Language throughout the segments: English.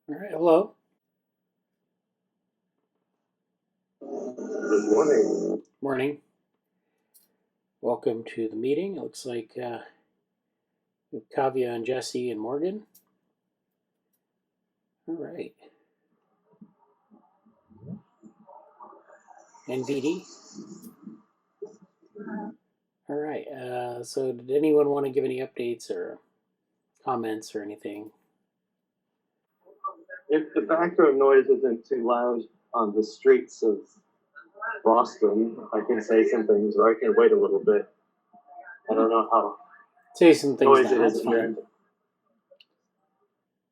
All right, hello. Good morning. Morning. Welcome to the meeting. It looks like we have Kavya and Jesse and Morgan. All right. And Vidhi. All right. So did anyone want to give any updates or comments or anything? If the background noise isn't too loud on the streets of Boston, I can say some things, or I can wait a little bit. I don't know how Say some things noisy now. it is That's in your fine. end.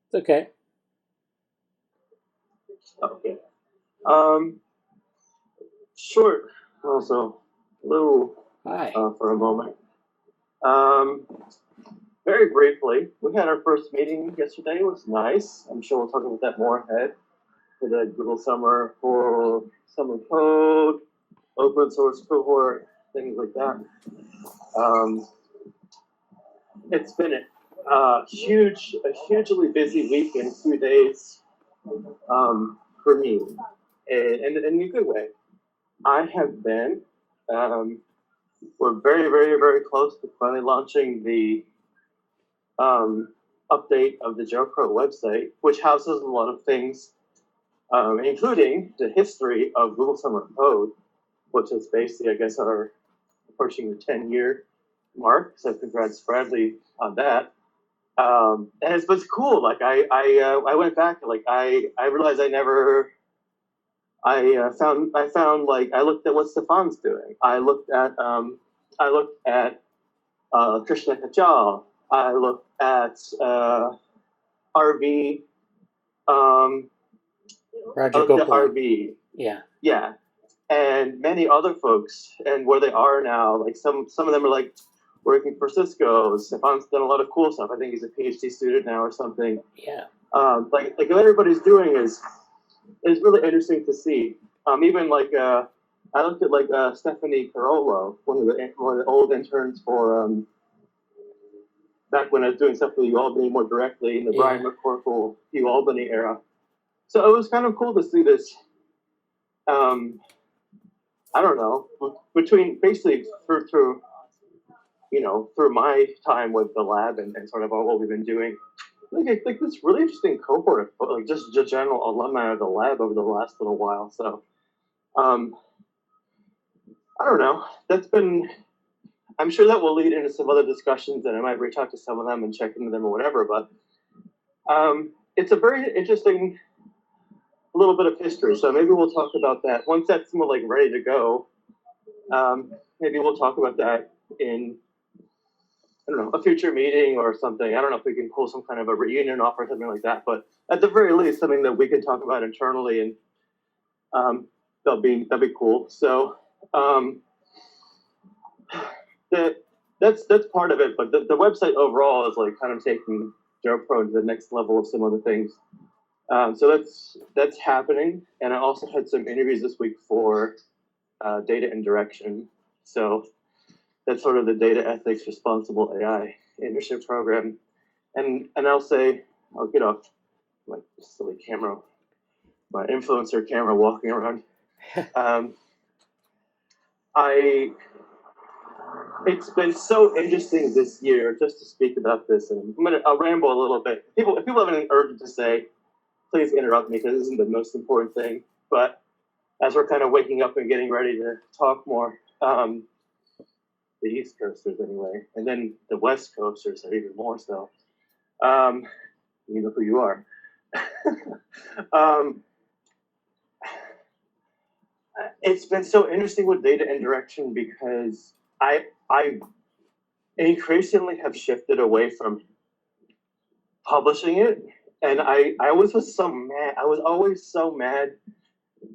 It's okay. Okay. Short, also, Lou, Hi. for a moment. Very briefly, we had our first meeting yesterday. It was nice. I'm sure we'll talk about that more ahead. For the Google Summer for Summer Code, open source cohort, things like that. It's been a hugely busy week and 2 days for me, and in a good way. I have been, we're very, very, very close to finally launching the update of the JoePro website, which houses a lot of things, including the history of Google Summer Code, which is basically, I guess, our approaching the 10-year mark. So congrats, Bradley, on that. And it's cool. Like I went back. Like I realized I found like I looked at what Stefan's doing. I looked at Krishna Kachal. I looked at RV. Roger Gopal. RV. Yeah. And many other folks, and where they are now, like some of them are like working for Cisco. Stefan's done a lot of cool stuff. I think he's a PhD student now or something. Yeah. Like what everybody's doing is really interesting to see. Even like I looked at like Stephanie Carollo, one of the old interns for back when I was doing stuff for UAlbany more directly in the Brian McCorkle UAlbany era. So it was kind of cool to see this. I don't know, between basically through my time with the lab and sort of what we've been doing, like this really interesting cohort of like just general alumni of the lab over the last little while. So, I don't know. That's been. I'm sure that will lead into some other discussions, and I might reach out to some of them and check into them or whatever. But it's a very interesting little bit of history. So maybe we'll talk about that once that's more like ready to go. Maybe we'll talk about that in, I don't know, a future meeting or something. I don't know if we can pull some kind of a reunion off or something like that, but at the very least, something that we can talk about internally, and that'll be cool. So that's part of it, but the website overall is like kind of taking JoePro to the next level of some other things. So that's happening, and I also had some interviews this week for data and direction. So that's sort of the data ethics responsible AI internship program. And I'll get off my silly camera, my influencer camera walking around. It's been so interesting this year just to speak about this, and I'll ramble a little bit. If people have anything urgent to say, please interrupt me because this isn't the most important thing. But as we're kind of waking up and getting ready to talk more, the East Coasters anyway, and then the West Coasters are even more so. You know who you are. It's been so interesting with data and direction because I increasingly have shifted away from publishing it, and I always was so mad. I was always so mad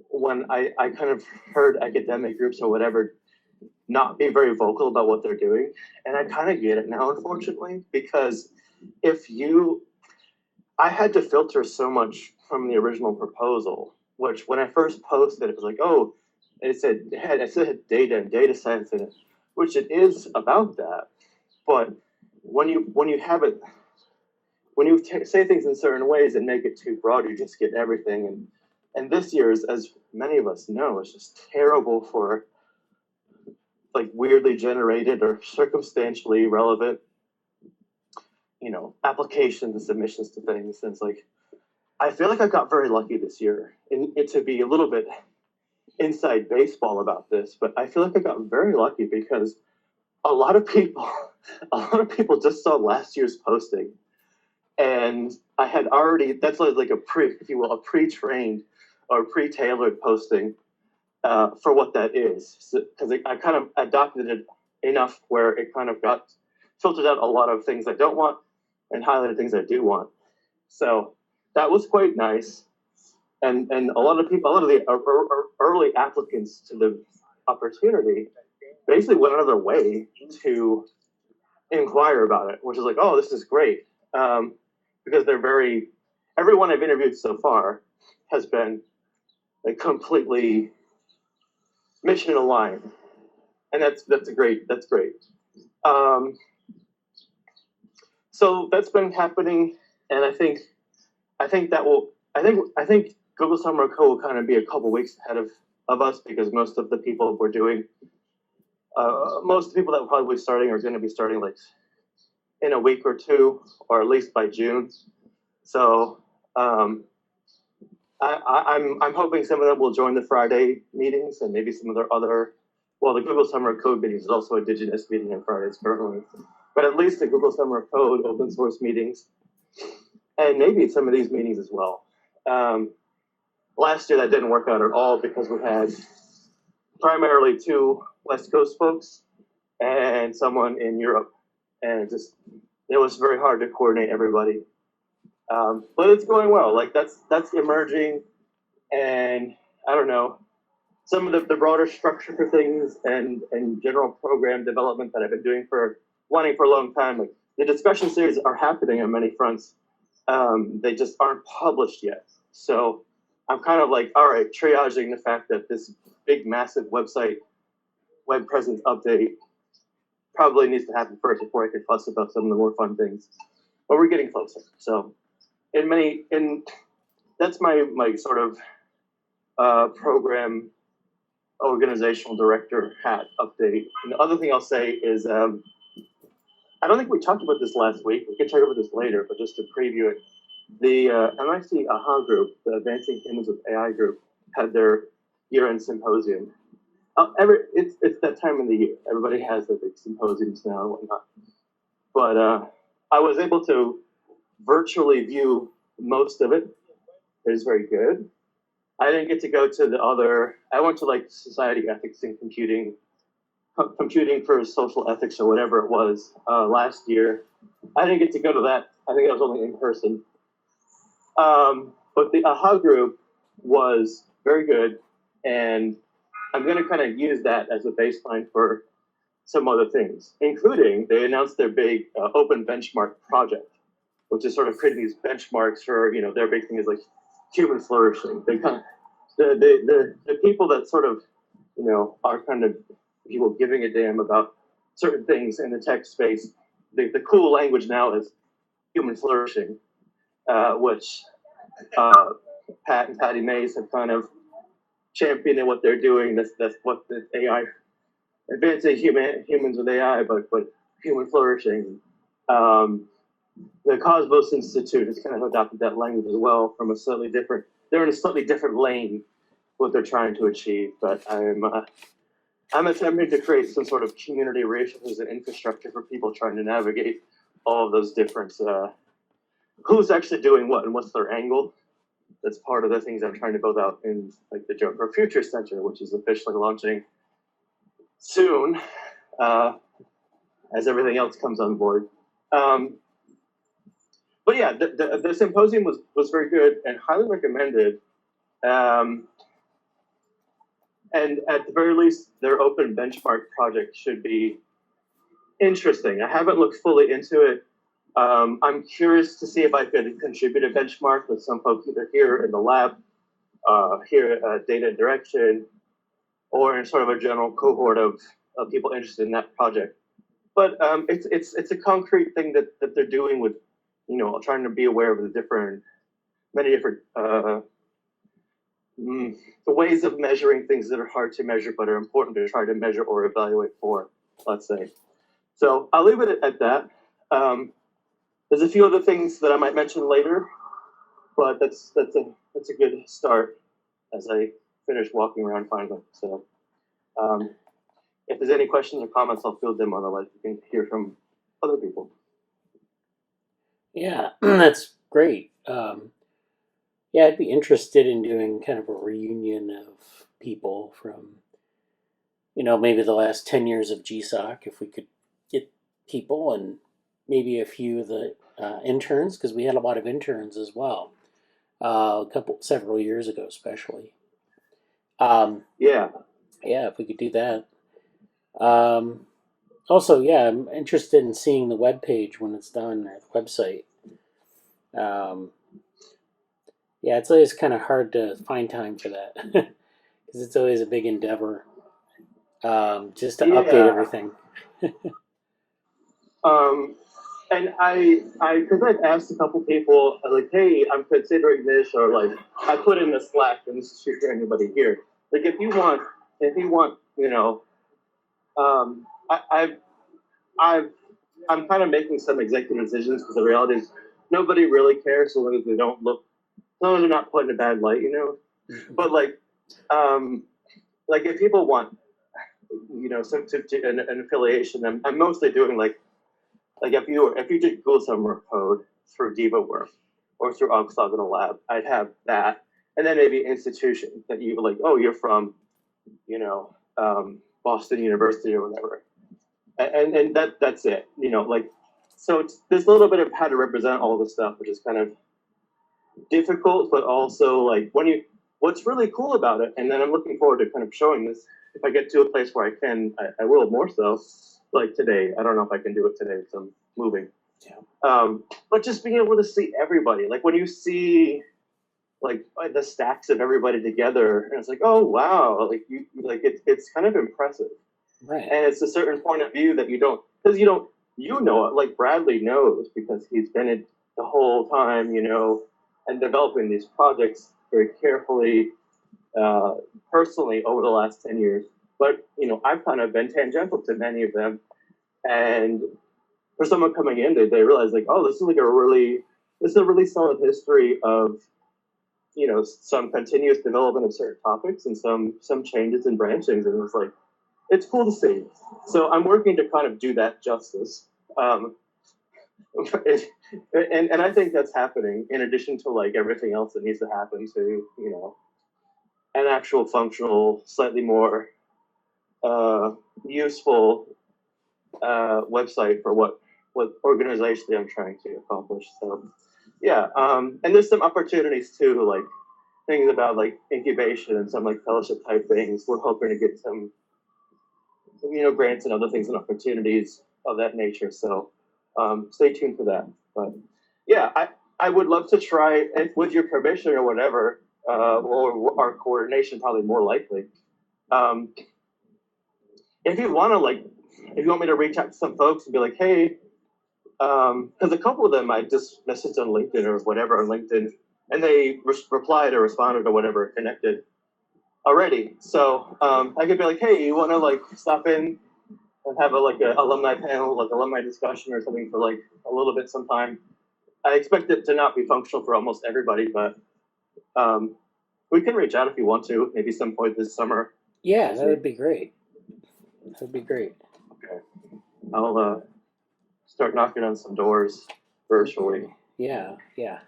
when I kind of heard academic groups or whatever not be very vocal about what they're doing. And I kind of get it now, unfortunately, because I had to filter so much from the original proposal, which when I first posted, it was like, oh, it said data and data science in it, which it is about that. But when you have it, when you say things in certain ways and make it too broad, you just get everything. And this year's, as many of us know, is just terrible for like weirdly generated or circumstantially relevant, applications and submissions to things. And it's like, I feel like I got very lucky this year, and to be a little bit inside baseball about this, but I feel like I got very lucky because a lot of people just saw last year's posting, and I had already, that's like a pre-trained or pre-tailored posting for what that is, because I kind of adopted it enough where it kind of got filtered out a lot of things I don't want and highlighted things I do want. So that was quite nice. And a lot of the early applicants to the opportunity basically went out of their way to inquire about it, which is like, oh, this is great. Because everyone I've interviewed so far has been like completely mission aligned. And that's great. So that's been happening, and I think Google Summer of Code will kind of be a couple weeks ahead of us, because most of the people that will probably be starting are going to be starting like in a week or two, or at least by June. So I'm hoping some of them will join the Friday meetings, and maybe some of their other. Well, the Google Summer of Code meetings is also a Indigenous meeting on Fridays currently, but at least the Google Summer of Code open source meetings, and maybe some of these meetings as well. Last year that didn't work out at all because we had primarily 2 West Coast folks and someone in Europe, and it was very hard to coordinate everybody. But it's going well. Like that's emerging, and I don't know, some of the broader structure for things and general program development that I've been wanting for a long time. Like the discussion series are happening on many fronts. They just aren't published yet. So I'm kind of like, all right, triaging the fact that this big, massive website web presence update probably needs to happen first before I can fuss about some of the more fun things. But we're getting closer. So that's my sort of program organizational director hat update. And the other thing I'll say is, I don't think we talked about this last week. We can talk about this later, but just to preview it, the MIT AHA group, the Advancing Humans with AI group, had their year-end symposium. It's that time of the year. Everybody has their big symposiums now and whatnot. But I was able to virtually view most of it. It was very good. I didn't get to go to I went to like Society Ethics and Computing for Social Ethics or whatever it was last year. I didn't get to go to that. I think I was only in person. But the AHA group was very good, and I'm going to kind of use that as a baseline for some other things, including they announced their big open benchmark project, which is sort of creating these benchmarks for, their big thing is like human flourishing. They kind of, the people that sort of, are kind of people giving a damn about certain things in the tech space. The cool language now is human flourishing, which Pat and Patty Mays have kind of championed in what they're doing. That's what the AI, advancing humans with AI, but human flourishing. The Cosmos Institute has kind of adopted that language as well from they're in a slightly different lane what they're trying to achieve, but I'm attempting to create some sort of community resources and infrastructure for people trying to navigate all of those different, who's actually doing what and what's their angle. That's part of the things I'm trying to build out in like the Joker Future Center, which is officially launching soon, as everything else comes on board. But yeah, the symposium was very good and highly recommended. And at the very least, their open benchmark project should be interesting. I haven't looked fully into it. I'm curious to see if I could contribute a benchmark with some folks either here in the lab, here at Data and Direction, or in sort of a general cohort of people interested in that project. But it's a concrete thing that they're doing with trying to be aware of the many different the ways of measuring things that are hard to measure but are important to try to measure or evaluate for, let's say. So I'll leave it at that. There's a few other things that I might mention later, but that's a good start as I finish walking around finally. So if there's any questions or comments, I'll field them. Otherwise, you can hear from other people. Yeah, that's great. Yeah, I'd be interested in doing kind of a reunion of people from, maybe the last 10 years of GSOC, if we could get people and maybe a few of the interns, because we had a lot of interns as well, several years ago, especially. Yeah, if we could do that. Also, yeah, I'm interested in seeing the web page when it's done, or the website. Yeah, it's always kind of hard to find time for that because it's always a big endeavor just to update everything. And because I've asked a couple people, like, hey, I'm considering this, or like, I put in the Slack, and this is true for anybody here. Like, if you want, I'm kind of making some executive decisions because the reality is nobody really cares so long as they don't look, as long as they're not put in a bad light, But like if people want, some an affiliation, I'm mostly doing like if you did Google Summer Code through DevoWorm or through Orthogonal Lab, I'd have that, and then maybe institution that you like. Oh, you're from, Boston University or whatever, and that's it. So there's a little bit of how to represent all this stuff, which is kind of difficult, but also like what's really cool about it, and then I'm looking forward to kind of showing this. If I get to a place where I can, I will more so. Like today, I don't know if I can do it today, so I'm moving. Yeah. But just being able to see everybody, like when you see like the stacks of everybody together, and it's like, oh wow, like it's kind of impressive. Right. And it's a certain point of view that you don't, because it, like Bradley knows because he's been it the whole time, and developing these projects very carefully, personally over the last 10 years. But, I've kind of been tangential to many of them. And for someone coming in, they realize like, oh, this is a really solid history of, some continuous development of certain topics and some changes and branchings. And it's like, it's cool to see. So I'm working to kind of do that justice. And I think that's happening in addition to like everything else that needs to happen to, an actual functional, slightly more useful website for what organizationally I'm trying to accomplish. So yeah, and there's some opportunities too, like things about like incubation and some like fellowship type things. We're hoping to get some grants and other things and opportunities of that nature. So stay tuned for that. But yeah, I would love to try, with your permission or whatever, or our coordination probably more likely. If you want me to reach out to some folks and be like, hey, because a couple of them I just messaged on LinkedIn or whatever on LinkedIn, and they replied or responded or whatever, connected already. So I could be like, hey, you want to like stop in and have a alumni panel, like alumni discussion or something for like a little bit sometime. I expect it to not be functional for almost everybody, but we can reach out if you want to, maybe some point this summer. Yeah, that would be great. That would be great. Okay. I'll start knocking on some doors virtually. Okay. Yeah. Yeah,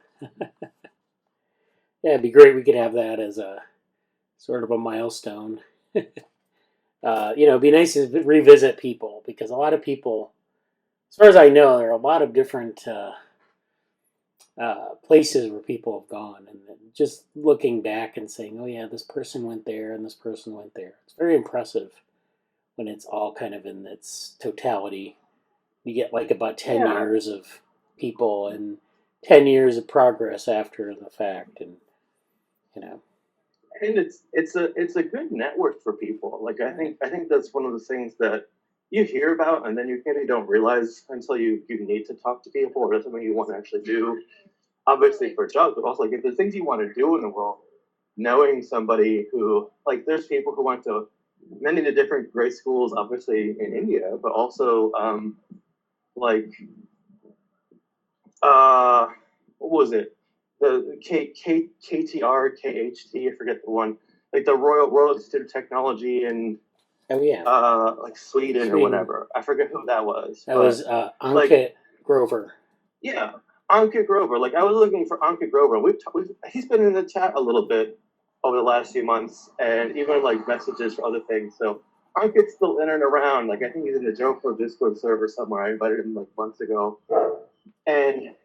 it'd be great. We could have that as a sort of a milestone. It'd be nice to revisit people because a lot of people, as far as I know, there are a lot of different places where people have gone, and just looking back and saying, "Oh yeah, this person went there and this person went there." It's very impressive when it's all kind of in its totality. You get like about 10 years of people and 10 years of progress after the fact, and And it's a good network for people. Like I think that's one of the things that you hear about and then you kind of don't realize until you need to talk to people or something you want to actually do. Obviously for jobs, but also like if there's things you want to do in the world, knowing somebody who like there's people who went to many of the different grade schools, obviously in India, but also like what was it? The KTR, KHT, I forget the one, like the Royal Institute of Technology in like Sweden or whatever. I forget who that was. That was Ankit Grover. Yeah, Ankit Grover. Like I was looking for Ankit Grover. He's been in the chat a little bit over the last few months, and even like messages for other things. So Ankit's still in and around. Like I think he's in the JoePro Discord server somewhere. I invited him like months ago, and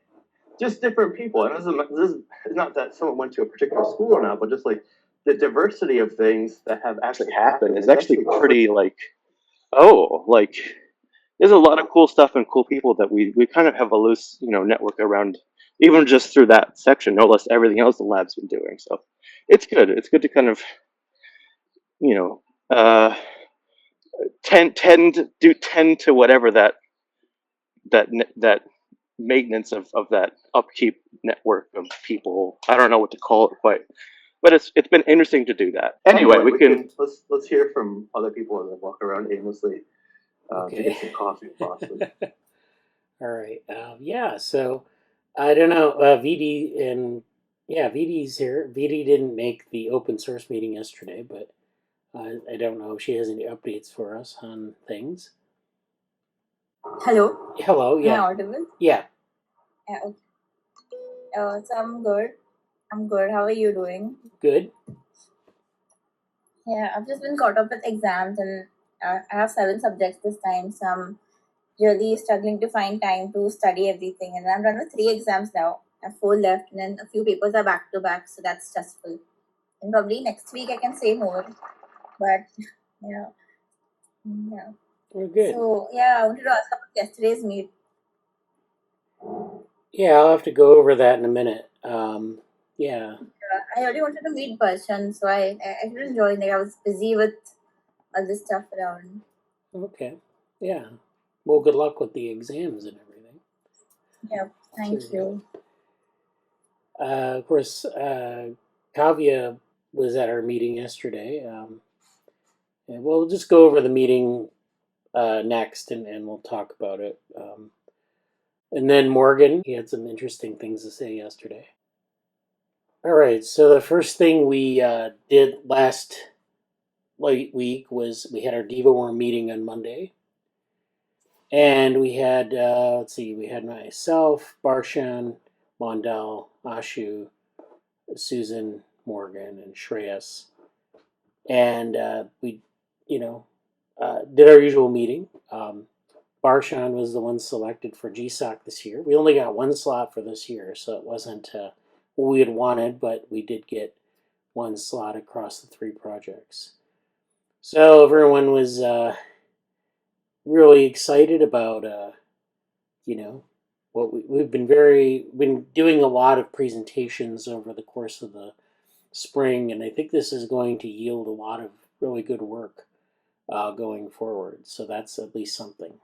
just different people. And this is not that someone went to a particular school or not, but just like the diversity of things that have actually happened is actually pretty like, like there's a lot of cool stuff and cool people that we kind of have a loose, network around, even just through that section, no less everything else the lab's been doing. So it's good. It's good to kind of, tend to whatever that maintenance of that upkeep network of people. I don't know what to call it quite, but it's been interesting to do that. Anyway, we can let's hear from other people and then walk around aimlessly to get some coffee possibly. All right. So I don't know. Vidhi's here. Vidhi didn't make the open source meeting yesterday, but I don't know if she has any updates for us on things. Hello. Hello. Yeah. Am I audible? Yeah. Yeah. Okay. So I'm good. How are you doing? Good. Yeah, I've just been caught up with exams, and I have 7 subjects this time, so I'm really struggling to find time to study everything. And I'm done with 3 exams now. I have 4 left, and then a few papers are back to back, so that's stressful. And probably next week I can say more, but yeah. We're good. So yeah, I wanted to ask about yesterday's meet. Yeah, I'll have to go over that in a minute. Yeah. I already wanted to meet Barshan, so I couldn't join. Like I was busy with all this stuff around. Okay. Yeah. Well, good luck with the exams and everything. Yeah. Thank you. Of course, Kavya was at our meeting yesterday. And we'll just go over the meeting next, and we'll talk about it. And then Morgan, he had some interesting things to say yesterday. All right, so the first thing we did last week was we had our DevoWorm meeting on Monday. And we had, we had myself, Barshan, Mondal, Ashu, Susan, Morgan, and Shreyas. And we, did our usual meeting. Barshan was the one selected for GSOC this year. We only got 1 slot for this year, so it wasn't what we had wanted, but we did get 1 slot across the 3 projects. So everyone was really excited about, what we've been doing a lot of presentations over the course of the spring, and I think this is going to yield a lot of really good work going forward. So that's at least something.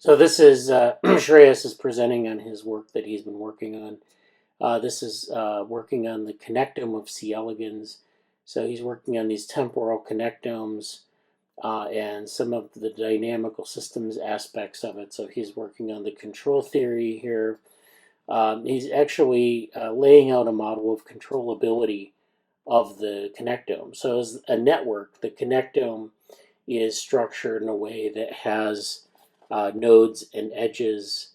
So this is Shreyas is presenting on his work that he's been working on. This is working on the connectome of C. elegans. So he's working on these temporal connectomes and some of the dynamical systems aspects of it. So he's working on the control theory here. He's actually laying out a model of controllability of the connectome. So as a network, the connectome is structured in a way that has nodes and edges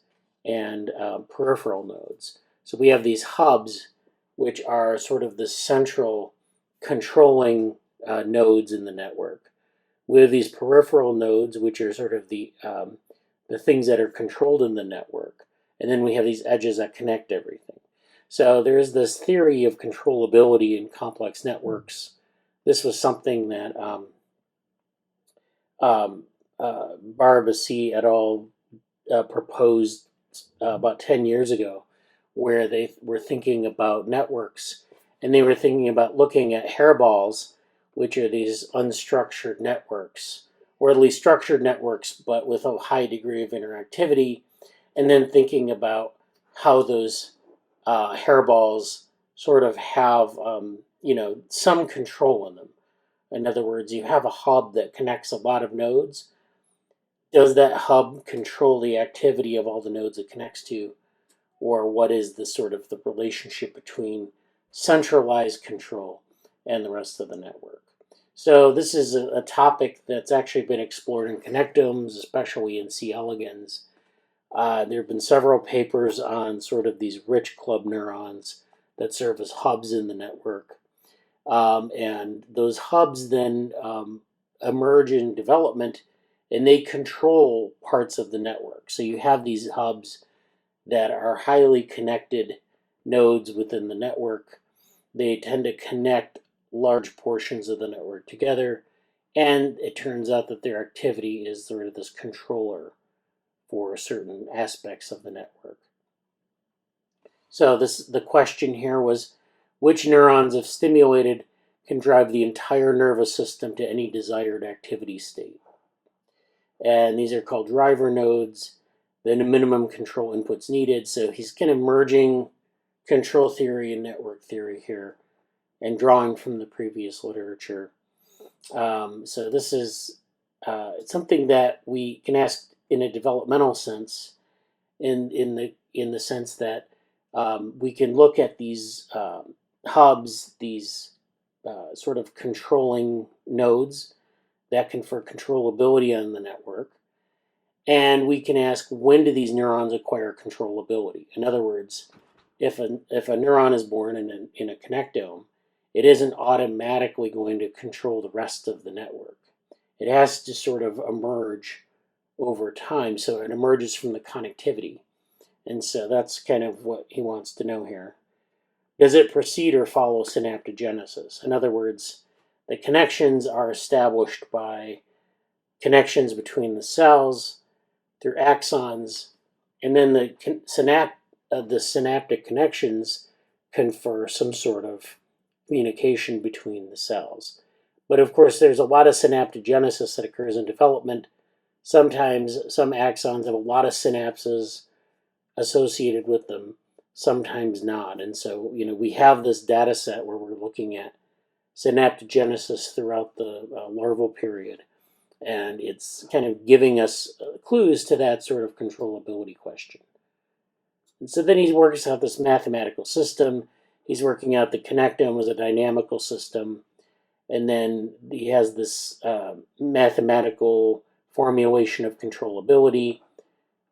and peripheral nodes. So we have these hubs, which are sort of the central controlling nodes in the network. We have these peripheral nodes, which are sort of the things that are controlled in the network. And then we have these edges that connect everything. So there's this theory of controllability in complex networks. This was something that Barbasi et al. Proposed about 10 years ago, where they were thinking about networks, and they were thinking about looking at hairballs, which are these unstructured networks, orderly structured networks, but with a high degree of interactivity, and then thinking about how those hairballs sort of have some control in them. In other words, you have a hub that connects a lot of nodes. Does that hub control the activity of all the nodes it connects to? Or what is the sort of the relationship between centralized control and the rest of the network? So this is a topic that's actually been explored in connectomes, especially in C. elegans. There have been several papers on sort of these rich club neurons that serve as hubs in the network. And those hubs then emerge in development, and they control parts of the network. So you have these hubs that are highly connected nodes within the network. They tend to connect large portions of the network together, and it turns out that their activity is sort of this controller for certain aspects of the network. So the question here was, which neurons, if stimulated, can drive the entire nervous system to any desired activity state? And these are called driver nodes. Then a minimum control inputs needed. So he's kind of merging control theory and network theory here and drawing from the previous literature. So this is something that we can ask in a developmental sense, in the sense that we can look at these hubs, these sort of controlling nodes that confer controllability on the network. And we can ask, when do these neurons acquire controllability? In other words, if a neuron is born in a connectome, it isn't automatically going to control the rest of the network. It has to sort of emerge over time, so it emerges from the connectivity. And so that's kind of what he wants to know here. Does it precede or follow synaptogenesis? In other words, the connections are established by connections between the cells through axons, and then the synaptic connections confer some sort of communication between the cells. But of course, there's a lot of synaptogenesis that occurs in development. Sometimes some axons have a lot of synapses associated with them, sometimes not. And so, we have this data set where we're looking at synaptogenesis throughout the larval period. And it's kind of giving us clues to that sort of controllability question. And so then he works out this mathematical system. He's working out the connectome as a dynamical system. And then he has this mathematical formulation of controllability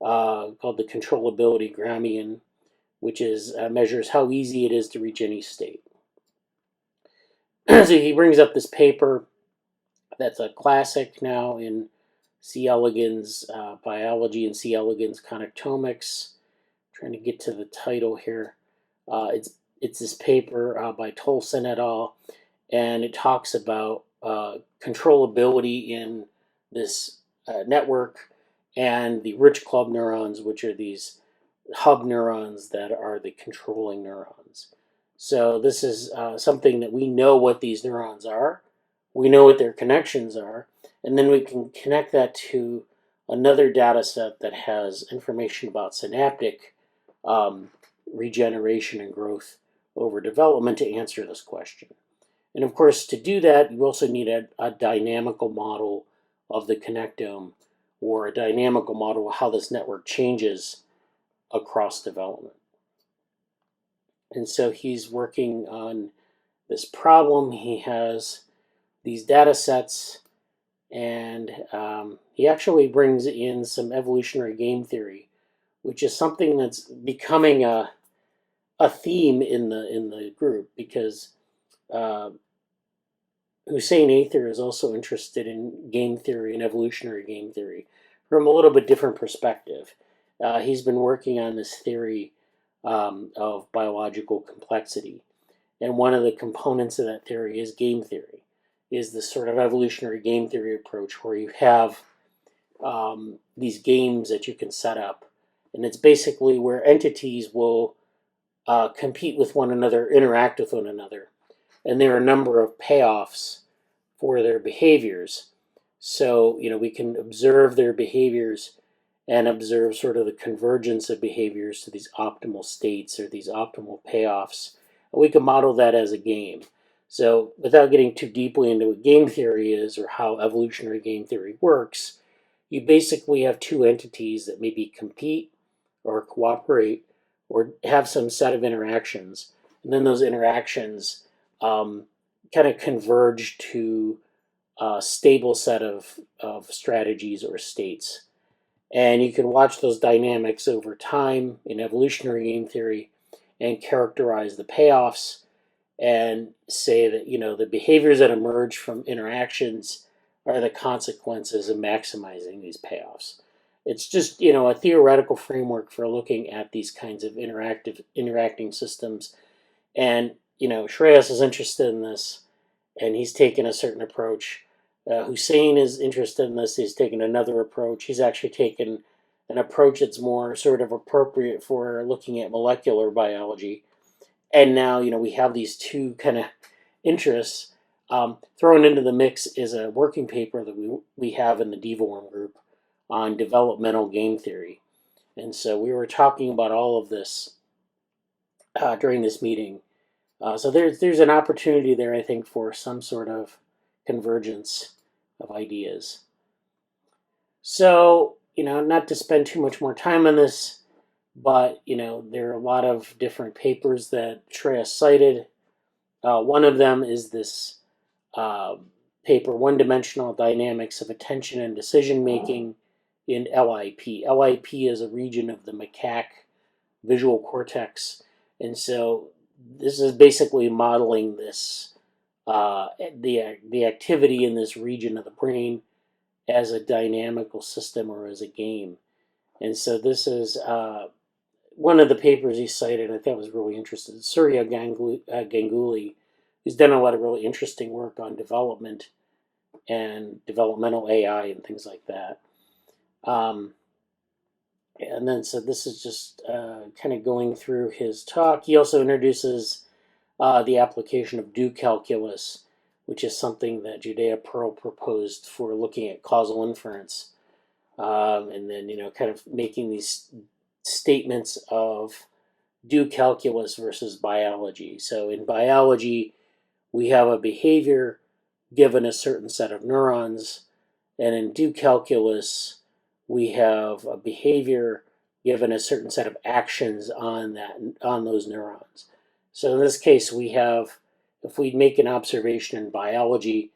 called the controllability Gramian, which is measures how easy it is to reach any state. So he brings up this paper that's a classic now in C. elegans biology and C. elegans connectomics. Trying to get to the title here. It's this paper by Tolson et al. And it talks about controllability in this network and the rich club neurons, which are these hub neurons that are the controlling neurons. So this is something that we know what these neurons are. We know what their connections are. And then we can connect that to another data set that has information about synaptic regeneration and growth over development to answer this question. And of course, to do that, you also need a dynamical model of the connectome, or a dynamical model of how this network changes across development. And so he's working on this problem. He has these data sets, and he actually brings in some evolutionary game theory, which is something that's becoming a theme in the group, because Hussein Ather is also interested in game theory and evolutionary game theory from a little bit different perspective. He's been working on this theory of biological complexity. And one of the components of that theory is game theory, is this sort of evolutionary game theory approach where you have these games that you can set up. And it's basically where entities will compete with one another, interact with one another. And there are a number of payoffs for their behaviors. So, we can observe their behaviors and observe sort of the convergence of behaviors to these optimal states or these optimal payoffs. And we can model that as a game. So, without getting too deeply into what game theory is or how evolutionary game theory works, you basically have two entities that maybe compete or cooperate or have some set of interactions. And then those interactions kind of converge to a stable set of strategies or states. And you can watch those dynamics over time in evolutionary game theory and characterize the payoffs and say that, the behaviors that emerge from interactions are the consequences of maximizing these payoffs. It's just, a theoretical framework for looking at these kinds of interacting systems. And, Shreyas is interested in this, and he's taken a certain approach. Hussein is interested in this. He's taken another approach. He's actually taken an approach that's more sort of appropriate for looking at molecular biology. And now, we have these two kind of interests. Thrown into the mix is a working paper that we have in the DevoWorm group on developmental game theory. And so we were talking about all of this during this meeting. So there's an opportunity there, I think, for some sort of convergence of ideas. So, not to spend too much more time on this, but, there are a lot of different papers that Shreyas cited. One of them is this paper, One-Dimensional Dynamics of Attention and Decision Making in LIP. LIP is a region of the macaque visual cortex. And so this is basically modeling this, the activity in this region of the brain as a dynamical system or as a game. And so this is one of the papers he cited. I thought was really interesting. Surya Ganguly, who's done a lot of really interesting work on development and developmental AI and things like that. And then, so this is just kind of going through his talk. He also introduces the application of do calculus, which is something that Judea Pearl proposed for looking at causal inference. And then, kind of making these statements of do calculus versus biology. So in biology, we have a behavior given a certain set of neurons, and in do calculus, we have a behavior given a certain set of actions on those neurons. So in this case, we have, if we make an observation in biology,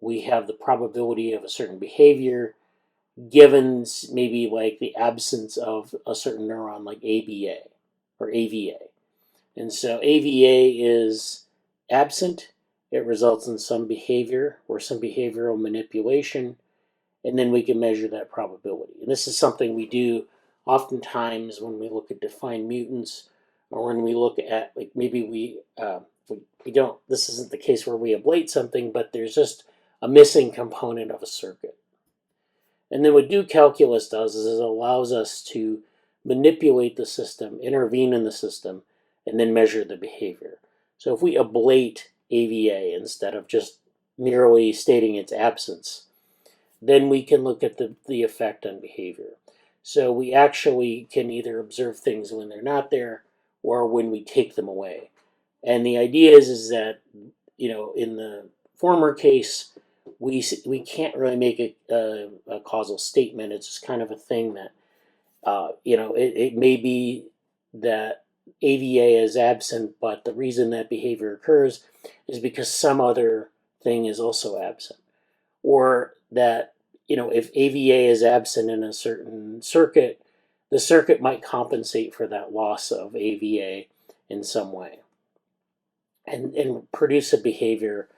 we have the probability of a certain behavior given maybe like the absence of a certain neuron like ABA or AVA. And so AVA is absent. It results in some behavior or some behavioral manipulation, and then we can measure that probability. And this is something we do oftentimes when we look at defined mutants, or when we look at, like, maybe we don't, this isn't the case where we ablate something, but there's just a missing component of a circuit. And then what do calculus does is it allows us to manipulate the system, intervene in the system, and then measure the behavior. So if we ablate AVA instead of just merely stating its absence, then we can look at the effect on behavior. So we actually can either observe things when they're not there or when we take them away. And the idea is that, in the former case, we can't really make a causal statement. It's just kind of a thing that, it may be that AVA is absent, but the reason that behavior occurs is because some other thing is also absent. Or that, if AVA is absent in a certain circuit, the circuit might compensate for that loss of AVA in some way and produce a behavior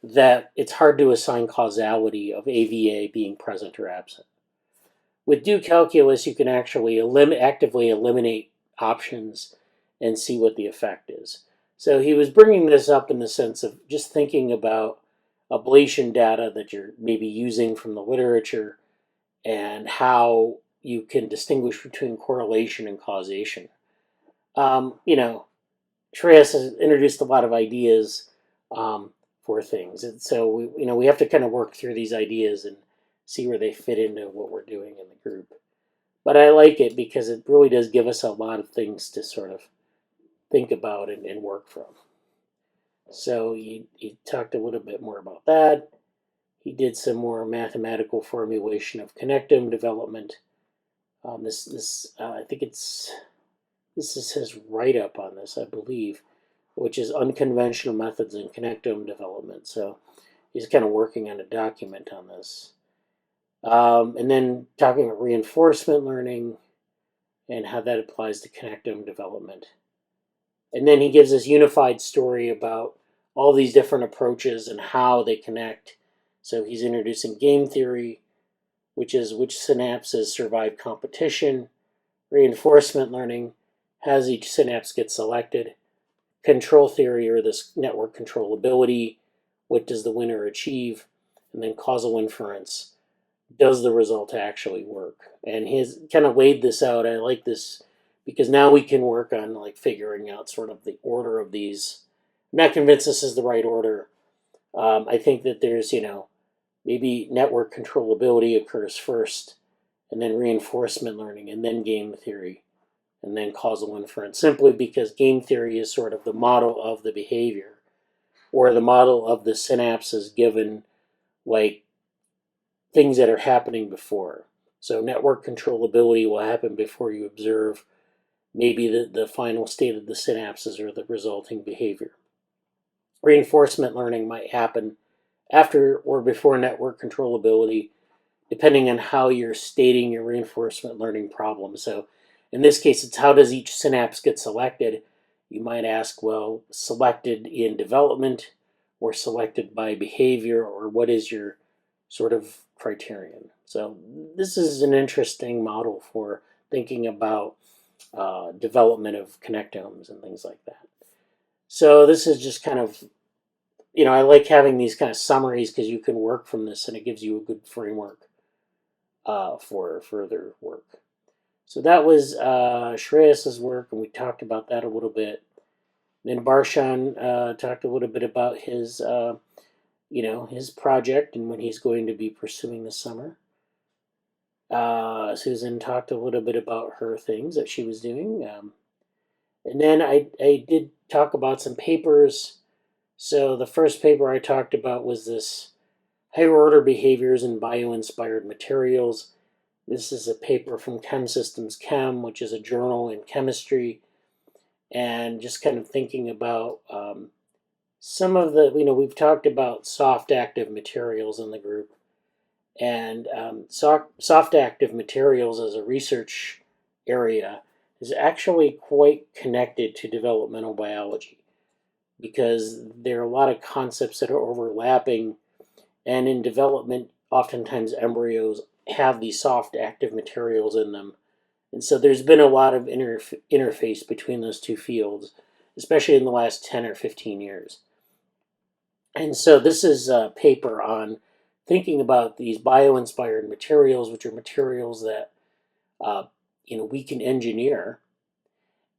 that it's hard to assign causality of AVA being present or absent. With do calculus, you can actually actively eliminate options and see what the effect is. So he was bringing this up in the sense of just thinking about ablation data that you're maybe using from the literature and how you can distinguish between correlation and causation. Shreyas has introduced a lot of ideas for things, and so we have to kind of work through these ideas and see where they fit into what we're doing in the group. But I like it because it really does give us a lot of things to sort of think about and work from. So he talked a little bit more about that. He did some more mathematical formulation of connectome development. I think this is his write-up on this, I believe, which is unconventional methods in connectome development. So he's kind of working on a document on this. And then talking about reinforcement learning and how that applies to connectome development. And then he gives this unified story about all these different approaches and how they connect. So he's introducing game theory, which is which synapses survive competition, reinforcement learning, has each synapse get selected, control theory, or this network controllability, what does the winner achieve, and then causal inference, does the result actually work? And he's kind of laid this out. I like this because now we can work on like figuring out sort of the order of these. I'm not convinced this is the right order. I think that there's, maybe network controllability occurs first, and then reinforcement learning, and then game theory, and then causal inference, simply because game theory is sort of the model of the behavior, or the model of the synapses given like things that are happening before. So network controllability will happen before you observe maybe the final state of the synapses or the resulting behavior. Reinforcement learning might happen after or before network controllability, depending on how you're stating your reinforcement learning problem. So in this case, it's how does each synapse get selected? You might ask, well, selected in development or selected by behavior, or what is your sort of criterion? So this is an interesting model for thinking about development of connectomes and things like that. So this is just kind of, I like having these kind of summaries because you can work from this and it gives you a good framework for further work. So that was Shreyas's work, and we talked about that a little bit. Then Barshan talked a little bit about his, his project and what he's going to be pursuing this summer. Susan talked a little bit about her things that she was doing. And then I did talk about some papers. So the first paper I talked about was this higher order behaviors in bio-inspired materials. This is a paper from Chem Systems Chem, which is a journal in chemistry, and just kind of thinking about some of the, we've talked about soft active materials in the group, and soft active materials as a research area is actually quite connected to developmental biology because there are a lot of concepts that are overlapping, and in development, oftentimes embryos have these soft active materials in them. And so there's been a lot of interface between those two fields, especially in the last 10 or 15 years. And so this is a paper on thinking about these bio-inspired materials, which are materials that we can engineer,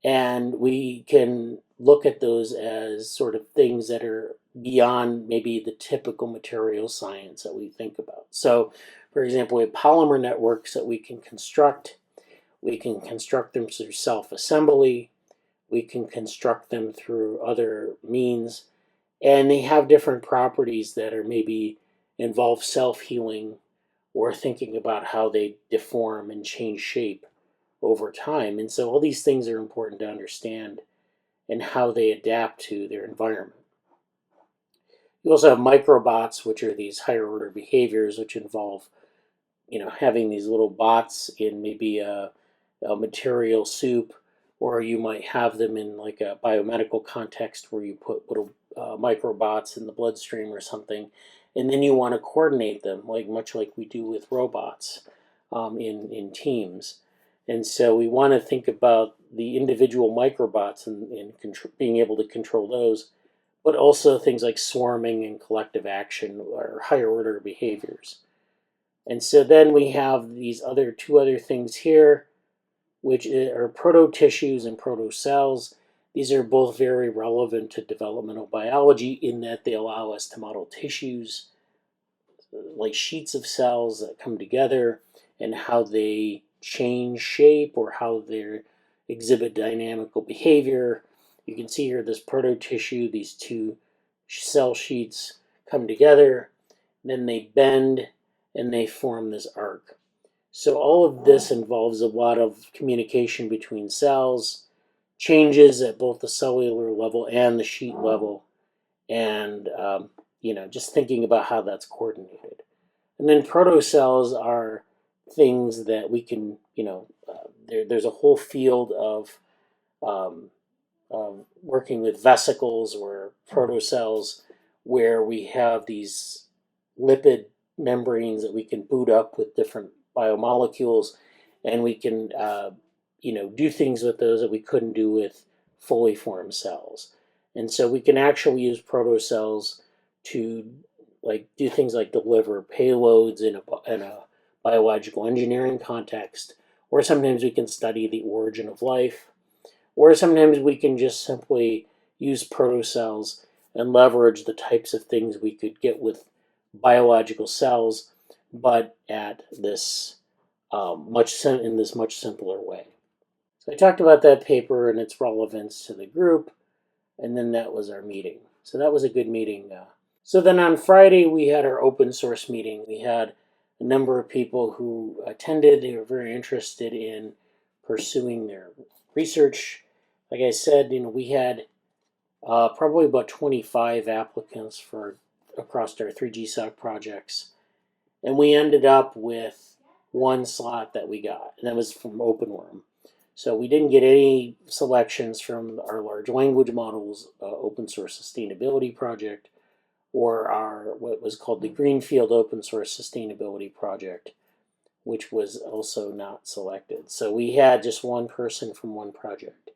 and we can look at those as sort of things that are beyond maybe the typical material science that we think about. So, for example, we have polymer networks that we can construct. We can construct them through self-assembly. We can construct them through other means. And they have different properties that are maybe involve self-healing or thinking about how they deform and change shape over time. And so all these things are important to understand and how they adapt to their environment. You also have microbots, which are these higher order behaviors, which involve, having these little bots in maybe a material soup, or you might have them in like a biomedical context where you put little microbots in the bloodstream or something, and then you want to coordinate them, much like we do with robots in teams. And so we want to think about the individual microbots and being able to control those, but also things like swarming and collective action or higher order behaviors. And so then we have these two other things here, which are proto-tissues and proto-cells. These are both very relevant to developmental biology in that they allow us to model tissues. like sheets of cells that come together and how they change shape or how they exhibit dynamical behavior. You can see here this proto-tissue, these two cell sheets come together, then they bend and they form this arc. So all of this involves a lot of communication between cells, changes at both the cellular level and the sheet level, and just thinking about how that's coordinated. And then protocells are things that we can, there's a whole field of working with vesicles or protocells where we have these lipid membranes that we can boot up with different biomolecules, and we can do things with those that we couldn't do with fully formed cells. And so we can actually use protocells to do things like deliver payloads in a biological engineering context, or sometimes we can study the origin of life, or sometimes we can just simply use protocells and leverage the types of things we could get with biological cells, but at this much simpler way. So I talked about that paper and its relevance to the group, and then that was our meeting. So that was a good meeting. So then on Friday we had our open source meeting. We had a number of people who attended. They were very interested in pursuing their research. Like I said, we had probably about 25 applicants across our 3 GSOC projects, and we ended up with one slot that we got, and that was from OpenWorm. So we didn't get any selections from our large language models open source sustainability project, or our what was called the Greenfield open source sustainability project, which was also not selected. So we had just one person from one project.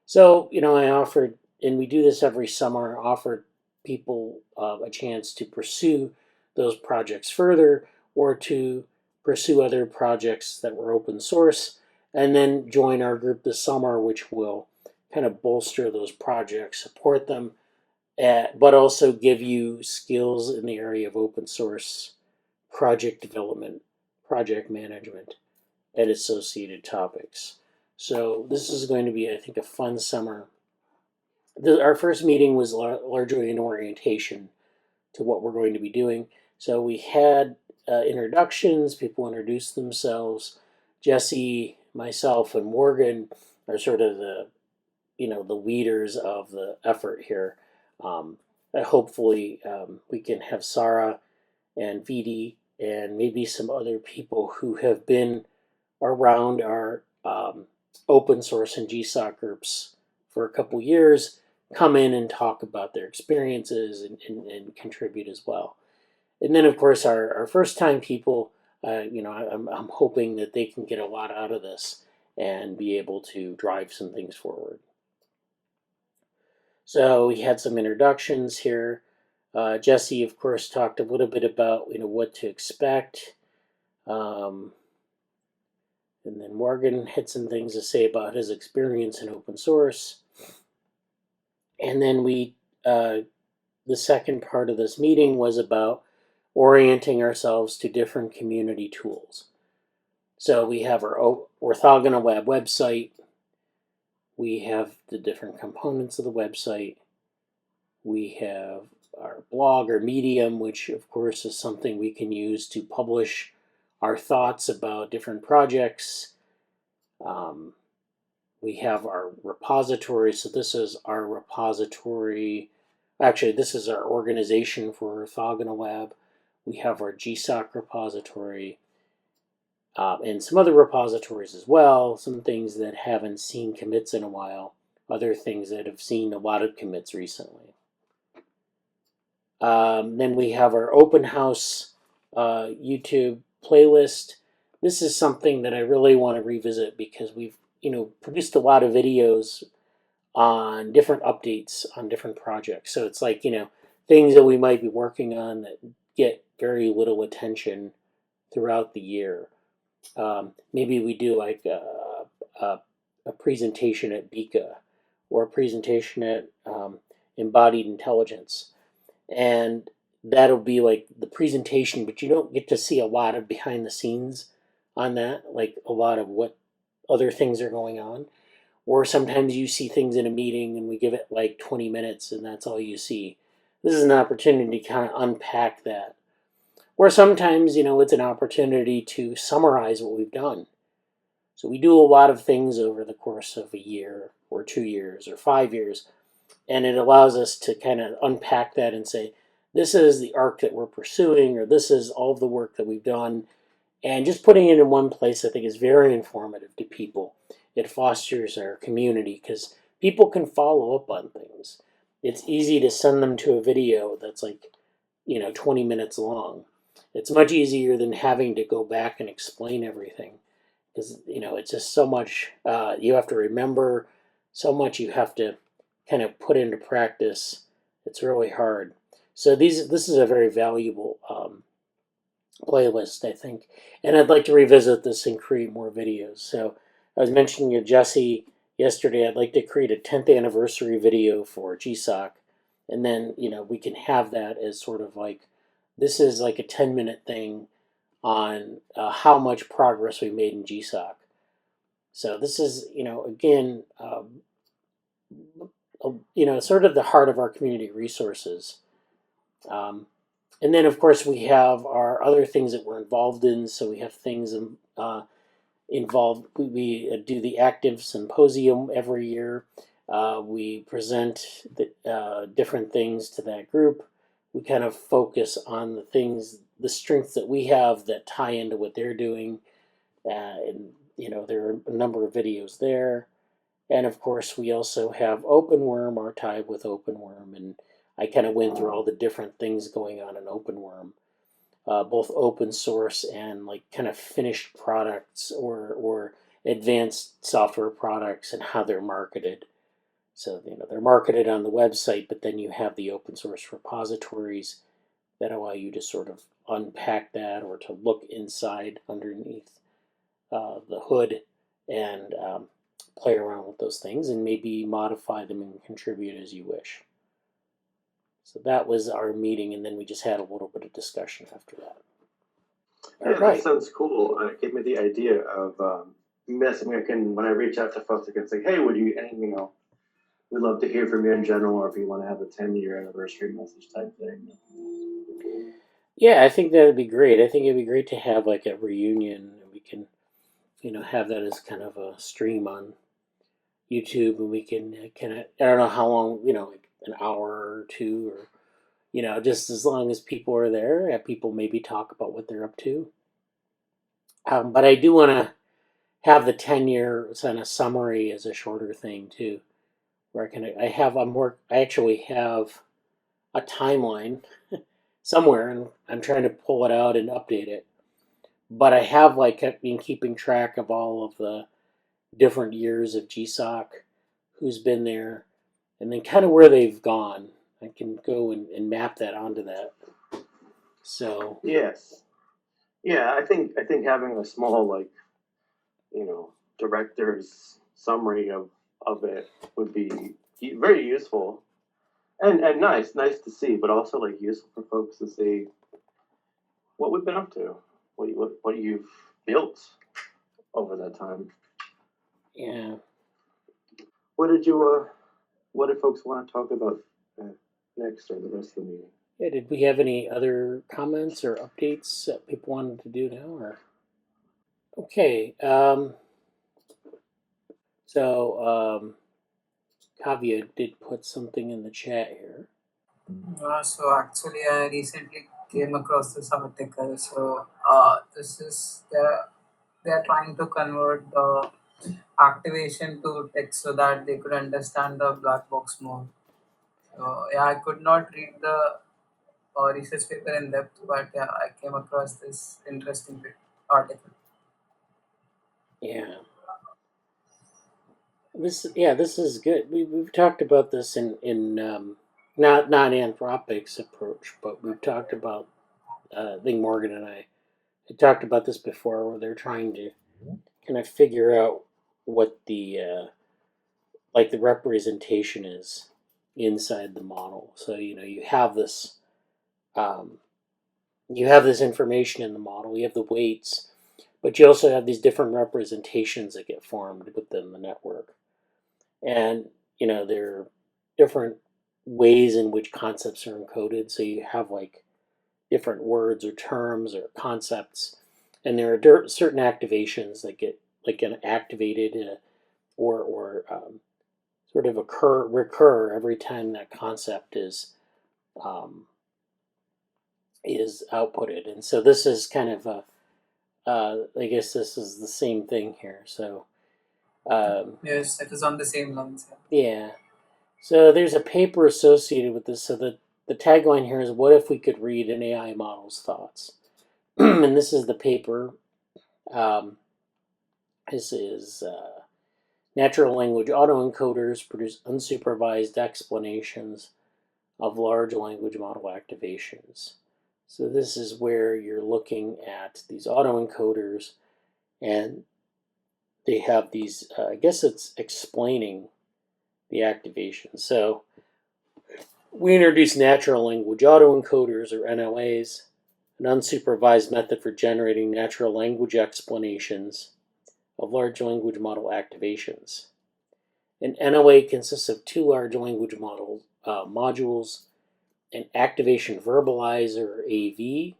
So, I offered, and we do this every summer, offered people a chance to pursue those projects further or to pursue other projects that were open source, and then join our group this summer, which will kind of bolster those projects, support them, but also give you skills in the area of open source project development, project management, and associated topics. So this is going to be, I think, a fun summer. Our first meeting was largely an orientation to what we're going to be doing. So we had introductions, people introduced themselves. Jesse, myself, and Morgan are sort of the leaders of the effort here. Hopefully we can have Sarah and Vidhi and maybe some other people who have been around our open source and GSOC groups for a couple years come in and talk about their experiences and contribute as well. And then, of course, our first time people, I'm hoping that they can get a lot out of this and be able to drive some things forward. So we had some introductions here. Jesse, of course, talked a little bit about what to expect. And then Morgan had some things to say about his experience in open source. And then the second part of this meeting was about orienting ourselves to different community tools. So we have our orthogonal lab website. We have the different components of the website. We have our blog or Medium, which of course is something we can use to publish our thoughts about different projects. We have our repository. So this is our repository. Actually, this is our organization for Orthogonal Lab. We have our GSOC repository and some other repositories as well. Some things that haven't seen commits in a while. Other things that have seen a lot of commits recently. Then we have our Open House YouTube playlist. This is something that I really want to revisit because we've produced a lot of videos on different updates on different projects. So it's like, things that we might be working on that get very little attention throughout the year. Maybe we do like a presentation at BICA or a presentation at Embodied Intelligence. And that'll be like the presentation, but you don't get to see a lot of behind the scenes on that, like a lot of what other things are going on. Or sometimes you see things in a meeting and we give it like 20 minutes and that's all you see. This is an opportunity to kind of unpack that. Or sometimes, it's an opportunity to summarize what we've done. So we do a lot of things over the course of a year or 2 years or 5 years, and it allows us to kind of unpack that and say, this is the arc that we're pursuing, or this is all of the work that we've done. And just putting it in one place, I think, is very informative to people. It fosters our community because people can follow up on things. It's easy to send them to a video that's like, 20 minutes long. It's much easier than having to go back and explain everything because, it's just so much you have to remember, so much you have to kind of put into practice. It's really hard. So this is a very valuable playlist, I think. And I'd like to revisit this and create more videos. So I was mentioning to Jesse yesterday, I'd like to create a 10th anniversary video for GSOC. And then, we can have that as sort of like, this is like a 10-minute thing on how much progress we made in GSOC. So this is, again, sort of the heart of our community resources. And then, of course, we have our other things that we're involved in. So we have things involved. We do the active symposium every year. We present different things to that group. We kind of focus on the strengths that we have that tie into what they're doing. And, there are a number of videos there. And, of course, we also have OpenWorm, our tie with OpenWorm. And I kind of went through all the different things going on in OpenWorm, both open source and like kind of finished products or advanced software products and how they're marketed. So, they're marketed on the website, but then you have the open source repositories that allow you to sort of unpack that or to look inside underneath the hood and play around with those things and maybe modify them and contribute as you wish. So that was our meeting, and then we just had a little bit of discussion after that. Yeah, that sounds cool. It gave me the idea of when I reach out to folks, I can say, hey, would you, we'd love to hear from you in general, or if you want to have a 10-year anniversary message type thing. Yeah, I think that would be great. I think it'd be great to have like a reunion, and we can, have that as kind of a stream on YouTube, and we can kind of, I don't know how long, like an hour or two, or, just as long as people are there, have people maybe talk about what they're up to. But I do want to have the 10-year kind of summary as a shorter thing too, where I actually have a timeline somewhere, and I'm trying to pull it out and update it. But I have been keeping track of all of the different years of GSOC, who's been there, and then kind of where they've gone. I can go and map that onto that. So yes, yeah, I think having a small director's summary of it would be very useful and nice to see, but also useful for folks to see what we've been up to, what you've built over that time. Yeah. What did folks want to talk about next or the rest of the meeting? Yeah, did we have any other comments or updates that people wanted to do now? Or okay, so Kavya did put something in the chat here. So actually, I recently came across this article. So this is they're trying to convert the activation to text so that they could understand the black box more. So yeah, I could not read the research paper in depth, but yeah, I came across this interesting article. Yeah. This is good. We've talked about this in not Anthropic's approach, but we've talked about I think Morgan and I had talked about this before, where they're trying to kind of figure out what the the representation is inside the model. So you have this you have this information in the model, you have the weights, but you also have these different representations that get formed within the network. And, there are different ways in which concepts are encoded. So you have like different words or terms or concepts, and there are certain activations that get activated or sort of recur every time that concept is outputted. And so this is kind of I guess this is the same thing here. So Yes, it is on the same lines. yeah. So there's a paper associated with this. So the tagline here is, what if we could read an AI model's thoughts? And this is the paper. This is natural language autoencoders produce unsupervised explanations of large language model activations. So this is where you're looking at these autoencoders, and they have these, I guess it's explaining the activation. So we introduced natural language autoencoders, or NLAs, an unsupervised method for generating natural language explanations of large language model activations. An NLA consists of two large language model modules, an activation verbalizer, AV,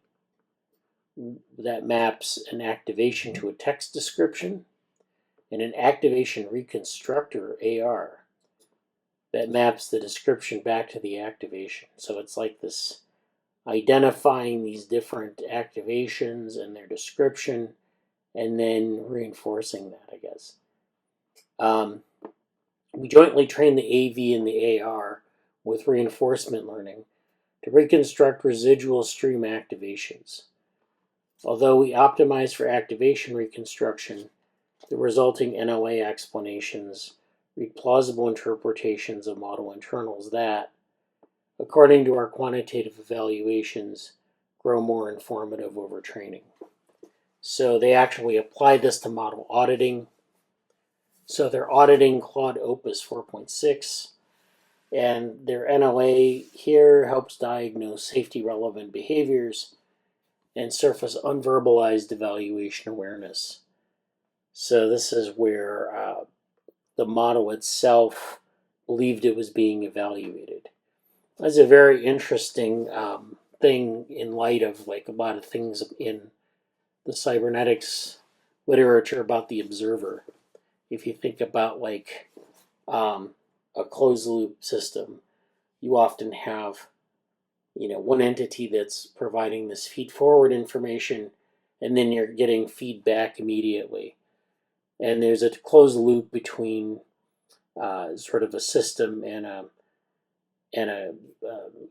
that maps an activation to a text description, and an activation reconstructor, AR, that maps the description back to the activation. So it's like this identifying these different activations and their description, and then reinforcing that, I guess. We jointly train the AV and the AR with reinforcement learning to reconstruct residual stream activations. Although we optimize for activation reconstruction, the resulting NLA explanations read plausible interpretations of model internals that, according to our quantitative evaluations, grow more informative over training. So they actually applied this to model auditing. So they're auditing Claude Opus 4.6, and their NLA here helps diagnose safety-relevant behaviors and surface unverbalized evaluation awareness. So this is where the model itself believed it was being evaluated. That's a very interesting thing in light of like a lot of things in the cybernetics literature about the observer. If you think about like a closed loop system, you often have one entity that's providing this feed forward information, and then you're getting feedback immediately. And there's a closed loop between sort of a system and a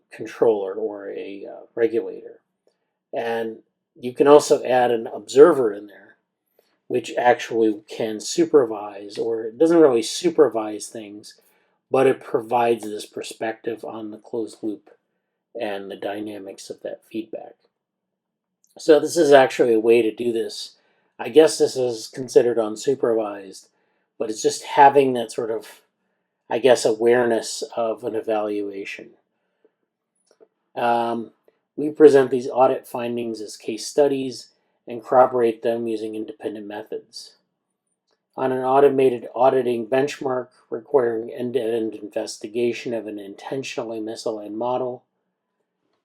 controller or a regulator. And you can also add an observer in there, which actually can supervise, or it doesn't really supervise things, but it provides this perspective on the closed loop and the dynamics of that feedback. So this is actually a way to do this. I guess this is considered unsupervised, but it's just having that sort of, I guess, awareness of an evaluation. We present these audit findings as case studies and corroborate them using independent methods. On an automated auditing benchmark requiring end-to-end investigation of an intentionally misaligned model,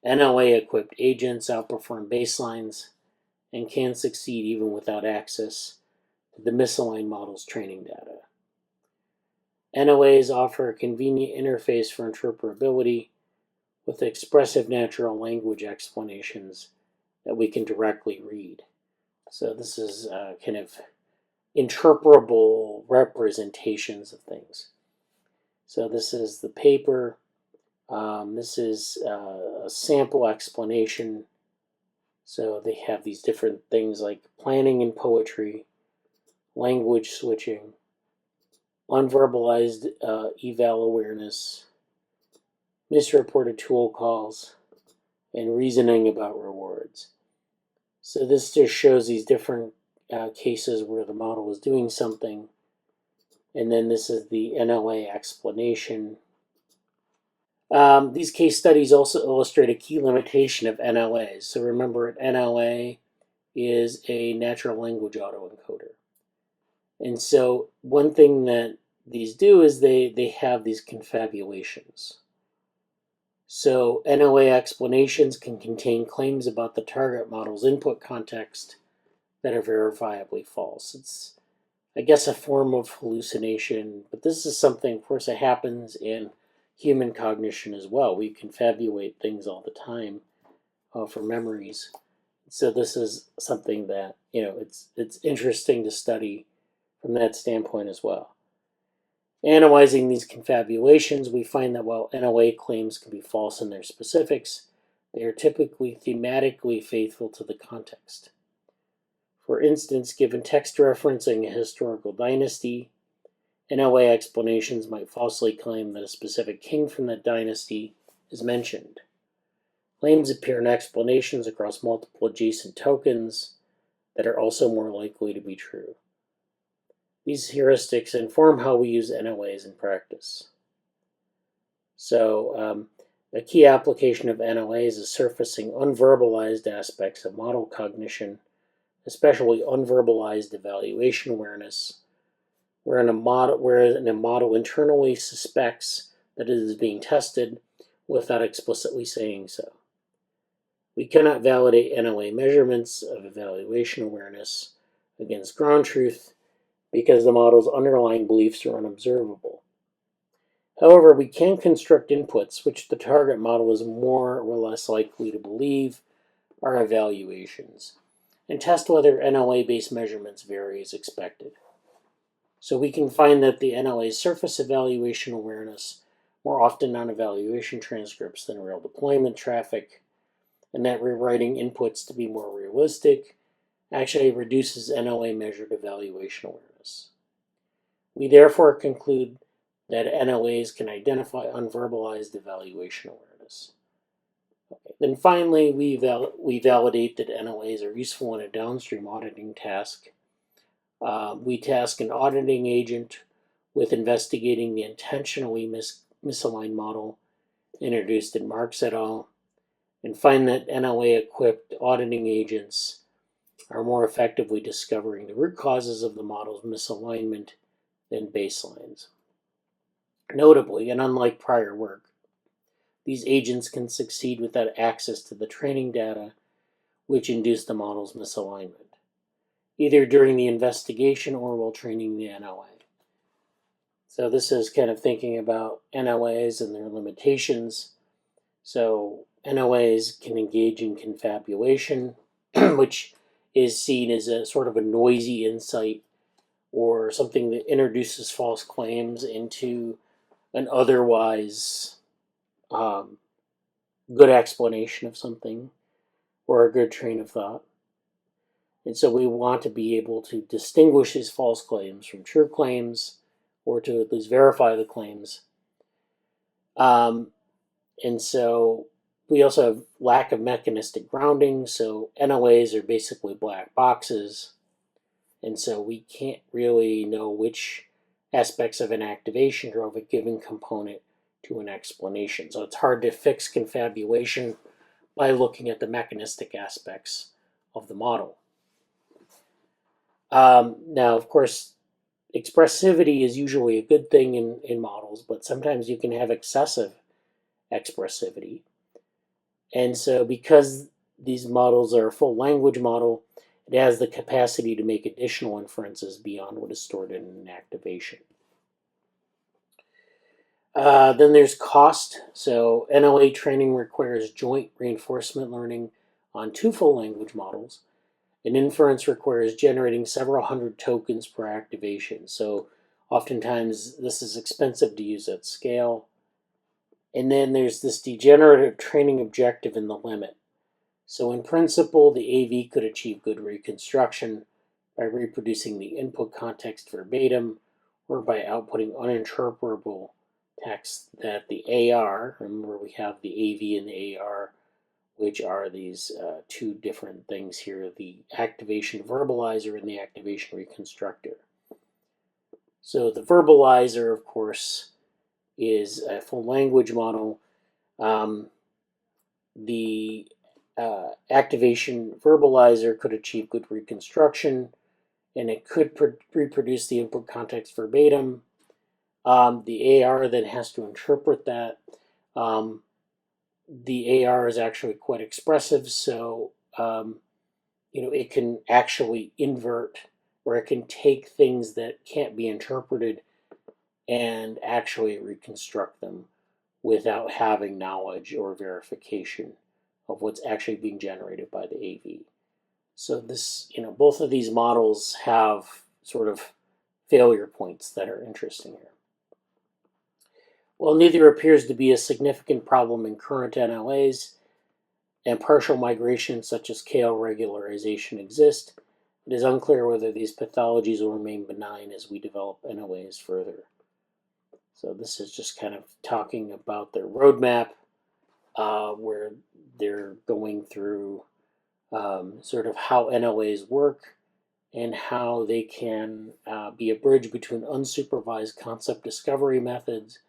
NLA-equipped agents outperform baselines and can succeed even without access to the misaligned model's training data. NLAs offer a convenient interface for interpretability with expressive natural language explanations that we can directly read. So this is kind of interpretable representations of things. So this is the paper. This is a sample explanation. So they have these different things like planning and poetry, language switching, unverbalized eval awareness, misreported tool calls, and reasoning about rewards. So this just shows these different cases where the model is doing something, and then this is the NLA explanation. These case studies also illustrate a key limitation of NLAs. So remember, an NLA is a natural language autoencoder. And so one thing that these do is they have these confabulations. So NLA explanations can contain claims about the target model's input context that are verifiably false. It's, I guess, a form of hallucination, but this is something, of course, that happens in human cognition as well. We confabulate things all the time for memories. So this is something that, it's interesting to study from that standpoint as well. Analyzing these confabulations, we find that while NLA claims can be false in their specifics, they are typically thematically faithful to the context. For instance, given text referencing a historical dynasty, NLA explanations might falsely claim that a specific king from that dynasty is mentioned. Claims appear in explanations across multiple adjacent tokens that are also more likely to be true. These heuristics inform how we use NLAs in practice. So, a key application of NLAs is surfacing unverbalized aspects of model cognition, especially unverbalized evaluation awareness, wherein a model internally suspects that it is being tested without explicitly saying so. We cannot validate NLA measurements of evaluation awareness against ground truth because the model's underlying beliefs are unobservable. However, we can construct inputs which the target model is more or less likely to believe are evaluations, and test whether NLA-based measurements vary as expected. So we can find that the NLA's surface evaluation awareness more often on evaluation transcripts than real deployment traffic, and that rewriting inputs to be more realistic actually reduces NLA measured evaluation awareness. We therefore conclude that NLAs can identify unverbalized evaluation awareness. Okay. Then finally, we validate that NLAs are useful in a downstream auditing task. We task an auditing agent with investigating the intentionally misaligned model introduced in Marx et al., and find that NLA-equipped auditing agents are more effectively discovering the root causes of the model's misalignment than baselines. Notably, and unlike prior work, these agents can succeed without access to the training data which induce the model's misalignment, either during the investigation or while training the NLA. So this is kind of thinking about NLAs and their limitations. So NLAs can engage in confabulation, which is seen as a sort of a noisy insight or something that introduces false claims into an otherwise good explanation of something or a good train of thought. And so we want to be able to distinguish these false claims from true claims, or to at least verify the claims. And so we also have lack of mechanistic grounding. So NLAs are basically black boxes. And so we can't really know which aspects of an activation drove a given component to an explanation. So it's hard to fix confabulation by looking at the mechanistic aspects of the model. Now, of course, expressivity is usually a good thing in models, but sometimes you can have excessive expressivity. And so because these models are a full language model, it has the capacity to make additional inferences beyond what is stored in an activation. Then there's cost. So NLA training requires joint reinforcement learning on 2 full language models. And inference requires generating several hundred tokens per activation. So oftentimes this is expensive to use at scale. And then there's this degenerative training objective in the limit. So in principle, the AV could achieve good reconstruction by reproducing the input context verbatim or by outputting uninterpretable text that the AR, remember we have the AV and the AR, which are these 2 different things here, the activation verbalizer and the activation reconstructor. So the verbalizer, of course, is a full language model The activation verbalizer could achieve good reconstruction, and it could reproduce the input context verbatim. The AR then has to interpret that. The AR is actually quite expressive, so it can actually invert, or it can take things that can't be interpreted and actually reconstruct them without having knowledge or verification of what's actually being generated by the AV. So this, both of these models have sort of failure points that are interesting here. While neither appears to be a significant problem in current NLAs, and partial migration such as KL regularization exist, it is unclear whether these pathologies will remain benign as we develop NLAs further. So this is just kind of talking about their roadmap, where they're going through sort of how NLAs work and how they can be a bridge between unsupervised concept discovery methods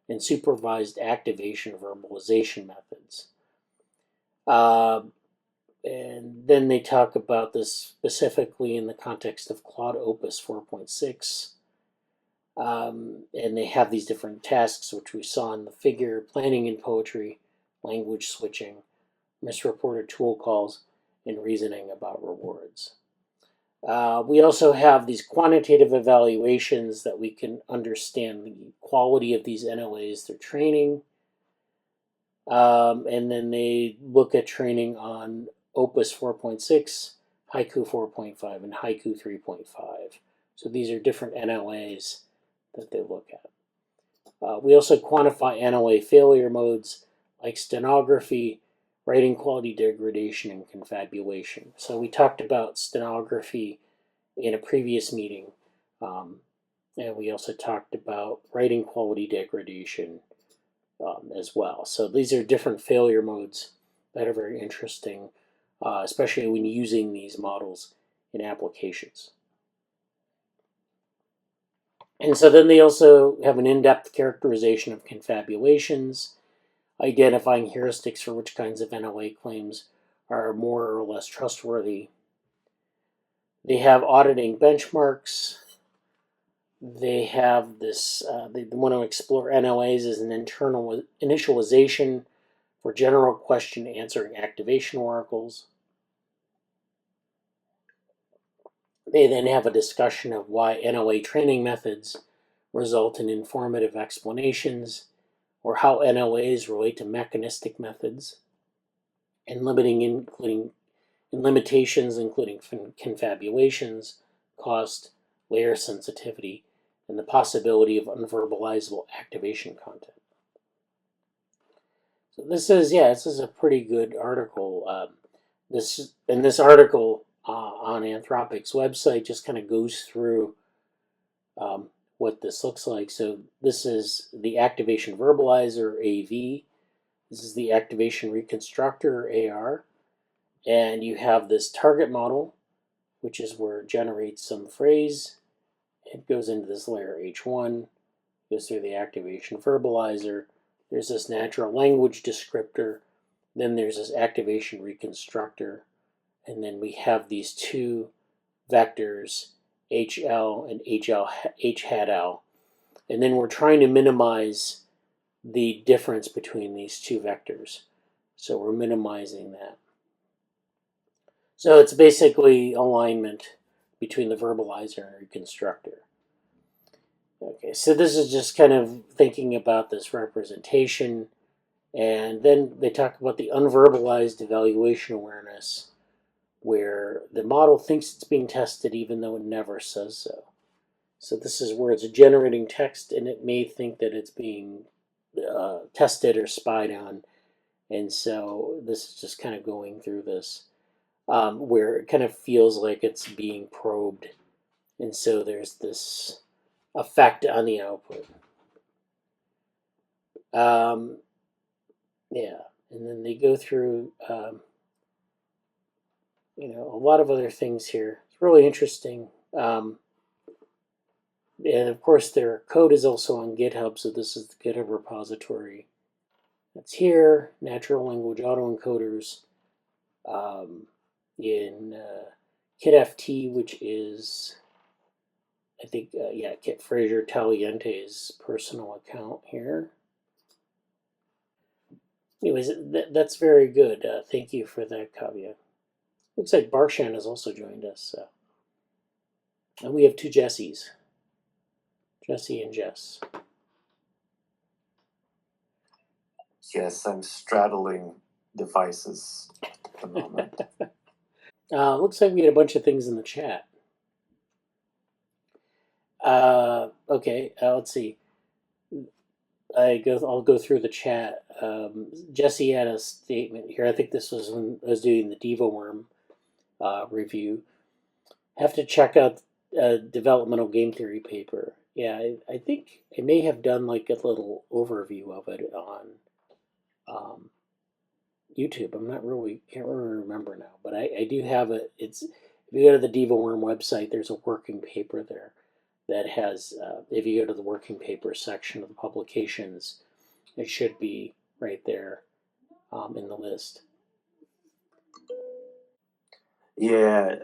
and supervised activation verbalization methods. And then they talk about this specifically in the context of Claude Opus 4.6. And they have these different tasks, which we saw in the figure: planning in poetry, language switching, misreported tool calls, and reasoning about rewards. We also have these quantitative evaluations that we can understand the quality of these NLAs through training. And then they look at training on Opus 4.6, Haiku 4.5, and Haiku 3.5. So these are different NLAs that they look at. We also quantify NLA failure modes like stenography, writing quality degradation, and confabulation. So we talked about stenography in a previous meeting, and we also talked about writing quality degradation as well. So these are different failure modes that are very interesting, especially when using these models in applications. And so then they also have an in-depth characterization of confabulations, identifying heuristics for which kinds of NLA claims are more or less trustworthy. They have auditing benchmarks. They have this, they want to explore NLAs as an internal initialization for general question answering activation oracles. They then have a discussion of why NLA training methods result in informative explanations, or how NLAs relate to mechanistic methods, and limitations including confabulations, cost, layer sensitivity, and the possibility of unverbalizable activation content. So this is a pretty good article. This article on Anthropic's website just kind of goes through what this looks like. So this is the activation verbalizer, AV. This is the activation reconstructor, AR. And you have this target model, which is where it generates some phrase. It goes into this layer H1, goes through the activation verbalizer. There's this natural language descriptor. Then there's this activation reconstructor. And then we have these two vectors, HL and H hat L. And then we're trying to minimize the difference between these two vectors. So we're minimizing that. So it's basically alignment between the verbalizer and reconstructor. Okay, so this is just kind of thinking about this representation. And then they talk about the unverbalized evaluation awareness, where the model thinks it's being tested even though it never says so. So this is where it's generating text and it may think that it's being tested or spied on. And so this is just kind of going through this, where it kind of feels like it's being probed. And so there's this effect on the output. And then they go through a lot of other things here. It's really interesting. And of course their code is also on GitHub, so this is the GitHub repository. That's here. Natural language autoencoders in KitFT, which is, I think, yeah, Fraser-Taliente's personal account here. Anyways, that's very good. Thank you for that, Kavya. Looks like Barshan has also joined us. So. And we have two Jessies, Jesse and Jess. Yes, I'm straddling devices at the moment. Looks like we had a bunch of things in the chat. Okay, let's see. I'll go through the chat. Jesse had a statement here. I think this was when I was doing the DevoWorm review. Have to check out a developmental game theory paper. Yeah, I think I may have done like a little overview of it on YouTube. I'm not really, can't really remember now, but I do have it. It's, if you go to the DevoWorm website, there's a working paper there that has, if you go to the working paper section of the publications, it should be right there in the list. Yeah,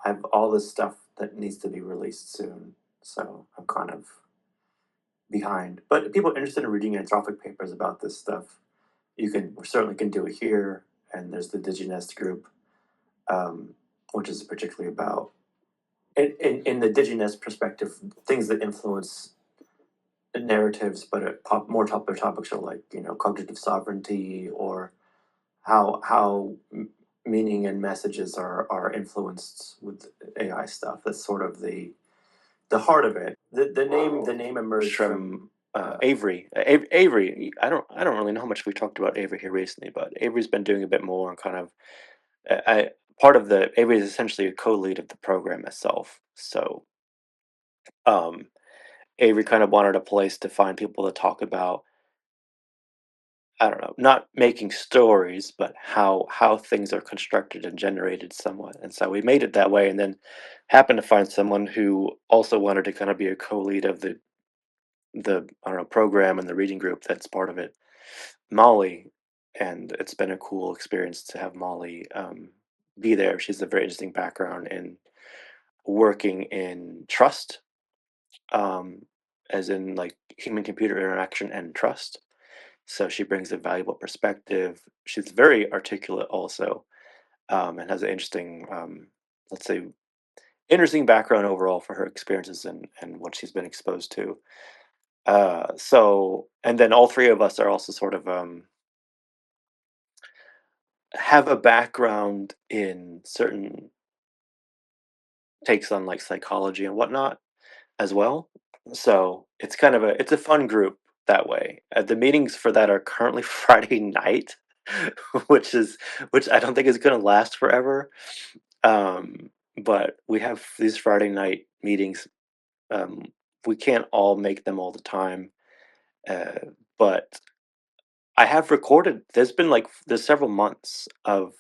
I have all this stuff that needs to be released soon, so I'm kind of behind. But people interested in reading Anthropic papers about this stuff, we certainly can do it here. And there's the DigiNest group, which is particularly about, in the DigiNest perspective, things that influence narratives, but more popular topics are like cognitive sovereignty, or how meaning and messages are influenced with AI stuff. That's sort of the heart of it. The name emerged from Avery. Avery. I don't really know how much we talked about Avery here recently, but Avery's been doing a bit more and kind of. Part of Avery is essentially a co-lead of the program itself. So, Avery kind of wanted a place to find people to talk about, I don't know, not making stories, but how things are constructed and generated somewhat. And so we made it that way, and then happened to find someone who also wanted to kind of be a co-lead of the I don't know, program and the reading group that's part of it, Molly. And it's been a cool experience to have Molly be there. She's a very interesting background in working in trust, um, as in like human computer interaction and trust. So she brings a valuable perspective. She's very articulate also, and has an interesting, let's say, interesting background overall for her experiences and what she's been exposed to. And then all three of us are also sort of have a background in certain takes on like psychology and whatnot as well. So it's kind of it's a fun group that way. The meetings for that are currently Friday night, which I don't think is going to last forever. But we have these Friday night meetings. Um, we can't all make them all the time, but I have recorded. There's several months of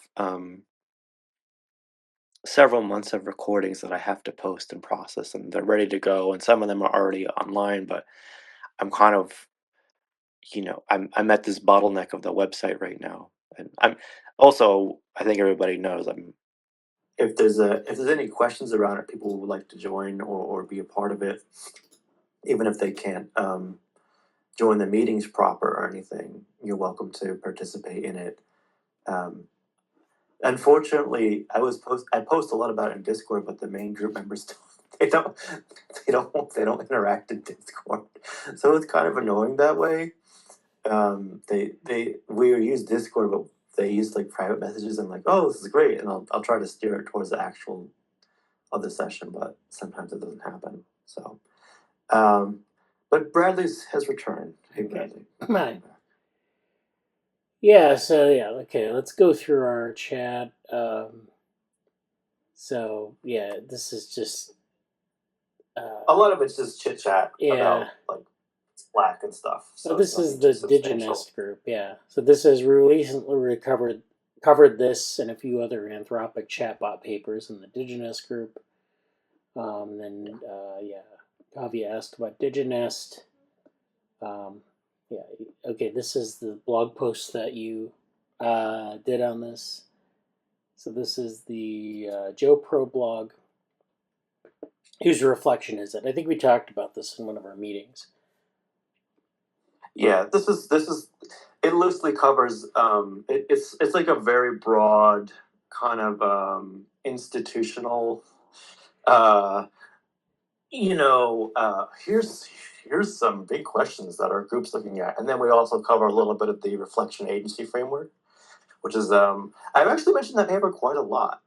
recordings that I have to post and process, and they're ready to go. And some of them are already online, but I'm kind of, I'm at this bottleneck of the website right now, and I'm also, I think everybody knows, if there's any questions around it, people who would like to join or be a part of it, even if they can't join the meetings proper or anything, you're welcome to participate in it. Unfortunately, I post a lot about it in Discord, but the main group members they don't interact in Discord, so it's kind of annoying that way. We use Discord, but they use like private messages and like, oh, this is great, and I'll try to steer it towards the actual of the session, but sometimes it doesn't happen. So, but Bradley's has returned. Hey, Bradley. Hi. Yeah, so yeah, okay, let's go through our chat. So yeah, this is just A lot of it's just chit chat yeah. about like Slack and stuff. So this is the DigiNest group, yeah. So this has recently covered this and a few other Anthropic chatbot papers in the DigiNest group. Then Kavya asked about DigiNest. Yeah. Okay. This is the blog post that you did on this. So this is the Joe Pro blog. Whose reflection is it? I think we talked about this in one of our meetings. Yeah, this is it loosely covers it's like a very broad kind of institutional here's some big questions that our group's looking at, and then we also cover a little bit of the reflection agency framework, which is I've actually mentioned that paper quite a lot.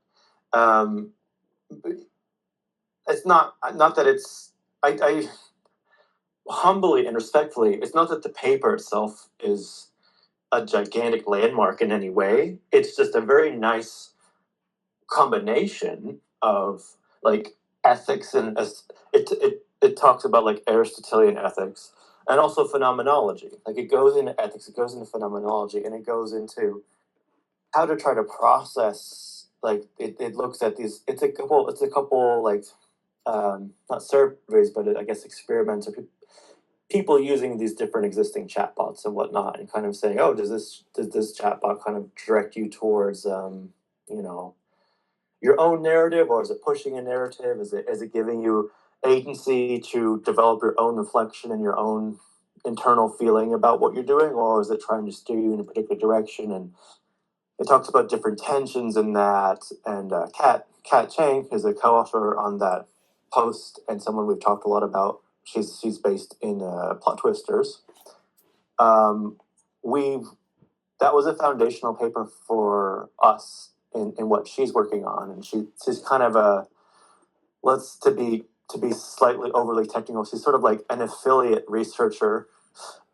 It's not that it's I humbly and respectfully, it's not that the paper itself is a gigantic landmark in any way. It's just a very nice combination of like ethics and it talks about like Aristotelian ethics and also phenomenology. Like it goes into ethics, it goes into phenomenology, and it goes into how to try to process. Like it looks at these. It's a couple like not surveys, but I guess experiments or people using these different existing chatbots and whatnot, and kind of saying, oh, does this chatbot kind of direct you towards your own narrative, or is it pushing a narrative? Is it giving you agency to develop your own reflection and your own internal feeling about what you're doing, or is it trying to steer you in a particular direction? And it talks about different tensions in that. And Kat Chang is a co-author on that post, and someone we've talked a lot about. She's based in Plot Twisters. That was a foundational paper for us in what she's working on, and she's kind of to be slightly overly technical. She's sort of like an affiliate researcher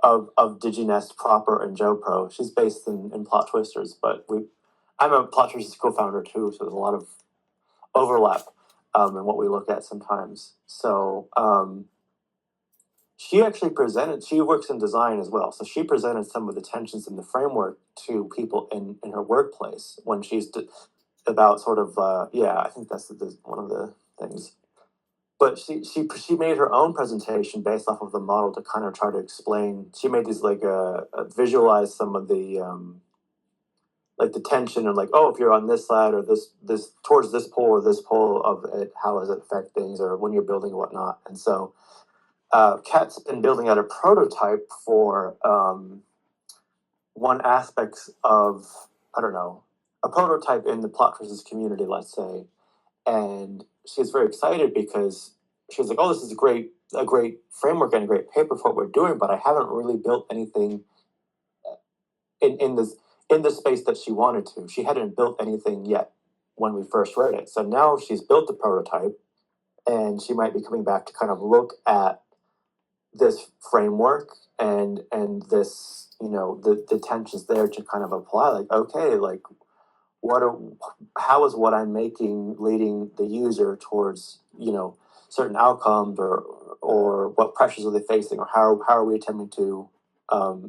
of DigiNest proper and JoePro. She's based in Plot Twisters, but I'm a Plot Twisters co-founder too, so there's a lot of overlap in what we look at sometimes. So she actually presented, she works in design as well, so she presented some of the tensions in the framework to people in her workplace when she's about sort of, I think that's one of the things. But she made her own presentation based off of the model to kind of try to explain. She made these like visualize some of the like the tension and like, oh, if you're on this side or this towards this pole or this pole of it, how does it affect things, or when you're building and whatnot. And so Kat's been building out a prototype for one aspect of, I don't know, a prototype in the Plot Twisters community, let's say. And she's very excited because she's like, oh, this is a great framework and a great paper for what we're doing, but I haven't really built anything in the space that she wanted to. She hadn't built anything yet when we first read it. So now she's built the prototype, and she might be coming back to kind of look at this framework and this, the tensions there to kind of apply, like, okay, like how is what I'm making leading the user towards, certain outcomes, or what pressures are they facing, or how are we attempting to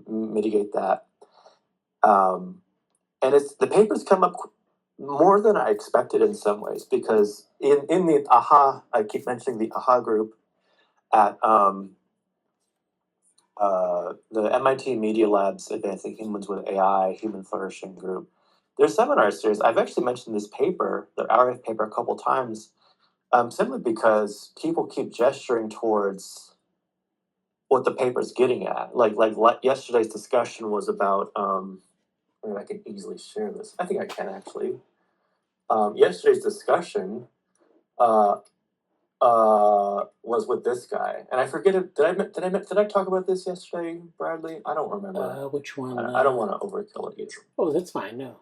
mitigate that? And the papers come up more than I expected in some ways, because in the AHA, I keep mentioning the AHA group at the MIT Media Lab's Advancing Humans with AI, Human Flourishing group. Their seminar series, I've actually mentioned this paper, the RF paper, a couple times, simply because people keep gesturing towards what the paper's getting at. Like yesterday's discussion was about, I can easily share this. I think I can actually. Yesterday's discussion was with this guy, and I forget it. Did I talk about this yesterday, Bradley? I don't remember. Which one? I don't want to overkill it either. Oh, that's fine. No.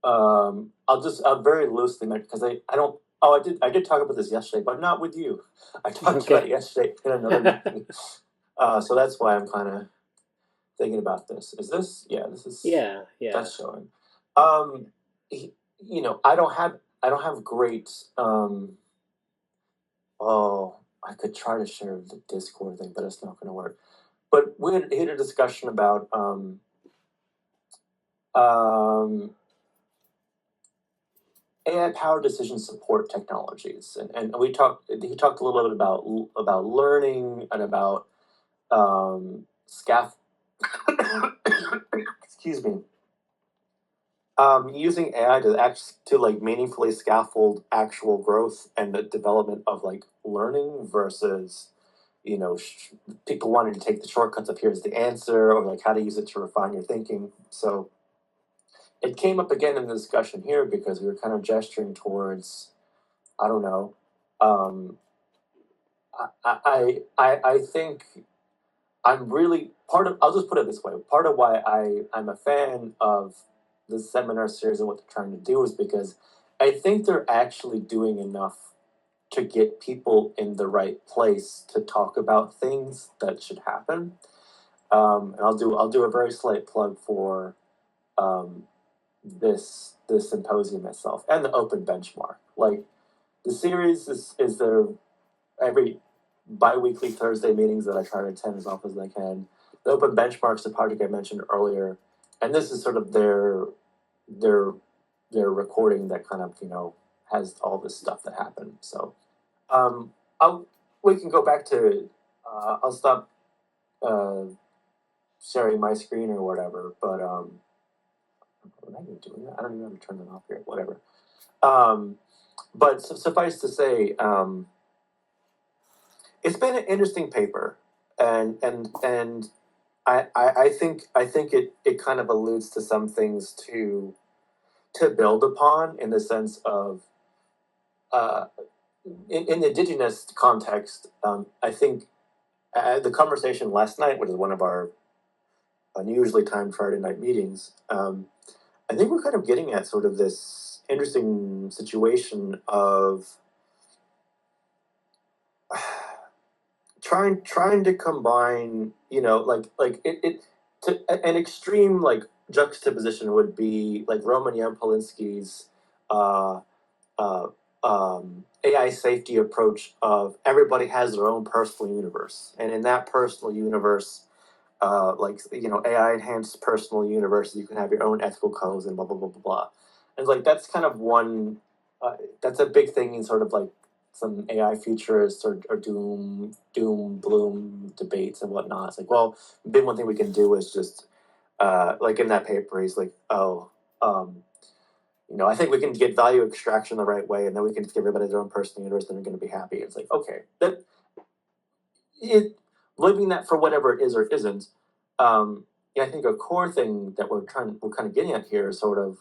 I'll very loosely mention, because I don't. Oh, I did talk about this yesterday, but not with you. I talked about it yesterday in another meeting. So that's why I'm kind of thinking about this. Is this? Yeah, this is. Yeah. That's showing. I don't have great. I could try to share the Discord thing, but it's not going to work. But we had a discussion about AI-powered decision support technologies, and he talked a little bit about learning and about excuse me, using AI to like meaningfully scaffold actual growth and the development of like learning versus, you know, people wanting to take the shortcuts of here's the answer, or like how to use it to refine your thinking. So it came up again in the discussion here because we were kind of gesturing towards, I don't know, I think I'm really I'll just put it this way. Part of why I'm a fan of this seminar series and what they're trying to do is because I think they're actually doing enough to get people in the right place to talk about things that should happen. And I'll do a very slight plug for this symposium itself and the open benchmark. Like the series is their every bi-weekly Thursday meetings that I try to attend as often as I can. The open benchmarks, the project I mentioned earlier, and this is sort of their recording that kind of, you know, has all this stuff that happened. So we can go back to I'll stop sharing my screen or whatever, but am I even doing that? I don't even have to turn that off here. Whatever. But suffice to say, it's been an interesting paper, and I think it kind of alludes to some things to build upon in the sense of in the indigenous context. I think the conversation last night, which is one of our unusually timed Friday night meetings, I think we're kind of getting at sort of this interesting situation of trying to combine, you know, like it to an extreme like juxtaposition would be like Roman Polinsky's AI safety approach of everybody has their own personal universe, and in that personal universe, like, you know, AI enhanced personal universe, you can have your own ethical codes and blah blah blah blah blah. And like that's kind of one that's a big thing in sort of like some AI futurists or doom bloom debates and whatnot. It's like, well, maybe one thing we can do is just like in that paper, he's like, you know, I think we can get value extraction the right way, and then we can give everybody their own personal universe, then they're going to be happy. It's like, okay, that living that for whatever it is or isn't. Yeah, I think a core thing that we're kind of getting at here is sort of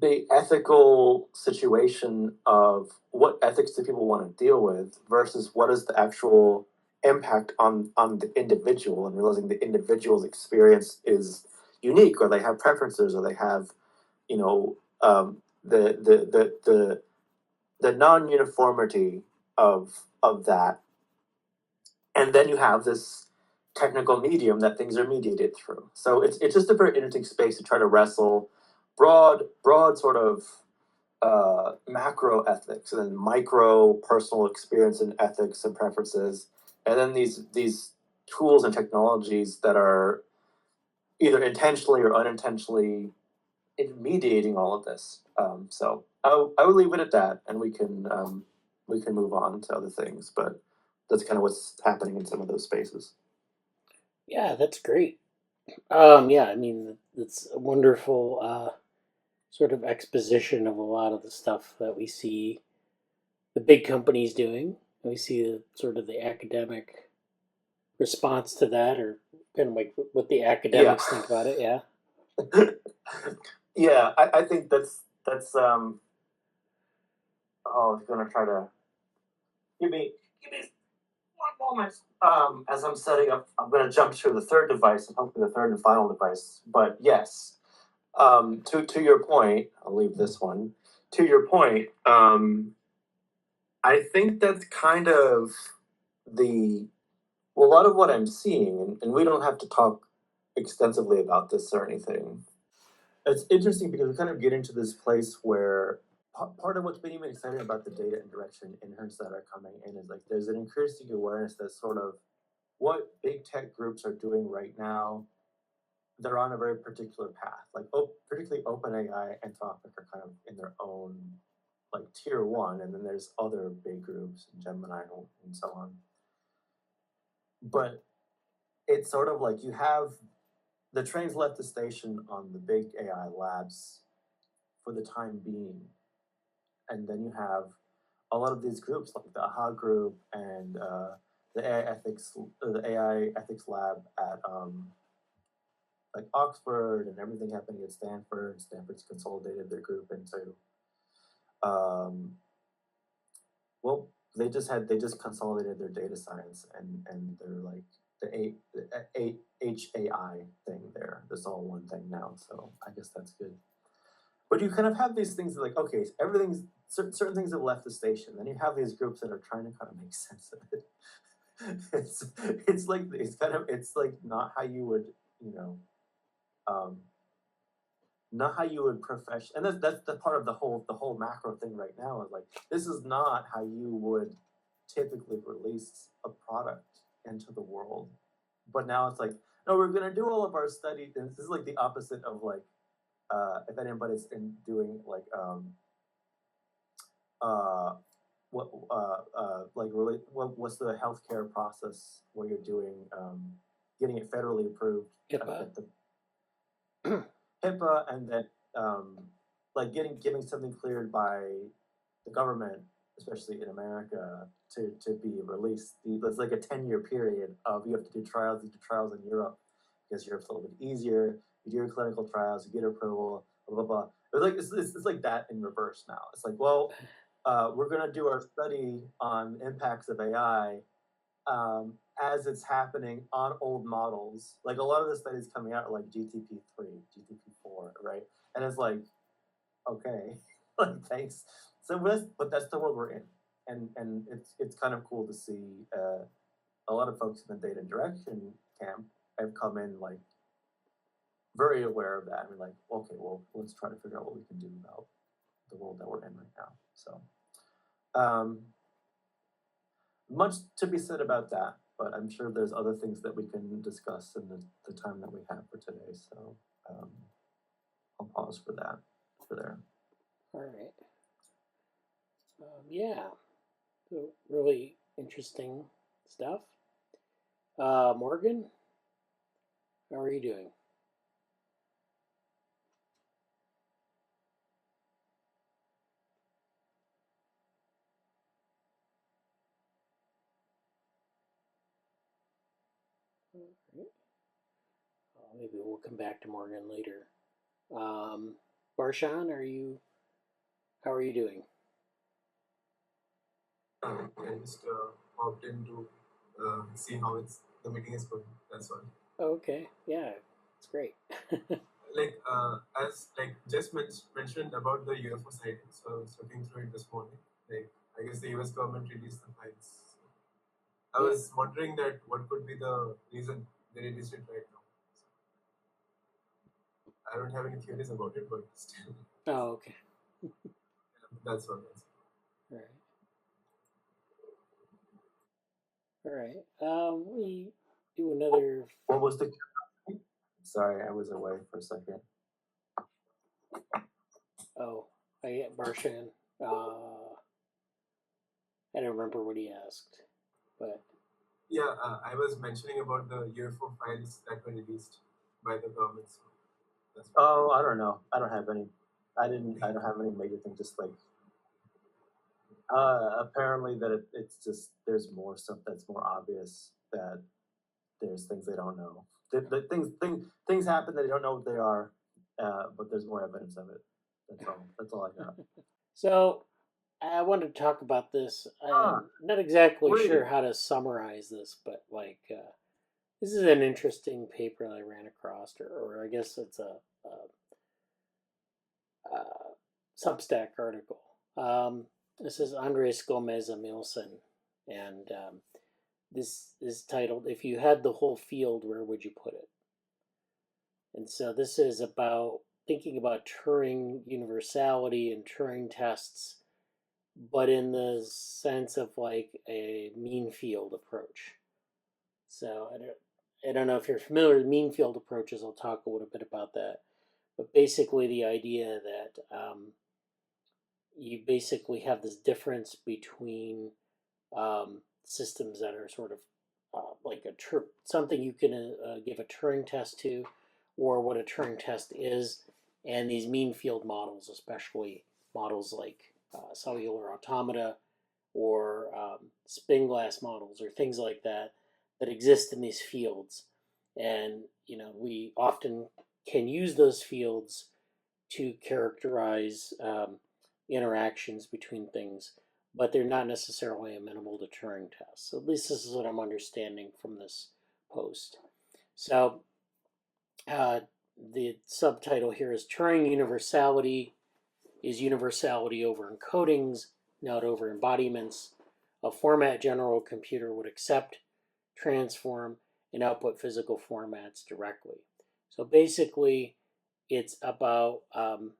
the ethical situation of what ethics do people want to deal with versus what is the actual impact on the individual, and realizing the individual's experience is unique, or they have preferences, or they have, you know, the non-uniformity of that. And then you have this technical medium that things are mediated through. So it's just a very interesting space to try to wrestle broad sort of macro ethics, and then micro personal experience and ethics and preferences, and then these tools and technologies that are either intentionally or unintentionally mediating all of this. So I would leave it at that, and we can move on to other things, but that's kind of what's happening in some of those spaces. Yeah, that's great. Yeah, I mean, it's a wonderful sort of exposition of a lot of the stuff that we see the big companies doing. We see the sort of the academic response to that, or kind of like what the academics think about it. Yeah. Yeah, I think that's oh, I was gonna try to give me one moment. As I'm setting up, I'm gonna jump to the third device, and hopefully the third and final device. But yes, to your point, I'll leave this one. To your point, I think that's kind of a lot of what I'm seeing, and we don't have to talk extensively about this or anything. It's interesting because we kind of get into this place where part of what's been even exciting about the data and direction interns that are coming in is like there's an increasing awareness that sort of what big tech groups are doing right now, they're on a very particular path. Like particularly OpenAI and Anthropic are kind of in their own like tier one, and then there's other big groups, Gemini and so on. but it's sort of like you have the trains left the station on the big AI labs for the time being, and then you have a lot of these groups like the AHA group and the AI ethics lab at like Oxford, and everything happening at Stanford. Stanford's consolidated their group into well, they just consolidated their data science, and they're like the HAI thing there. That's all one thing now, so I guess that's good. But you kind of have these things like, okay, certain things have left the station. Then you have these groups that are trying to kind of make sense of it. it's like not how you would, not how you would profession, and that's the part of the whole macro thing right now is like, this is not how you would typically release a product into the world. But now it's like, no, we're gonna do all of our study, and this is like the opposite of like, if anybody's in doing like what's the healthcare process where you're doing getting it federally approved, HIPAA, and then like getting something cleared by the government, especially in America, to be released. There's like a 10-year period of you have to do trials. You do trials in Europe because Europe's a little bit easier. You do your clinical trials, you get approval, blah blah blah. It's like that in reverse now. It's like, well, we're gonna do our study on impacts of AI as it's happening on old models. Like a lot of the studies coming out are like GTP3, GTP4, right? And it's like, okay, like thanks. So but that's the world we're in, and it's kind of cool to see a lot of folks in the data direction camp have come in like very aware of that. I mean, like, okay, well, let's try to figure out what we can do about the world that we're in right now. So, much to be said about that, but I'm sure there's other things that we can discuss in the time that we have for today. So, I'll pause for that, for there. All right. Yeah, so really interesting stuff. Morgan, how are you doing? All right. Maybe we'll come back to Morgan later. Barshan, how are you doing? I just hopped in to see how the meeting is going. That's all. Okay, yeah, it's great. As just mentioned about the UFO sighting, so I was looking through it this morning. I guess the US government released the files. I was wondering that what could be the reason they released it right now. I don't have any theories about it, but still. Oh, okay. That's all. All right. We do another. What was the? Sorry, I was away for a second. Oh, I get Barshan. I don't remember what he asked, but yeah, I was mentioning about the UFO files that were released by the government. So oh, I don't know. I don't have any. I don't have any major things. Just like apparently that it's just there's more stuff that's more obvious, that there's things they don't know. Things happen that they don't know what they are, but there's more evidence of it. That's all I got. So I wanted to talk about this. I'm not exactly sure how to summarize this, but like this is an interesting paper that I ran across, or I guess it's a Substack article. This is Andres Gomez-Emillsson, and this is titled, "If You Had the Whole Field, Where Would You Put It?" And so this is about thinking about Turing universality and Turing tests, but in the sense of like a mean field approach. So I don't know if you're familiar with mean field approaches. I'll talk a little bit about that. But basically the idea that you basically have this difference between systems that are sort of like something you can give a Turing test to, or what a Turing test is, and these mean field models, especially models like cellular automata or spin glass models or things like that exist in these fields. And we often can use those fields to characterize interactions between things, but they're not necessarily amenable to Turing tests. So at least this is what I'm understanding from this post. So the subtitle here is Turing universality is universality over encodings, not over embodiments. A format general computer would accept, transform, and output physical formats directly. So basically, it's about Turing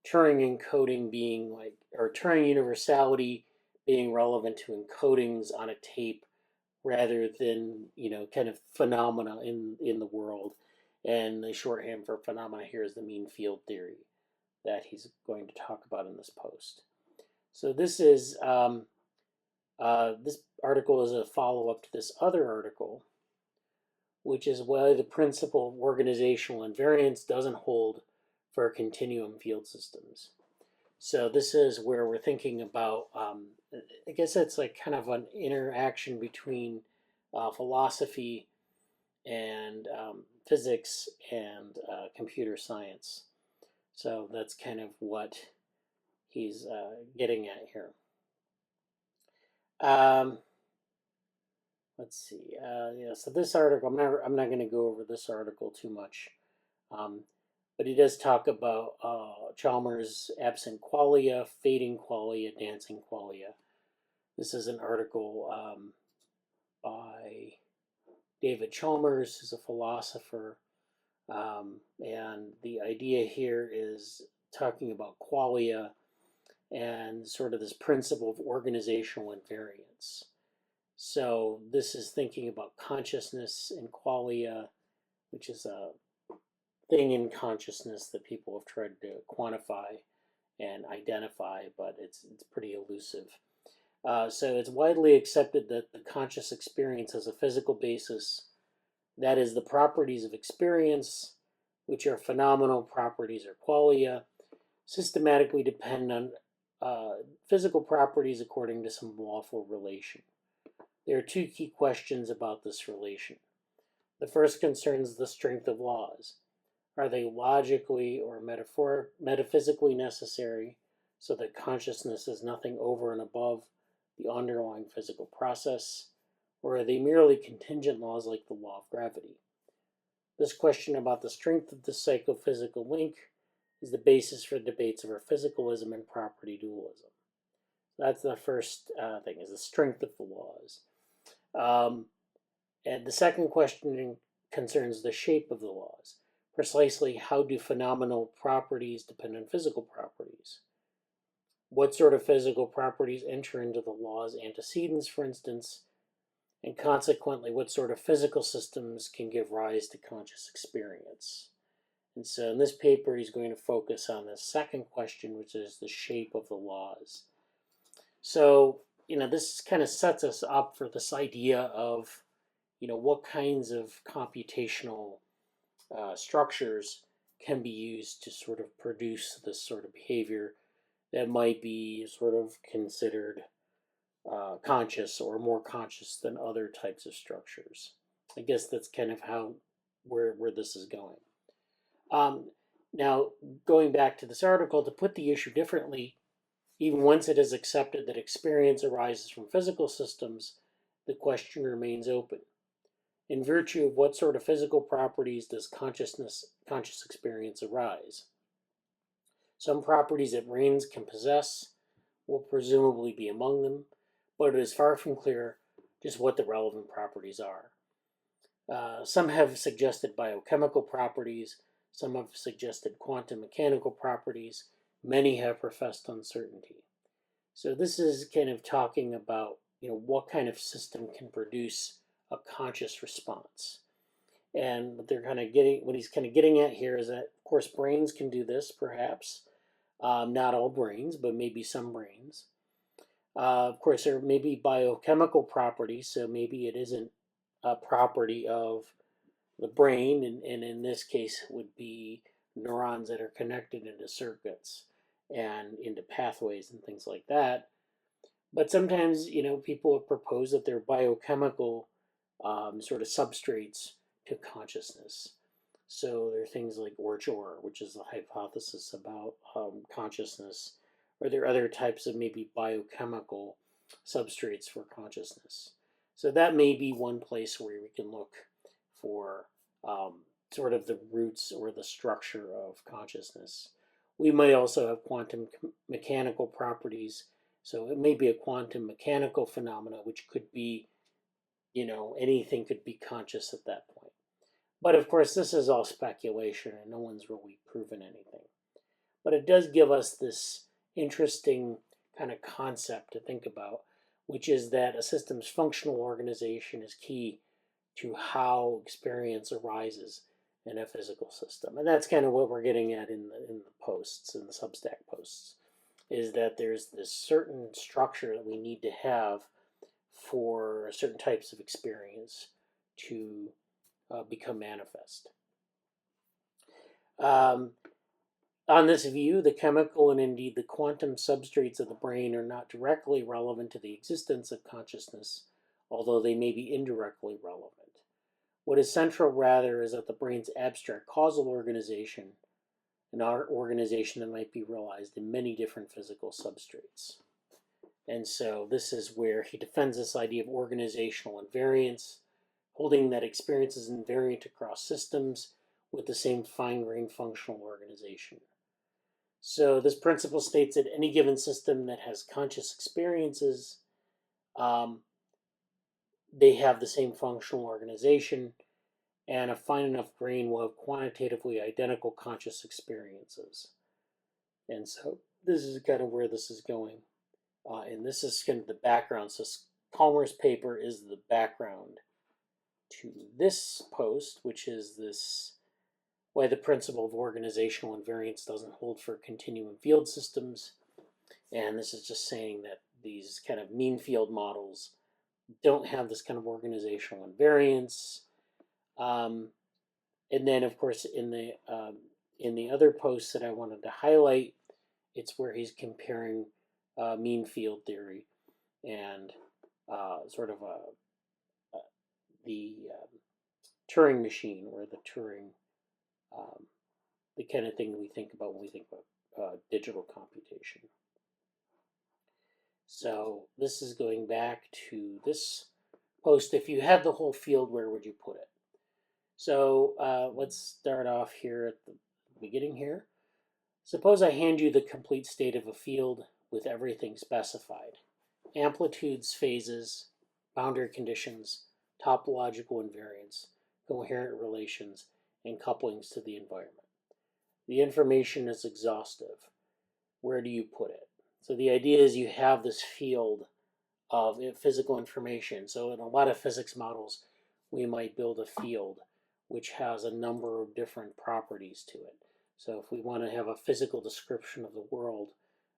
encoding being or Turing universality being relevant to encodings on a tape rather than, kind of phenomena in the world. And the shorthand for phenomena here is the mean field theory that he's going to talk about in this post. So this is this article is a follow-up to this other article, which is why the principle of organizational invariance doesn't hold for continuum field systems. So this is where we're thinking about, I guess it's like kind of an interaction between philosophy and physics and computer science. So that's kind of what he's getting at here. Let's see. Yeah. So this article, I'm not going to go over this article too much, but he does talk about Chalmers' absent qualia, fading qualia, dancing qualia. This is an article by David Chalmers, who's a philosopher, and the idea here is talking about qualia and sort of this principle of organizational invariance. So this is thinking about consciousness and qualia, which is a thing in consciousness that people have tried to quantify and identify, but it's pretty elusive. So it's widely accepted that the conscious experience has a physical basis. That is, the properties of experience, which are phenomenal properties or qualia, systematically depend on physical properties according to some lawful relation. There are two key questions about this relation. The first concerns the strength of laws. Are they logically or metaphysically necessary so that consciousness is nothing over and above the underlying physical process, or are they merely contingent laws like the law of gravity? This question about the strength of the psychophysical link is the basis for debates over physicalism and property dualism. That's the first thing, is the strength of the laws. And the second question concerns the shape of the laws. Precisely how do phenomenal properties depend on physical properties? What sort of physical properties enter into the law's antecedents, for instance, and consequently, what sort of physical systems can give rise to conscious experience? And so in this paper, he's going to focus on the second question, which is the shape of the laws. So, this kind of sets us up for this idea of, what kinds of computational structures can be used to sort of produce this sort of behavior that might be sort of considered conscious or more conscious than other types of structures. I guess that's kind of where this is going. Now, going back to this article, to put the issue differently, even once it is accepted that experience arises from physical systems, the question remains open. In virtue of what sort of physical properties does conscious experience arise? Some properties that brains can possess will presumably be among them, but it is far from clear just what the relevant properties are. Some have suggested biochemical properties, some have suggested quantum mechanical properties, many have professed uncertainty. So this is kind of talking about, what kind of system can produce a conscious response. And what he's kind of getting at here is that, of course, brains can do this, perhaps. Not all brains, but maybe some brains. Of course, there may be biochemical properties, so maybe it isn't property of the brain, and in this case would be neurons that are connected into circuits and into pathways and things like that. But sometimes, people have proposed that they're biochemical sort of substrates to consciousness. So there are things like ORCHOR, which is the hypothesis about consciousness, or there are other types of maybe biochemical substrates for consciousness. So that may be one place where we can look for sort of the roots or the structure of consciousness. We may also have quantum mechanical properties. So it may be a quantum mechanical phenomena, which could be, anything could be conscious at that point. But of course, this is all speculation and no one's really proven anything. But it does give us this interesting kind of concept to think about, which is that a system's functional organization is key to how experience arises in a physical system. And that's kind of what we're getting at in the posts, in the Substack posts, is that there's this certain structure that we need to have for certain types of experience to become manifest. On this view, the chemical and indeed the quantum substrates of the brain are not directly relevant to the existence of consciousness, although they may be indirectly relevant. What is central, rather, is that the brain's abstract causal organization, an organization that might be realized in many different physical substrates. And so this is where he defends this idea of organizational invariance, holding that experience is invariant across systems with the same fine-grained functional organization. So this principle states that any given system that has conscious experiences, they have the same functional organization, and a fine enough grain will have quantitatively identical conscious experiences. And so this is kind of where this is going. And this is kind of the background. So Chalmers' paper is the background to this post, which is this, why the principle of organizational invariance doesn't hold for continuum field systems. And this is just saying that these kind of mean field models don't have this kind of organizational invariance. And then, of course, in the other posts that I wanted to highlight, it's where he's comparing mean field theory and sort of the Turing machine, or the Turing, the kind of thing we think about when we think about digital computation. So this is going back to this post. If you had the whole field, where would you put it? So let's start off here at the beginning here. Suppose I hand you the complete state of a field with everything specified: amplitudes, phases, boundary conditions, topological invariance, coherent relations, and couplings to the environment. The information is exhaustive. Where do you put it? So the idea is you have this field of physical information. So in a lot of physics models, we might build a field which has a number of different properties to it. So if we want to have a physical description of the world,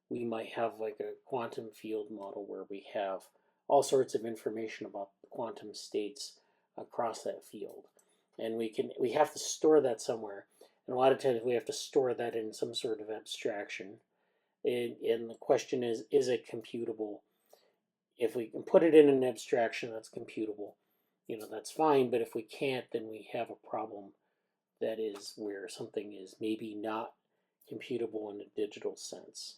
we might have like a quantum field model where we have all sorts of information about the quantum states across that field. And we have to store that somewhere. And a lot of times we have to store that in some sort of abstraction. And the question is it computable? If we can put it in an abstraction that's computable, that's fine. But if we can't, then we have a problem that is where something is maybe not computable in a digital sense.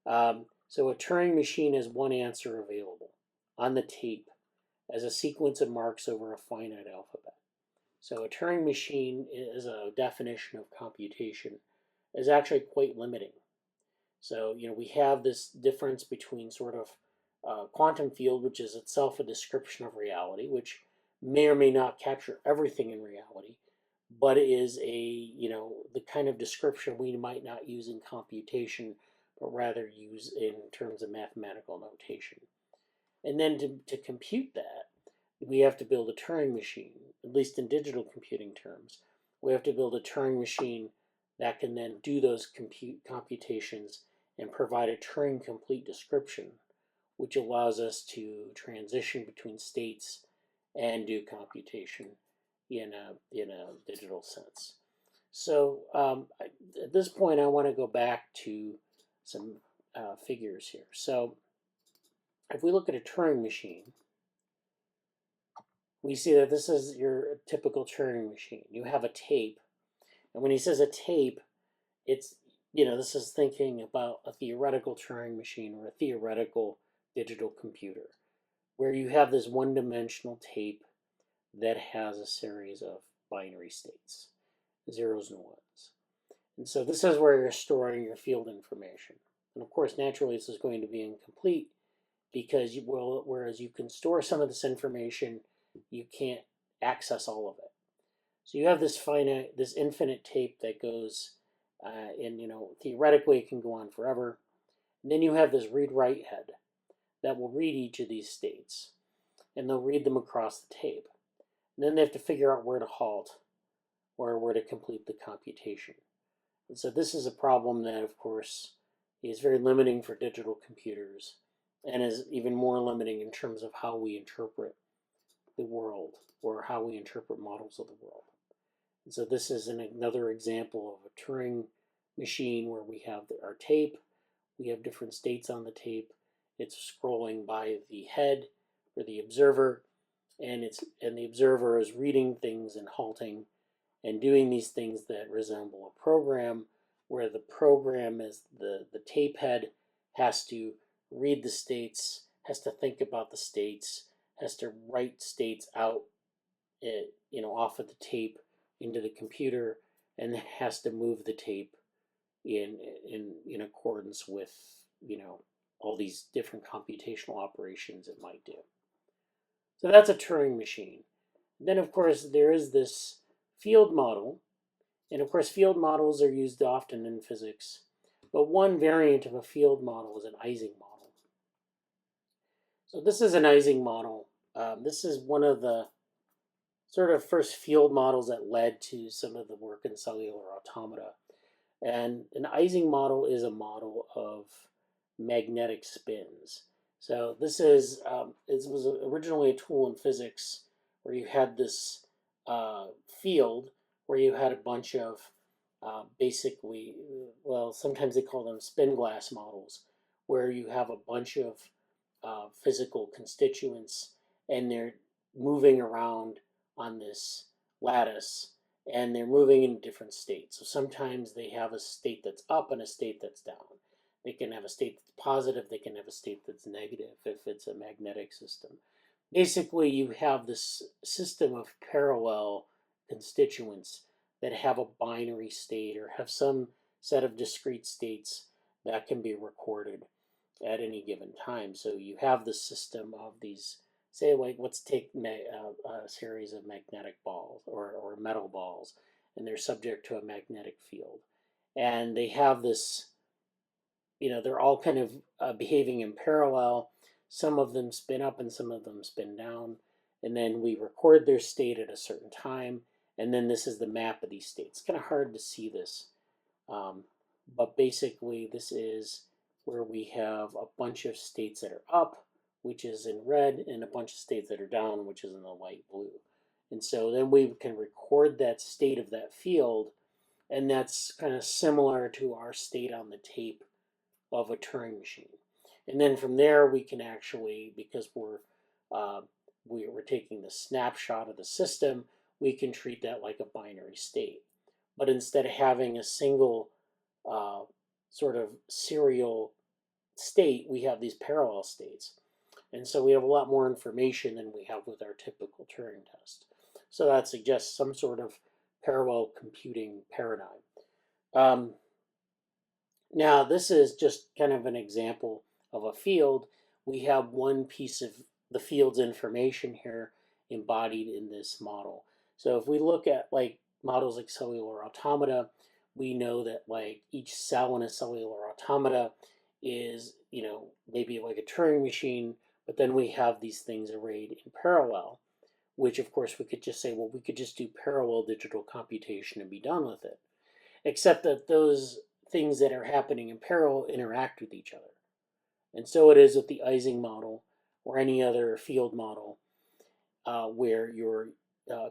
So a Turing machine has one answer available on the tape as a sequence of marks over a finite alphabet. So a Turing machine, as a definition of computation, is actually quite limiting. So, we have this difference between sort of quantum field, which is itself a description of reality, which may or may not capture everything in reality, but is the kind of description we might not use in computation, but rather use in terms of mathematical notation. And then to compute that, we have to build a Turing machine, at least in digital computing terms. We have to build a Turing machine that can then do those computations and provide a Turing complete description, which allows us to transition between states and do computation in a digital sense. So at this point, I want to go back to some figures here. So if we look at a Turing machine, we see that this is your typical Turing machine. You have a tape, and when he says a tape, it's, this is thinking about a theoretical Turing machine or a theoretical digital computer, where you have this one-dimensional tape that has a series of binary states, zeros and ones. And so this is where you're storing your field information. And of course, naturally, this is going to be incomplete because whereas you can store some of this information, you can't access all of it. So you have this infinite tape that goes, theoretically it can go on forever. And then you have this read-write head that will read each of these states, and they'll read them across the tape. And then they have to figure out where to halt or where to complete the computation. And so this is a problem that, of course, is very limiting for digital computers and is even more limiting in terms of how we interpret the world or how we interpret models of the world. And so this is another example of a Turing machine where we have our tape, we have different states on the tape, it's scrolling by the head or the observer, and the observer is reading things and halting and doing these things that resemble a program, where the program is the tape head has to read the states, has to think about the states, has to write states out, off of the tape into the computer, and has to move the tape in accordance with all these different computational operations it might do. So that's a Turing machine. Then of course there is this field model, and of course field models are used often in physics, but one variant of a field model is an Ising model. So this is an Ising model. This is one of the sort of first field models that led to some of the work in cellular automata. And an Ising model is a model of magnetic spins. So this it was originally a tool in physics where you had this field where you had a bunch of basically, sometimes they call them spin glass models, where you have a bunch of physical constituents and they're moving around on this lattice, and they're moving in different states. So sometimes they have a state that's up and a state that's down. They can have a state that's positive, they can have a state that's negative if it's a magnetic system. Basically, you have this system of parallel constituents that have a binary state or have some set of discrete states that can be recorded at any given time. So you have the system of these, say, like, let's take a series of magnetic balls or metal balls, and they're subject to a magnetic field. And they have this, they're all kind of behaving in parallel. Some of them spin up and some of them spin down. And then we record their state at a certain time. And then this is the map of these states. It's kind of hard to see this. But basically, this is where we have a bunch of states that are up, which is in red, and a bunch of states that are down, which is in the light blue. And so then we can record that state of that field, and that's kind of similar to our state on the tape of a Turing machine. And then from there, we can actually, because we're taking the snapshot of the system, we can treat that like a binary state. But instead of having a single sort of serial state, we have these parallel states. And so we have a lot more information than we have with our typical Turing test. So that suggests some sort of parallel computing paradigm. Now, this is just kind of an example of a field. We have one piece of the field's information here embodied in this model. So if we look at models like cellular automata, we know that each cell in a cellular automata is, maybe like a Turing machine, but then we have these things arrayed in parallel, which of course we could just say, well, we could just do parallel digital computation and be done with it. Except that those things that are happening in parallel interact with each other. And so it is with the Ising model or any other field model. where your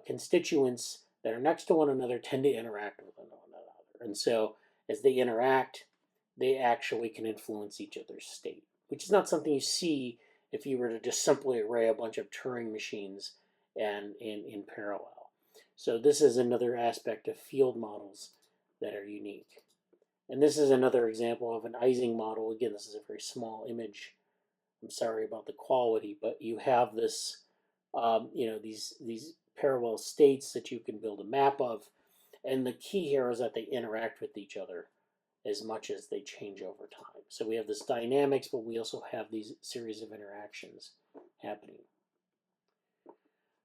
constituents that are next to one another tend to interact with one another. And so as they interact, they actually can influence each other's state, which is not something you see if you were to just simply array a bunch of Turing machines and in parallel. So this is another aspect of field models that are unique. And this is another example of an Ising model. Again, this is a very small image. I'm sorry about the quality, but you have this, these parallel states that you can build a map of. And the key here is that they interact with each other as much as they change over time. So we have this dynamics, but we also have these series of interactions happening.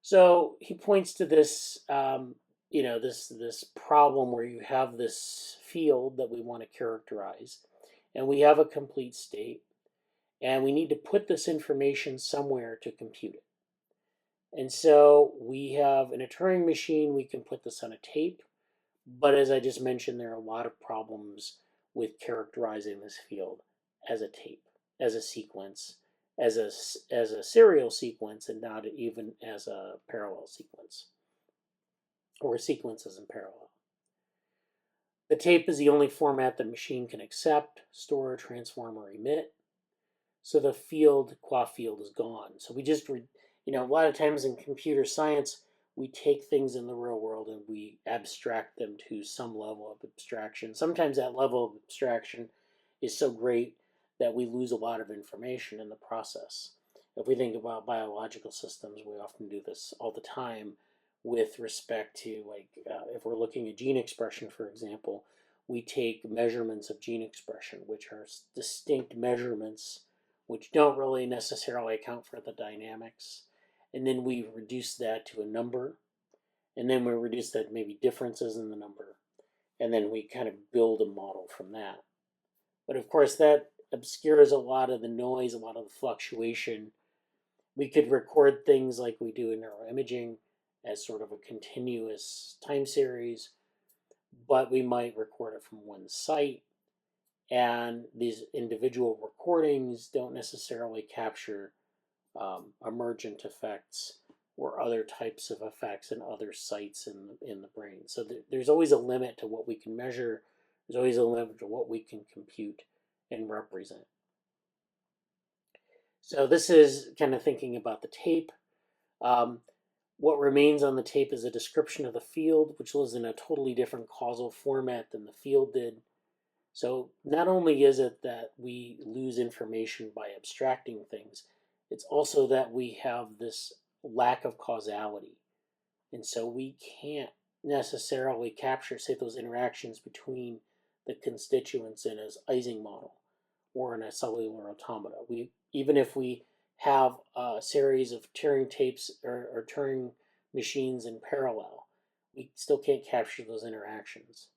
So he points to this, this problem where you have this field that we want to characterize, and we have a complete state, and we need to put this information somewhere to compute it. And so we have, in a Turing machine, we can put this on a tape, but as I just mentioned, there are a lot of problems with characterizing this field as a tape, as a sequence, as a serial sequence, and not even as a parallel sequence, or sequences in parallel. The tape is the only format the machine can accept, store, transform, or emit. So the field, qua field, is gone. So we just, a lot of times in computer science, we take things in the real world and we abstract them to some level of abstraction. Sometimes that level of abstraction is so great that we lose a lot of information in the process. If we think about biological systems, we often do this all the time with respect to, if we're looking at gene expression, for example, we take measurements of gene expression, which are distinct measurements which don't really necessarily account for the dynamics. And then we reduce that to a number. And then we reduce that maybe differences in the number. And then we kind of build a model from that. But of course, that obscures a lot of the noise, a lot of the fluctuation. We could record things like we do in neuroimaging as sort of a continuous time series, but we might record it from one site. And these individual recordings don't necessarily capture emergent effects or other types of effects in other sites in the brain. So there's always a limit to what we can measure. There's always a limit to what we can compute and represent. So this is kind of thinking about the tape. What remains on the tape is a description of the field, which lives in a totally different causal format than the field did. So not only is it that we lose information by abstracting things, it's also that we have this lack of causality. And so we can't necessarily capture, say, those interactions between the constituents in an Ising model or in a cellular automata. Even if we have a series of Turing tapes or Turing machines in parallel, we still can't capture those interactions.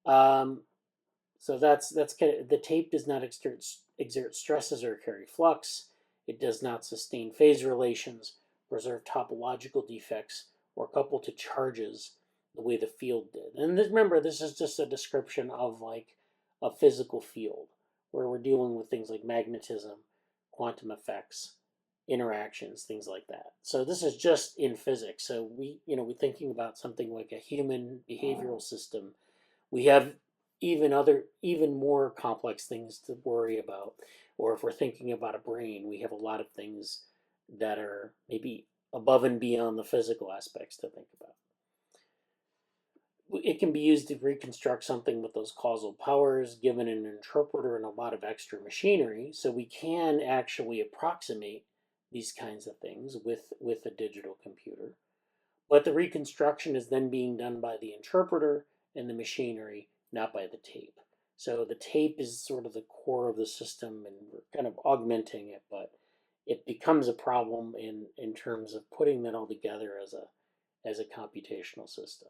So that's kind of, the tape does not exert stresses or carry flux. It does not sustain phase relations, preserve topological defects, or couple to charges the way the field did. And remember, this is just a description of like a physical field where we're dealing with things like magnetism, quantum effects, interactions, things like that. So this is just in physics. So we're thinking about something like a human behavioral system. We have even more complex things to worry about. Or if we're thinking about a brain, we have a lot of things that are maybe above and beyond the physical aspects to think about. It can be used to reconstruct something with those causal powers, given an interpreter and a lot of extra machinery, so we can actually approximate these kinds of things with a digital computer. But the reconstruction is then being done by the interpreter and the machinery, not by the tape. So the tape is sort of the core of the system, and we're kind of augmenting it, but it becomes a problem in terms of putting that all together as a computational system.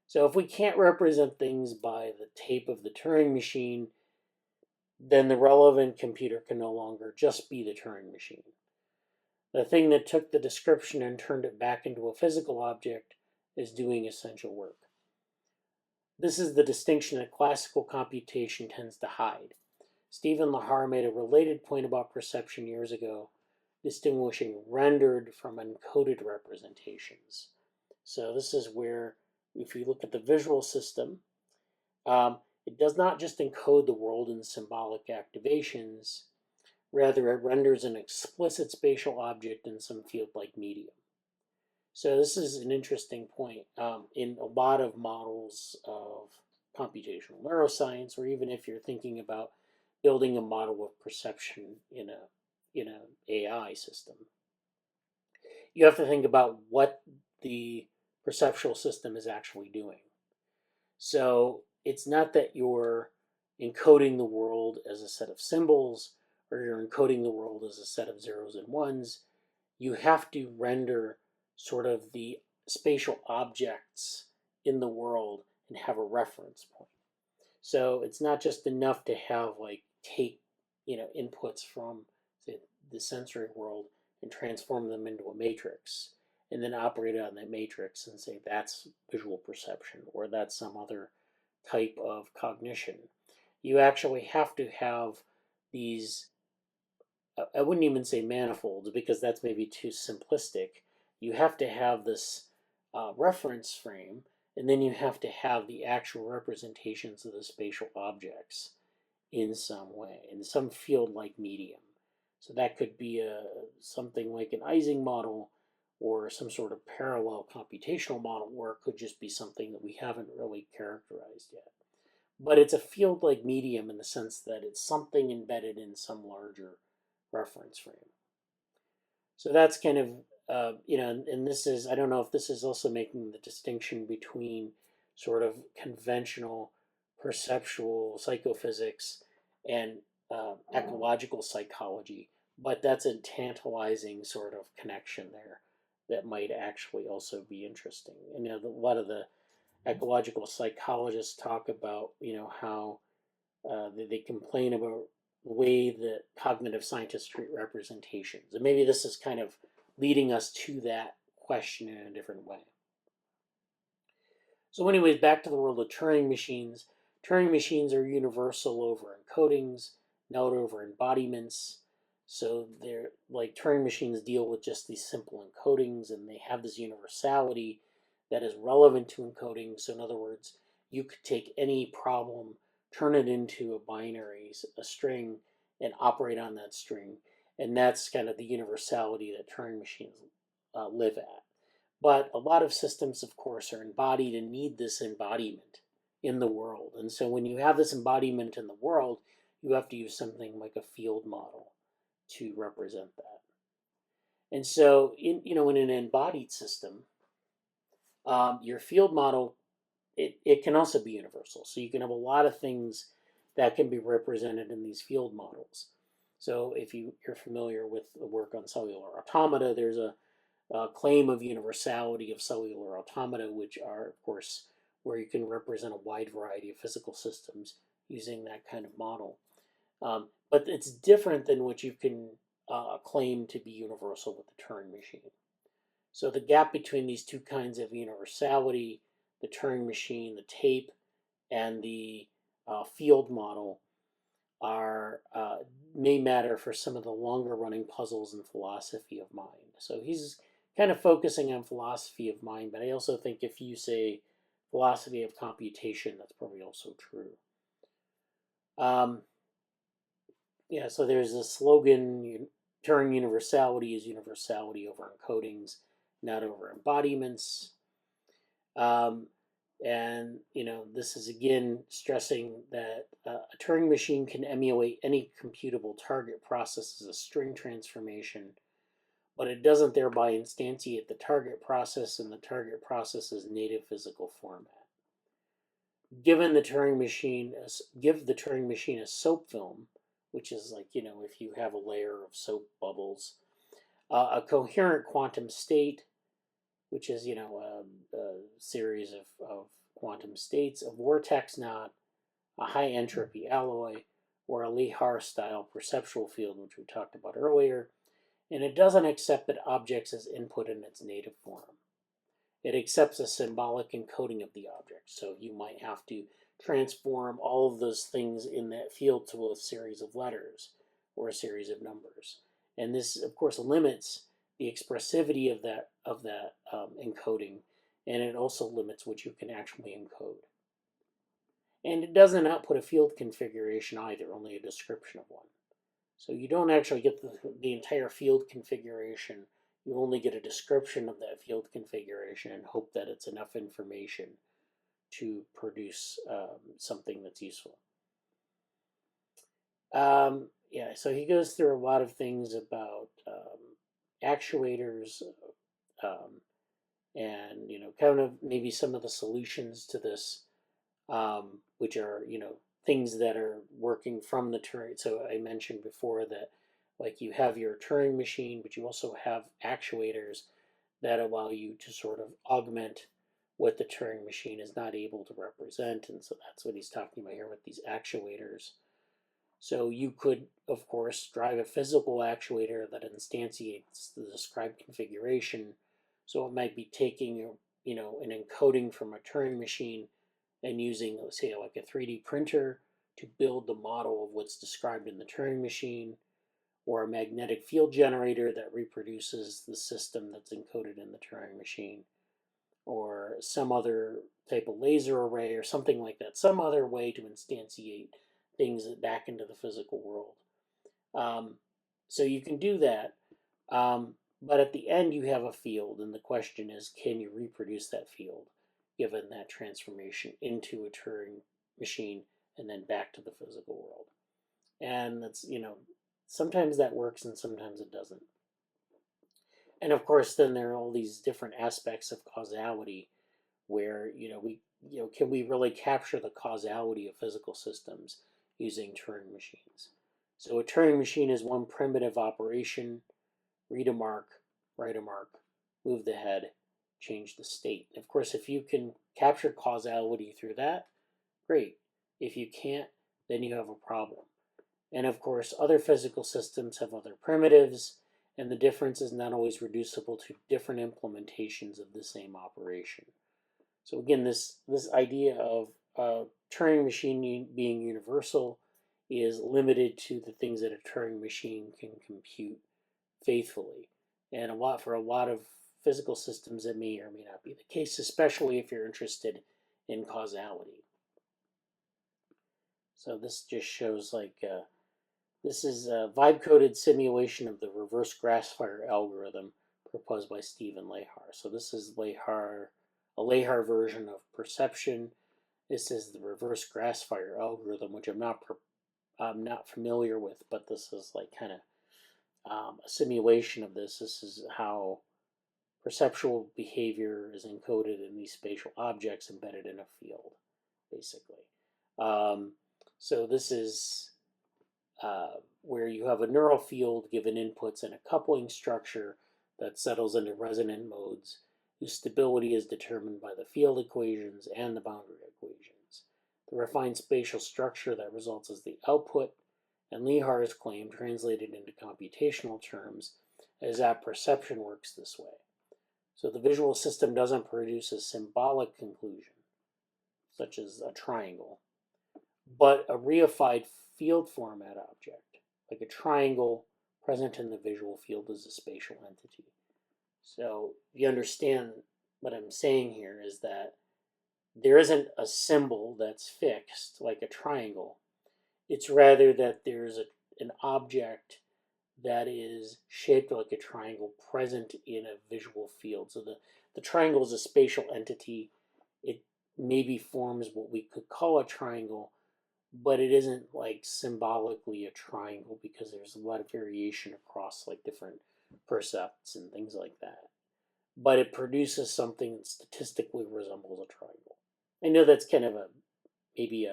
So if we can't represent things by the tape of the Turing machine, then the relevant computer can no longer just be the Turing machine. The thing that took the description and turned it back into a physical object is doing essential work. This is the distinction that classical computation tends to hide. Stephen Lahar made a related point about perception years ago, distinguishing rendered from encoded representations. So this is where, if you look at the visual system, it does not just encode the world in symbolic activations, rather it renders an explicit spatial object in some field-like medium. So this is an interesting point in a lot of models of computational neuroscience, or even if you're thinking about building a model of perception in an AI system. You have to think about what the perceptual system is actually doing. So it's not that you're encoding the world as a set of symbols, or you're encoding the world as a set of zeros and ones. You have to render sort of the spatial objects in the world and have a reference point. So it's not just enough to have take inputs from the sensory world and transform them into a matrix, and then operate on that matrix and say that's visual perception or that's some other type of cognition. You actually have to have these, I wouldn't even say manifolds because that's maybe too simplistic. You have to have this reference frame, and then you have to have the actual representations of the spatial objects in some way, in some field-like medium. So that could be something like an Ising model or some sort of parallel computational model, or it could just be something that we haven't really characterized yet. But it's a field-like medium in the sense that it's something embedded in some larger reference frame. So that's kind of, and this is, I don't know if this is also making the distinction between sort of conventional perceptual psychophysics and ecological psychology, but that's a tantalizing sort of connection there that might actually also be interesting. And a lot of the ecological psychologists talk about, how they complain about the way that cognitive scientists treat representations. And maybe this is kind of leading us to that question in a different way. So anyways, back to the world of Turing machines. Turing machines are universal over encodings, not over embodiments. So they're like Turing machines deal with just these simple encodings, and they have this universality that is relevant to encoding. So in other words, you could take any problem, turn it into a binary, a string, and operate on that string. And that's kind of the universality that Turing machines live at. But a lot of systems, of course, are embodied and need this embodiment in the world. And so when you have this embodiment in the world, you have to use something like a field model to represent that. And so, in an embodied system, your field model, it can also be universal. So you can have a lot of things that can be represented in these field models. So if you're familiar with the work on cellular automata, there's a claim of universality of cellular automata, which are, of course, where you can represent a wide variety of physical systems using that kind of model. But it's different than what you can claim to be universal with the Turing machine. So the gap between these two kinds of universality, the Turing machine, the tape, and the field model, may matter for some of the longer running puzzles in philosophy of mind. So he's kind of focusing on philosophy of mind, but I also think if you say philosophy of computation, that's probably also true. So there's a slogan, Turing universality is universality over encodings, not over embodiments. And this is again stressing that a Turing machine can emulate any computable target process as a string transformation, but it doesn't thereby instantiate the target process and the target process's native physical format. Give the Turing machine a soap film, which is like, if you have a layer of soap bubbles, a coherent quantum state, which is, a series of quantum states, a vortex knot, a high entropy alloy, or a Lihar-style perceptual field, which we talked about earlier. And it doesn't accept that objects as input in its native form. It accepts a symbolic encoding of the object. So you might have to transform all of those things in that field to a series of letters or a series of numbers. And this, of course, limits the expressivity of that encoding, and it also limits what you can actually encode. And it doesn't output a field configuration either, only a description of one. So you don't actually get the entire field configuration. You only get a description of that field configuration and hope that it's enough information to produce something that's useful. Yeah, so he goes through a lot of things about actuators and, kind of maybe some of the solutions to this, which are, things that are working from the Turing. So I mentioned before that, like, you have your Turing machine, but you also have actuators that allow you to sort of augment what the Turing machine is not able to represent. And so that's what he's talking about here with these actuators. So you could, of course, drive a physical actuator that instantiates the described configuration. So it might be taking, an encoding from a Turing machine and using, let's say, like a 3D printer to build the model of what's described in the Turing machine, or a magnetic field generator that reproduces the system that's encoded in the Turing machine, or some other type of laser array or something like that, some other way to instantiate things back into the physical world. So you can do that, but at the end you have a field, and the question is, can you reproduce that field given that transformation into a Turing machine and then back to the physical world? And that's, sometimes that works and sometimes it doesn't. And of course, then there are all these different aspects of causality where, can we really capture the causality of physical systems using Turing machines? So a Turing machine is one primitive operation: read a mark, write a mark, move the head, change the state. Of course, if you can capture causality through that, great. If you can't, then you have a problem. And of course, other physical systems have other primitives, and the difference is not always reducible to different implementations of the same operation. So again, this idea of Turing machine being universal is limited to the things that a Turing machine can compute faithfully. And for a lot of physical systems, it may or may not be the case, especially if you're interested in causality. So this just shows this is a vibe-coded simulation of the reverse Grassfire algorithm proposed by Stephen Lehar. So this is a Lehar version of perception. This is the reverse Grassfire algorithm, which I'm not familiar with, but this is kind of a simulation of this. This is how perceptual behavior is encoded in these spatial objects embedded in a field, basically. So this is where you have a neural field given inputs and a coupling structure that settles into resonant modes whose stability is determined by the field equations and the boundary equations. The refined spatial structure that results as the output, and Lehar's claim translated into computational terms, is that perception works this way. So the visual system doesn't produce a symbolic conclusion, such as a triangle, but a reified field format object, like a triangle present in the visual field as a spatial entity. So you understand what I'm saying here is that there isn't a symbol that's fixed like a triangle. It's rather that there's an object that is shaped like a triangle present in a visual field. So the triangle is a spatial entity. It maybe forms what we could call a triangle, but it isn't symbolically a triangle because there's a lot of variation across different percepts and things like that. But it produces something that statistically resembles a triangle. I know that's kind of maybe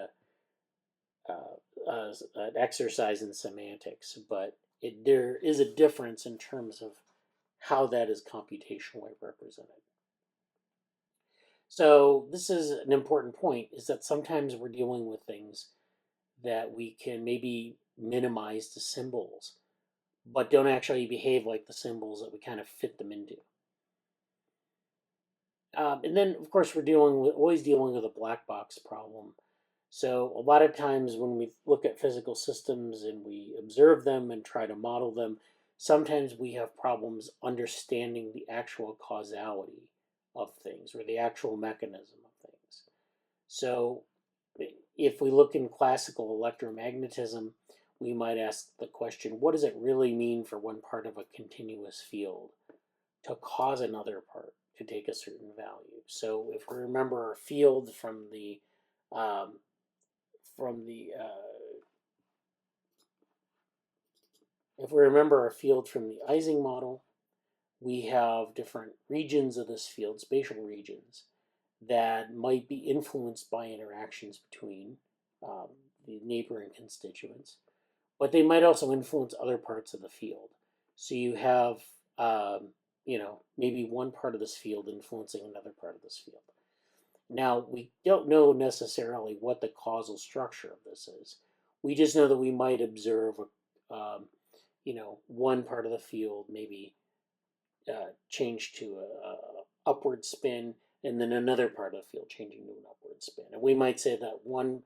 an exercise in semantics, but there is a difference in terms of how that is computationally represented. So this is an important point, is that sometimes we're dealing with things that we can maybe minimize to symbols, but don't actually behave like the symbols that we kind of fit them into. And then, of course, we're always dealing with a black box problem. So a lot of times when we look at physical systems and we observe them and try to model them, sometimes we have problems understanding the actual causality of things or the actual mechanism of things. So if we look in classical electromagnetism, we might ask the question, what does it really mean for one part of a continuous field to cause another part to take a certain value? So if we remember our field from the Ising model, we have different regions of this field, spatial regions, that might be influenced by interactions between the neighboring constituents, but they might also influence other parts of the field. So you have, maybe one part of this field influencing another part of this field. Now, we don't know necessarily what the causal structure of this is. We just know that we might observe, one part of the field maybe change to a upward spin, and then another part of the field changing to an upward spin. And we might say that one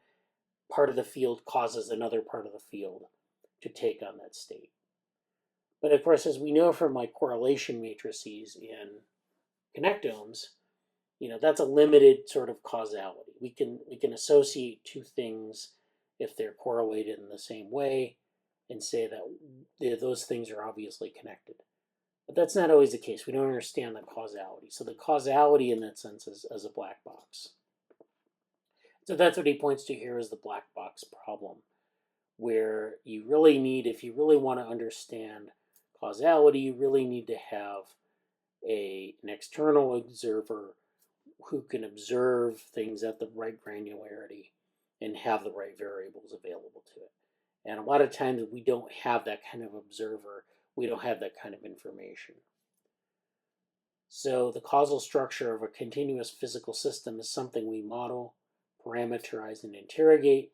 part of the field causes another part of the field to take on that state. But of course, as we know from like correlation matrices in connectomes, that's a limited sort of causality. We can associate two things if they're correlated in the same way and say that those things are obviously connected. But that's not always the case. We don't understand the causality. So the causality in that sense is as a black box. So that's what he points to here as the black box problem, where you really need, if you really want to understand causality, you really need to have an external observer who can observe things at the right granularity and have the right variables available to it. And a lot of times we don't have that kind of observer. We don't have that kind of information. So the causal structure of a continuous physical system is something we model, parameterize, and interrogate,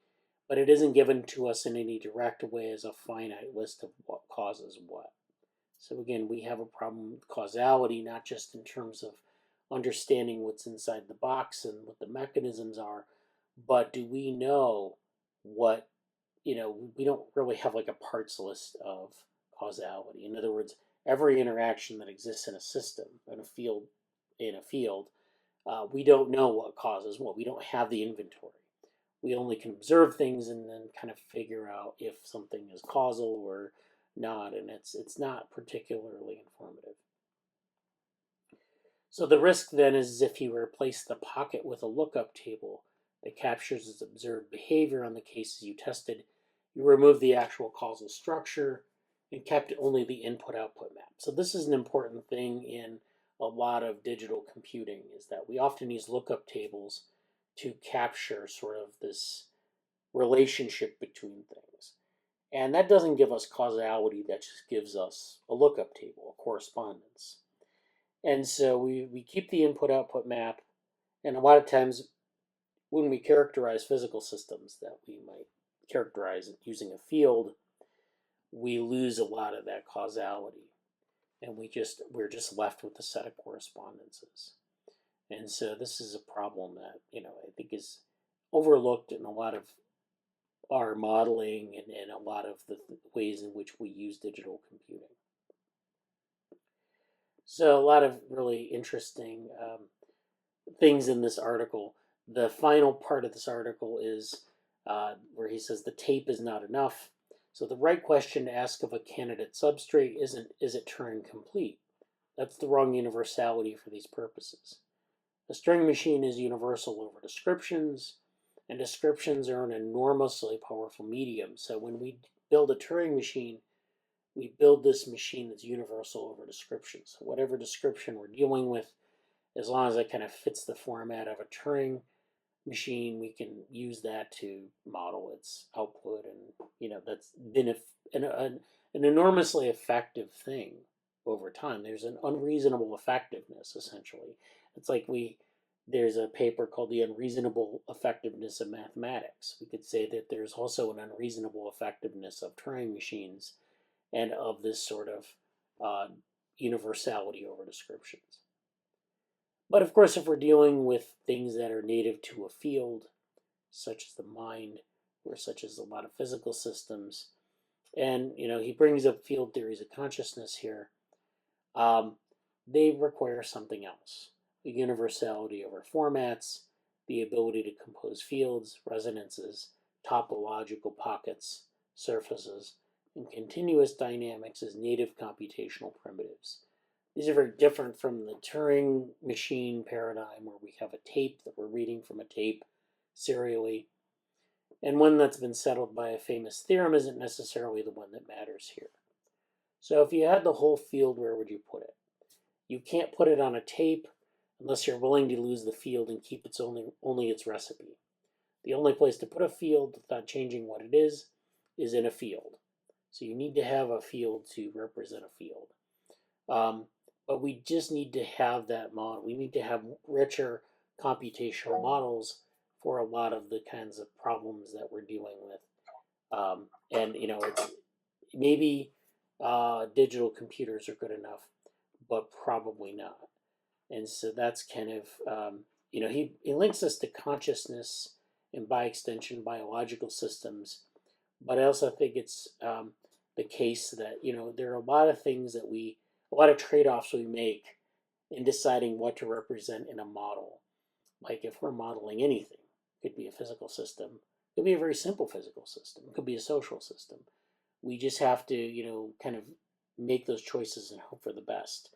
but it isn't given to us in any direct way as a finite list of what causes what. So again, we have a problem with causality, not just in terms of understanding what's inside the box and what the mechanisms are, but do we know what, we don't really have like a parts list of causality. In other words, every interaction that exists in a system, in a field, we don't know what causes what. We don't have the inventory. We only can observe things and then kind of figure out if something is causal or not, and it's not particularly informative. So the risk then is if you replace the pocket with a lookup table that captures its observed behavior on the cases you tested, you remove the actual causal structure and kept only the input-output map. So this is an important thing in a lot of digital computing, is that we often use lookup tables to capture sort of this relationship between things. And that doesn't give us causality, that just gives us a lookup table, a correspondence. And so we keep the input-output map, and a lot of times when we characterize physical systems that we might characterize using a field, we lose a lot of that causality, and we're just left with a set of correspondences. And so this is a problem that I think is overlooked in a lot of our modeling and a lot of the ways in which we use digital computing. So a lot of really interesting things in this article. The final part of this article is where he says the tape is not enough. So the right question to ask of a candidate substrate isn't, is it Turing complete? That's the wrong universality for these purposes. A Turing machine is universal over descriptions, and descriptions are an enormously powerful medium. So when we build a Turing machine, we build this machine that's universal over descriptions. So whatever description we're dealing with, as long as it kind of fits the format of a Turing machine, we can use that to model its output, and that's been an enormously effective thing over time. There's an unreasonable effectiveness, essentially. It's like there's a paper called The Unreasonable Effectiveness of Mathematics. We could say that there's also an unreasonable effectiveness of Turing machines and of this sort of universality over descriptions. But of course, if we're dealing with things that are native to a field, such as the mind, or such as a lot of physical systems, And he brings up field theories of consciousness here. They require something else: the universality over formats, the ability to compose fields, resonances, topological pockets, surfaces, and continuous dynamics as native computational primitives. These are very different from the Turing machine paradigm, where we have a tape that we're reading from a tape serially. And one that's been settled by a famous theorem isn't necessarily the one that matters here. So if you had the whole field, where would you put it? You can't put it on a tape unless you're willing to lose the field and keep its only its recipe. The only place to put a field without changing what it is in a field. So you need to have a field to represent a field. But we just need to have that model. We need to have richer computational models for a lot of the kinds of problems that we're dealing with. And it's maybe digital computers are good enough, but probably not. And so that's kind of he links us to consciousness and, by extension, biological systems. But I also think it's the case that there are a lot of things that a lot of trade-offs we make in deciding what to represent in a model. Like if we're modeling anything, it could be a physical system, it could be a very simple physical system, it could be a social system. We just have to, kind of make those choices and hope for the best.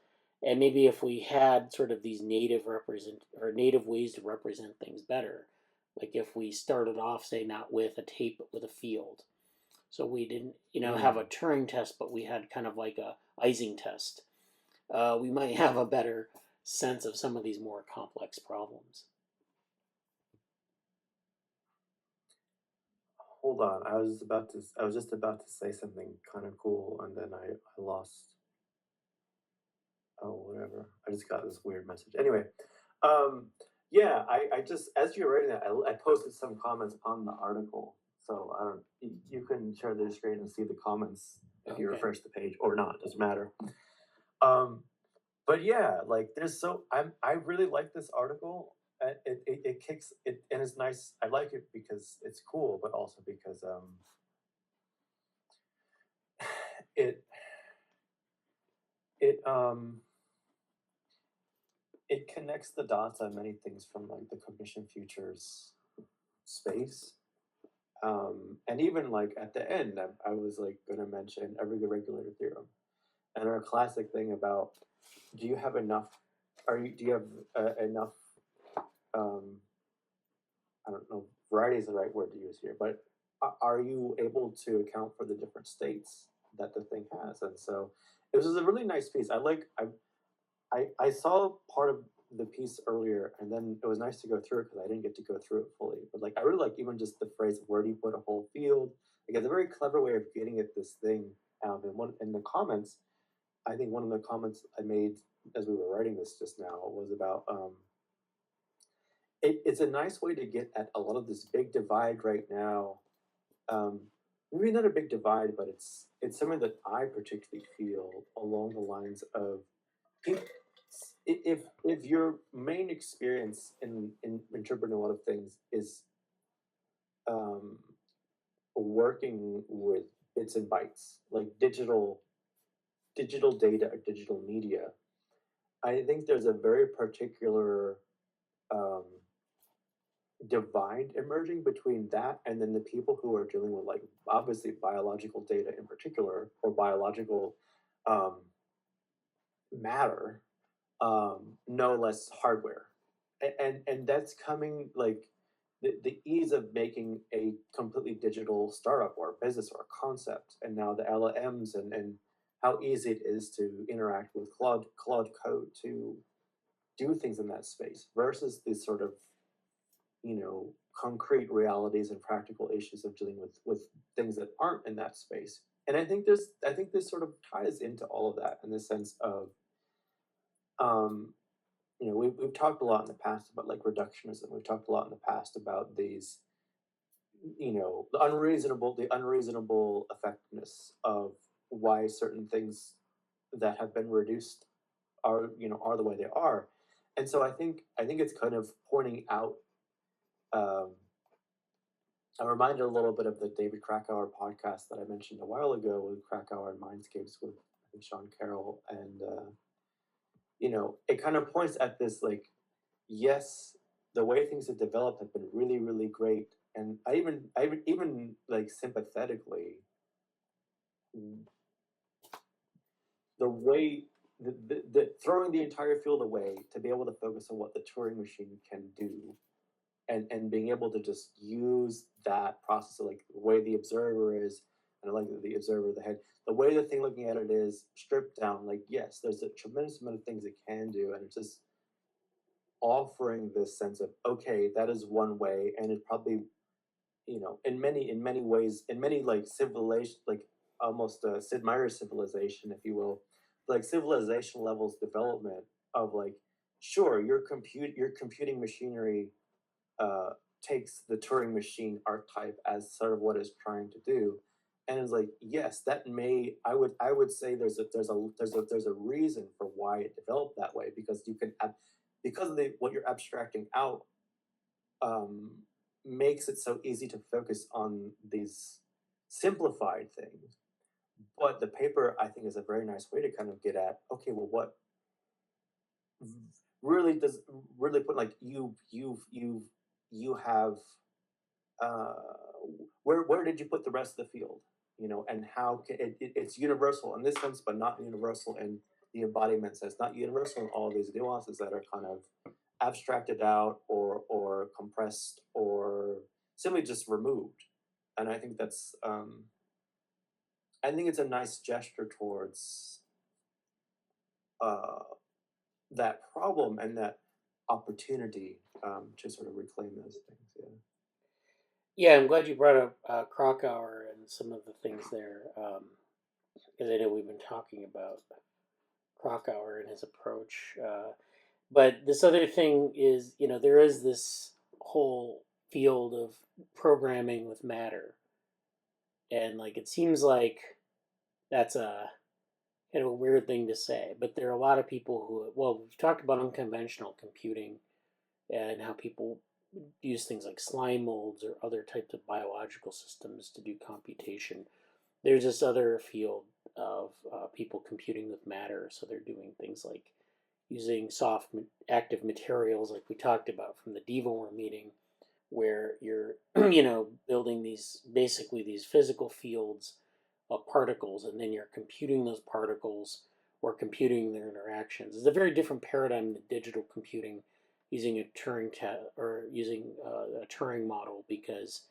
And maybe if we had sort of these native ways to represent things better, like if we started off, say, not with a tape but with a field. So we didn't, have a Turing test, but we had kind of like a Ising test. We might have a better sense of some of these more complex problems. Hold on, I was just about to say something kind of cool, and then I lost. Oh, whatever. I just got this weird message. Anyway, yeah, I just, as you're writing that, I posted some comments on the article. So you can share the screen and see the comments if you refresh the page or not, doesn't matter. But yeah, like I really like this article. It kicks it, and it's nice. I like it because it's cool, but also because it connects the dots on many things from like the cognition futures space. And even like at the end, I was like going to mention every good regulator theorem, and our classic thing about do you have enough? Do you have enough? I don't know, variety is the right word to use here, but are you able to account for the different states that the thing has? And so it was a really nice piece. I saw part of the piece earlier, and then it was nice to go through it because I didn't get to go through it fully. But like I really like even just the phrase, where do you put a whole field? Like it's a very clever way of getting at this thing. And in the comments, I think one of the comments I made as we were writing this just now was about it's a nice way to get at a lot of this big divide right now. Maybe not a big divide, but it's something that I particularly feel along the lines of if your main experience in interpreting a lot of things is working with bits and bytes, like digital data or digital media, I think there's a very particular divide emerging between that and then the people who are dealing with like obviously biological data in particular, or biological matter, no less hardware, and that's coming like the ease of making a completely digital startup or a business or a concept, and now the LLMs and how easy it is to interact with Claude code to do things in that space versus this sort of concrete realities and practical issues of dealing with things that aren't in that space. And I think this sort of ties into all of that in the sense of we've talked a lot in the past about like reductionism. We've talked a lot in the past about these the unreasonable effectiveness of why certain things that have been reduced are the way they are. And so I think it's kind of pointing out I'm reminded a little bit of the David Krakauer podcast that I mentioned a while ago with Krakauer and Mindscapes with, I think, Sean Carroll. And, it kind of points at this, like, yes, the way things have developed have been really, really great. And I even like sympathetically, the way the throwing the entire field away to be able to focus on what the Turing machine can do, and being able to just use that process of like the way the observer is, and I like the observer, the head, the way the thing looking at it is stripped down. Like, yes, there's a tremendous amount of things it can do, and it's just offering this sense of, okay, that is one way, and it probably, in many ways, in many like civilization, like almost a Sid Meier's civilization, if you will, like civilization levels development of like, sure, your computing machinery takes the Turing machine archetype as sort of what it's trying to do, and it's like, yes, that may, I would say there's a reason for why it developed that way, because you can because of what you're abstracting out, makes it so easy to focus on these simplified things. But the paper, I think, is a very nice way to kind of get at, okay, well, what really put, like, you have, where did you put the rest of the field, and how it's universal in this sense, but not universal in the embodiment sense, not universal in all these nuances that are kind of abstracted out or compressed or simply just removed. And I think that's I think it's a nice gesture towards that problem and that opportunity to sort of reclaim those things. Yeah, I'm glad you brought up Krakauer and some of the things there, because I know we've been talking about Krakauer and his approach. But this other thing is, there is this whole field of programming with matter. And like, it seems like that's a kind of a weird thing to say, but there are a lot of people who, well, we've talked about unconventional computing and how people use things like slime molds or other types of biological systems to do computation. There's this other field of people computing with matter. So they're doing things like using soft active materials like we talked about from the DevoWorm meeting, where you're building these physical fields of particles, and then you're computing those particles or computing their interactions. It's a very different paradigm than digital computing using a Turing or using a Turing model, because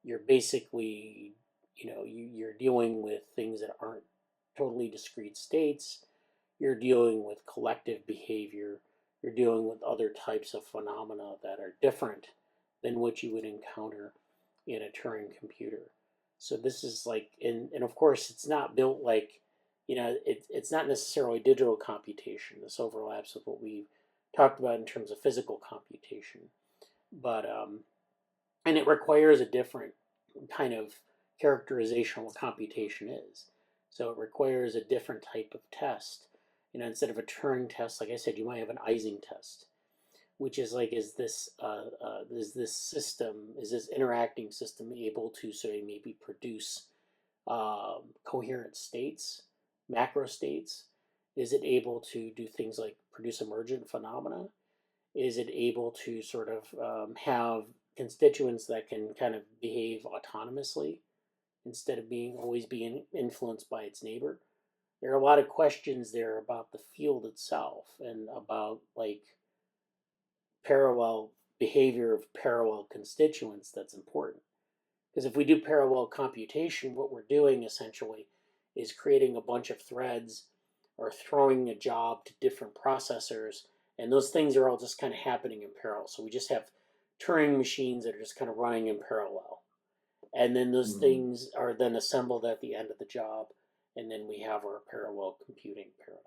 you're basically you're dealing with things that aren't totally discrete states. You're dealing with collective behavior. You're dealing with other types of phenomena that are different than what you would encounter in a Turing computer. So this is like, and of course, it's not built like, it's not necessarily digital computation. This overlaps with what we talked about in terms of physical computation. But, and it requires a different kind of characterization of what computation is. So it requires a different type of test. Instead of a Turing test, like I said, you might have an Ising test, which is like, is this interacting system able to, say, maybe produce coherent states, macro states? Is it able to do things like produce emergent phenomena? Is it able to sort of have constituents that can kind of behave autonomously instead of always being influenced by its neighbor? There are a lot of questions there about the field itself and about like parallel behavior of parallel constituents that's important. Because if we do parallel computation, what we're doing essentially is creating a bunch of threads or throwing a job to different processors, and those things are all just kind of happening in parallel. So we just have Turing machines that are just kind of running in parallel. And then those things are then assembled at the end of the job, and then we have our parallel computing paradigm.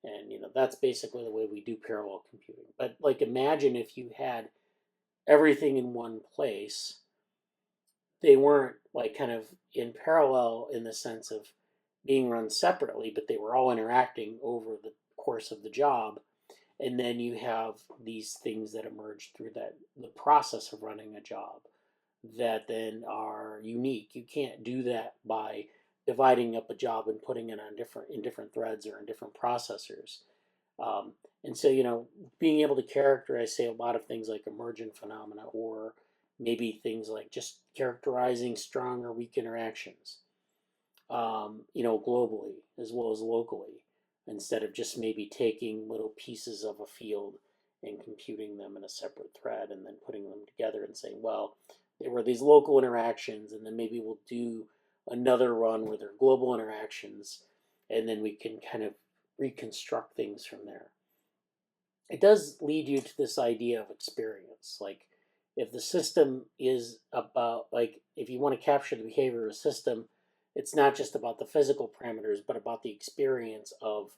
And that's basically the way we do parallel computing. But like, imagine if you had everything in one place. They weren't like kind of in parallel in the sense of being run separately, but they were all interacting over the course of the job. And then you have these things that emerge through the process of running a job. that then are unique. You can't do that by dividing up a job and putting it on different threads or in different processors. And so, being able to characterize, say, a lot of things like emergent phenomena, or maybe things like just characterizing strong or weak interactions, globally as well as locally, instead of just maybe taking little pieces of a field and computing them in a separate thread and then putting them together and saying, well, there were these local interactions, and then maybe we'll do another run where there are global interactions, and then we can kind of reconstruct things from there. It does lead you to this idea of experience. Like, if the system is about, like, if you want to capture the behavior of a system, it's not just about the physical parameters, but about the experience of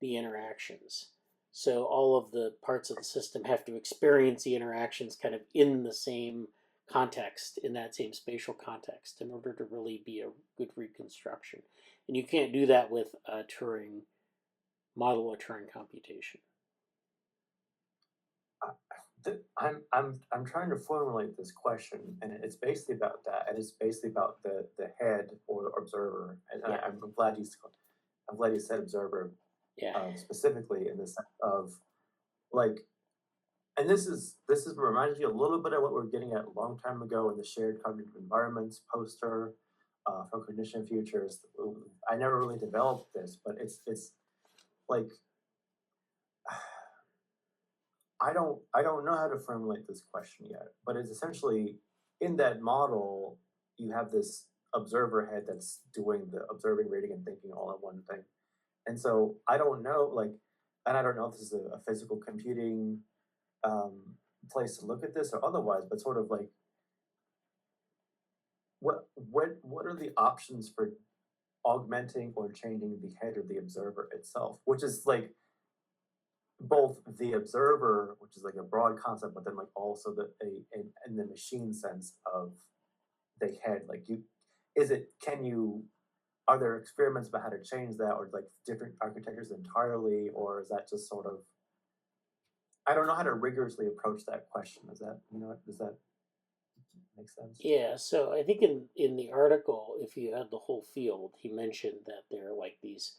the interactions. So all of the parts of the system have to experience the interactions kind of in the same context, in that same spatial context, in order to really be a good reconstruction. And you can't do that with a Turing model or Turing computation. I'm trying to formulate this question, and it's basically about that, and it's basically about the head or observer. And Yeah. I'm glad you said observer, Yeah. specifically in the sense of, like, and this reminds me a little bit of what we were getting at a long time ago in the shared cognitive environments poster from Cognition Futures. I never really developed this, but it's like, I don't know how to formulate this question yet, but it's essentially, in that model, you have this observer head that's doing the observing, reading, and thinking all in one thing. And so I don't know, like, and I don't know if this is a physical computing place to look at this or otherwise, but sort of like, what are the options for augmenting or changing the head of the observer itself, which is like both the observer, which is like a broad concept, but then like also in the machine sense of the head. Like, are there experiments about how to change that, or like different architectures entirely, or is that just sort of, I don't know how to rigorously approach that question. Does that make sense? Yeah, so I think in the article, if you had the whole field, he mentioned that there are like these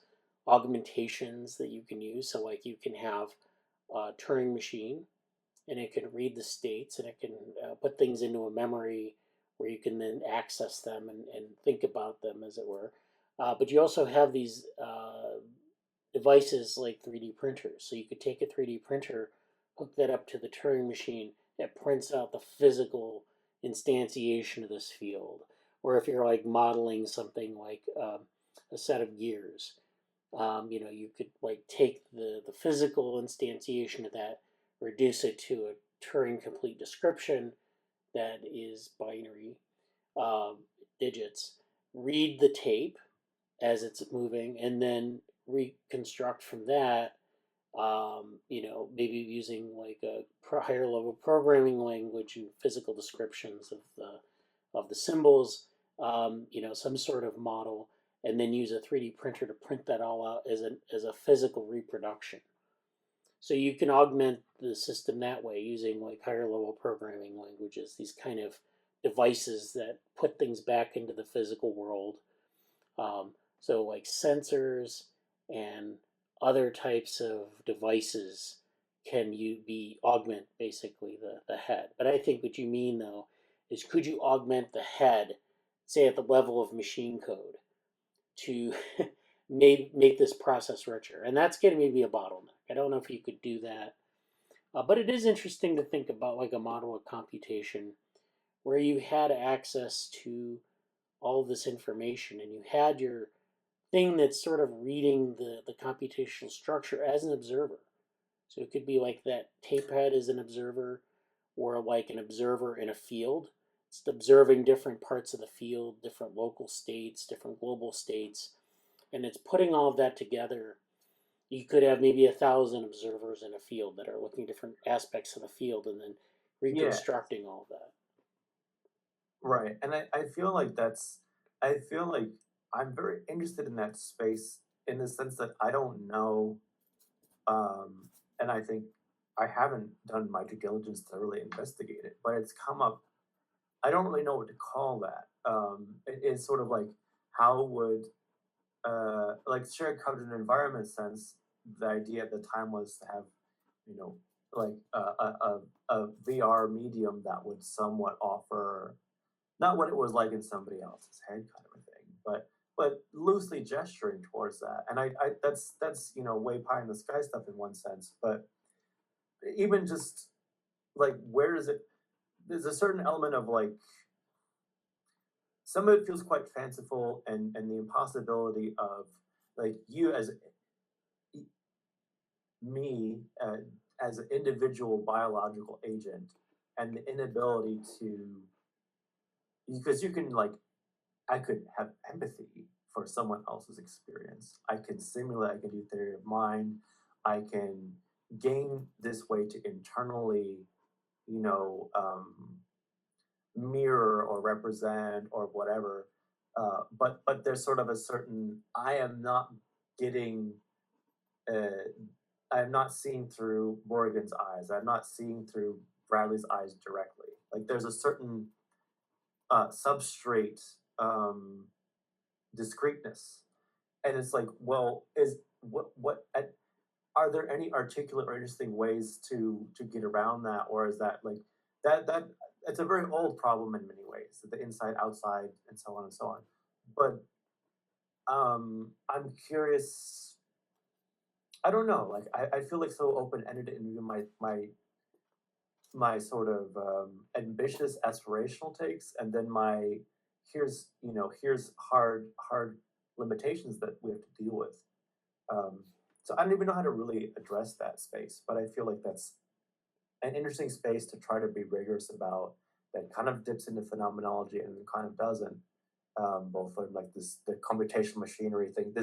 augmentations that you can use. So like you can have a Turing machine, and it can read the states, and it can put things into a memory where you can then access them and think about them, as it were. But you also have these devices like 3D printers. So you could take a 3D printer, hook that up to the Turing machine, that prints out the physical instantiation of this field. Or if you're like modeling something like a set of gears, you could like take the physical instantiation of that, reduce it to a Turing complete description that is binary digits, read the tape as it's moving, and then reconstruct from that. Maybe using like a higher level programming language and physical descriptions of the symbols, some sort of model, and then use a 3D printer to print that all out as a physical reproduction. So you can augment the system that way using like higher level programming languages, these kind of devices that put things back into the physical world. So like sensors and other types of devices can augment basically the head. But I think what you mean though is, could you augment the head, say at the level of machine code, to make this process richer? And that's going to be a bottleneck. I don't know if you could do that, but it is interesting to think about like a model of computation where you had access to all this information, and you had your thing that's sort of reading the computational structure as an observer. So it could be like that tape head as an observer, or like an observer in a field. It's observing different parts of the field, different local states, different global states, and it's putting all of that together. You could have maybe 1,000 observers in a field that are looking at different aspects of the field and then reconstructing all of that. Right. And I feel like I'm very interested in that space, in the sense that I don't know, and I think I haven't done my due diligence to really investigate it, but it's come up I don't really know what to call that. It's sort of like, how would like shared covered environment sense, the idea at the time was to have, like a VR medium that would somewhat offer not what it was like in somebody else's head kind of a thing, but loosely gesturing towards that. And I that's way pie in the sky stuff in one sense, but even just like, where does it, there's a certain element of like, some of it feels quite fanciful, and the impossibility of like you as me as an individual biological agent, and the inability to, because you can like, I could have empathy for someone else's experience. I can simulate, I can do theory of mind, I can gain this way to internally, mirror or represent or whatever. But there's sort of a certain, I am not getting, I'm not seeing through Morgan's eyes. I'm not seeing through Bradley's eyes directly. Like, there's a certain substrate discreteness, and it's like, well, are there any articulate or interesting ways to get around that, or is that like that it's a very old problem in many ways, the inside outside and so on and so on. But I'm curious, I don't know, like I feel like so open-ended in even my sort of ambitious aspirational takes, and then my here's hard limitations that we have to deal with. So I don't even know how to really address that space, but I feel like that's an interesting space to try to be rigorous about, that kind of dips into phenomenology and kind of doesn't. Both of like the computational machinery thing,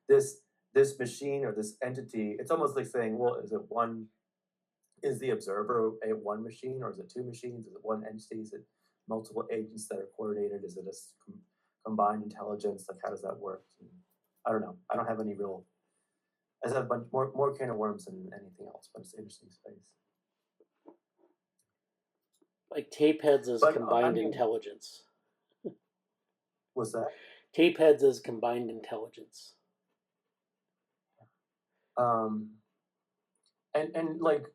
this machine or this entity, it's almost like saying, well, is the observer one machine, or is it two machines? Is it one entity? Is it multiple agents that are coordinated? Is it a combined intelligence? Like, how does that work? And I don't know. I don't have any real, I have a bunch more can of worms than anything else, but it's an interesting space. Like tape heads as combined intelligence. What's that? Tape heads as combined intelligence. And like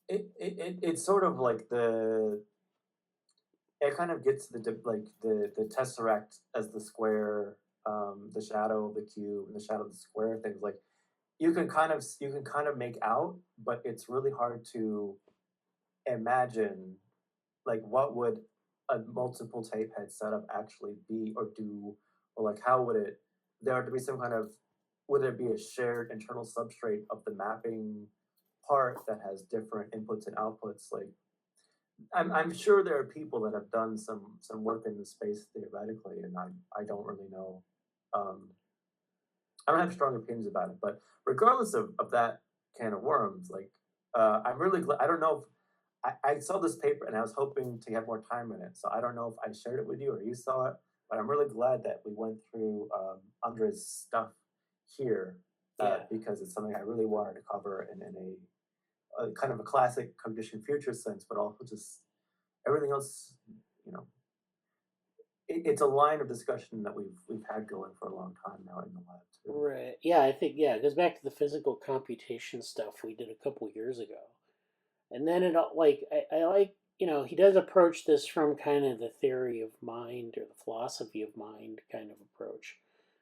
it's sort of like it kind of gets the tesseract as the square, the shadow of the cube and the shadow of the square things. Like, you can kind of make out, but it's really hard to imagine, like, what would a multiple tape head setup actually be or do, or like, how would it, there have to be some kind of, would there be a shared internal substrate of the mapping part that has different inputs and outputs? Like, I'm sure there are people that have done some work in this space theoretically, and I don't really know. I don't have strong opinions about it, but regardless of that can of worms, like, I'm really glad. I don't know if I saw this paper and I was hoping to have more time in it, so I don't know if I shared it with you or you saw it, but I'm really glad that we went through Andre's stuff here, because it's something I really wanted to cover in a kind of a classic cognition future sense, but also just everything else. It's a line of discussion that we've had going for a long time now in the lab too. Right. Yeah, I think, it goes back to the physical computation stuff we did a couple years ago. And then it, like, I like, he does approach this from kind of the theory of mind or the philosophy of mind kind of approach.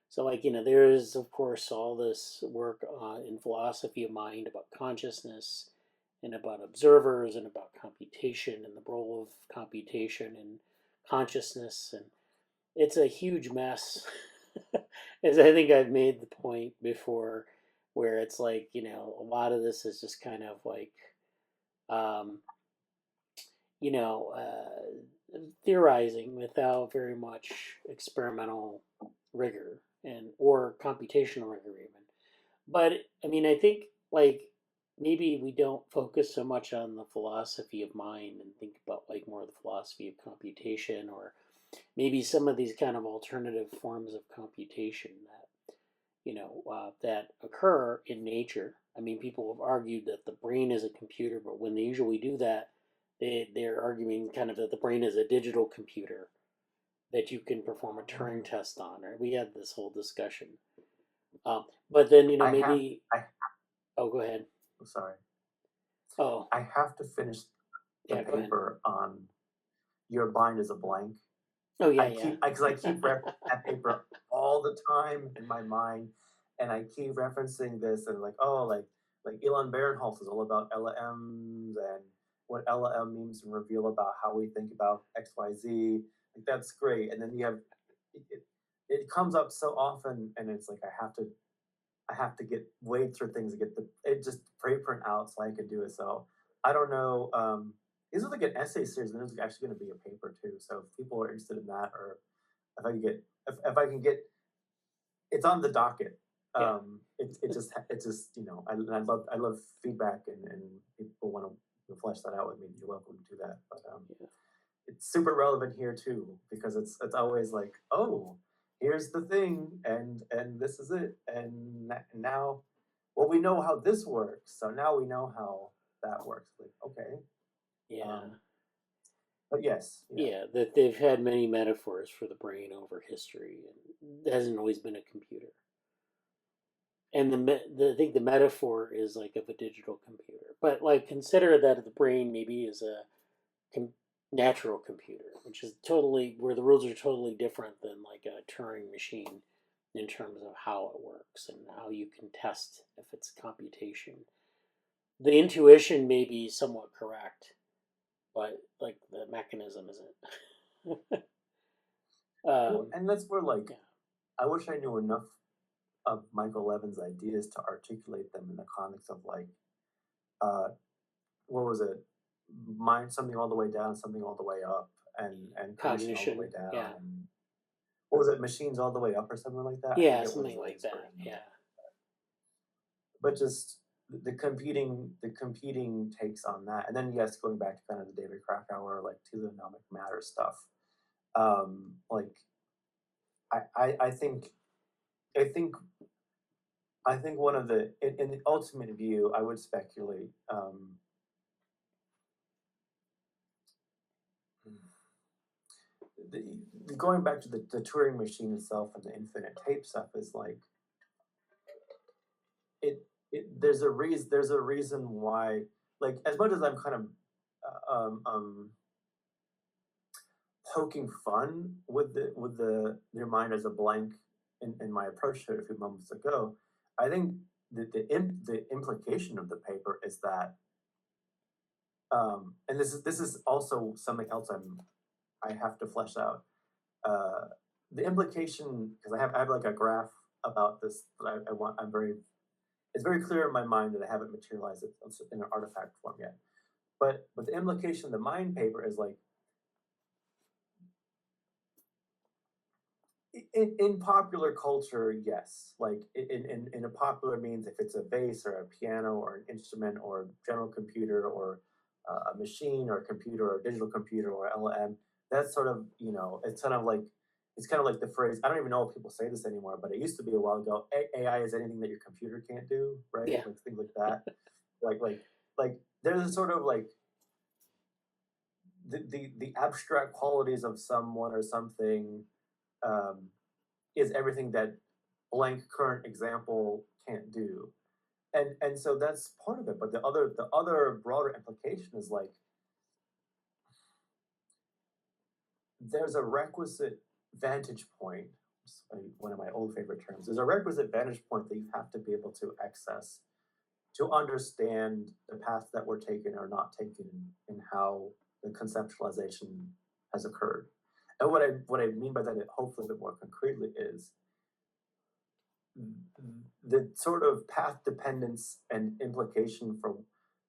So, like, there is, of course, all this work in philosophy of mind about consciousness and about observers and about computation and the role of computation and consciousness. And it's a huge mess, as I think I've made the point before, where it's like, a lot of this is just kind of like, theorizing without very much experimental rigor or computational rigor even. But I mean, I think, like, maybe we don't focus so much on the philosophy of mind and think about like more the philosophy of computation, or maybe some of these kind of alternative forms of computation that that occur in nature. I mean, people have argued that the brain is a computer, but when they usually do that, they're arguing kind of that the brain is a digital computer that you can perform a Turing test on. Right? We had this whole discussion. But then, maybe. Oh, go ahead. I'm sorry. Oh. I have to finish the paper on your mind is a blank. Oh, yeah, Because I keep referencing that paper all the time in my mind, and I keep referencing this, and like Elon Barinholtz is all about LLMs and what LLM means and reveal about how we think about X, Y, Z. Like that's great, and then you have it comes up so often, and it's like I have to get wade through things to get it just pre-print out so I can do it. So I don't know. This is like an essay series, and there's actually going to be a paper too. So if people are interested in that, or if I can get, it's on the docket. It just I love feedback, and people want to flesh that out with me. You're welcome to do that. But it's super relevant here too, because it's always like, oh, here's the thing, and this is it, and now, well, we know how this works, so now we know how that works. Like, okay. Yeah. But yes. Yeah, that they've had many metaphors for the brain over history, and it hasn't always been a computer. And I think the metaphor is like of a digital computer, but like consider that the brain maybe is a natural computer, which is totally where the rules are totally different than like a Turing machine in terms of how it works and how you can test if it's computation. The intuition may be somewhat correct, but like the mechanism isn't. And that's where I wish I knew enough of Michael Levin's ideas to articulate them in the context of what was it? Mind something all the way down, something all the way up, and cognition all the way down. Yeah. And what was it? Machines all the way up, or something like that. Yeah, something like that. Yeah. But just the competing takes on that, and then yes, going back to kind of the David Krakauer telenomic matter stuff. I think one of the in the ultimate view, I would speculate. Going back to the Turing machine itself and the infinite tape stuff is like there's a reason why, like, as much as I'm kind of poking fun with your mind as a blank in my approach to it a few moments ago, I think the implication of the paper is that and this is also something else I have to flesh out. The implication, because I have like a graph about this that it's very clear in my mind that I haven't materialized it in an artifact form yet. But the implication of the mind paper is like, in popular culture, yes, like in a popular means, if it's a bass or a piano or an instrument or a general computer or a machine or a computer or a digital computer or LLM, that's sort of, it's kind of like the phrase, I don't even know if people say this anymore, but it used to be a while ago, AI is anything that your computer can't do, right? Yeah. Like things like that. like there's a sort of like the abstract qualities of someone or something is everything that blank current example can't do. And so that's part of it. But the other broader implication is like, there's a requisite vantage point, one of my old favorite terms, there's a requisite vantage point that you have to be able to access to understand the path that we're taking or not taking and how the conceptualization has occurred. And what I mean by that, hopefully a bit more concretely, is the sort of path dependence and implication from,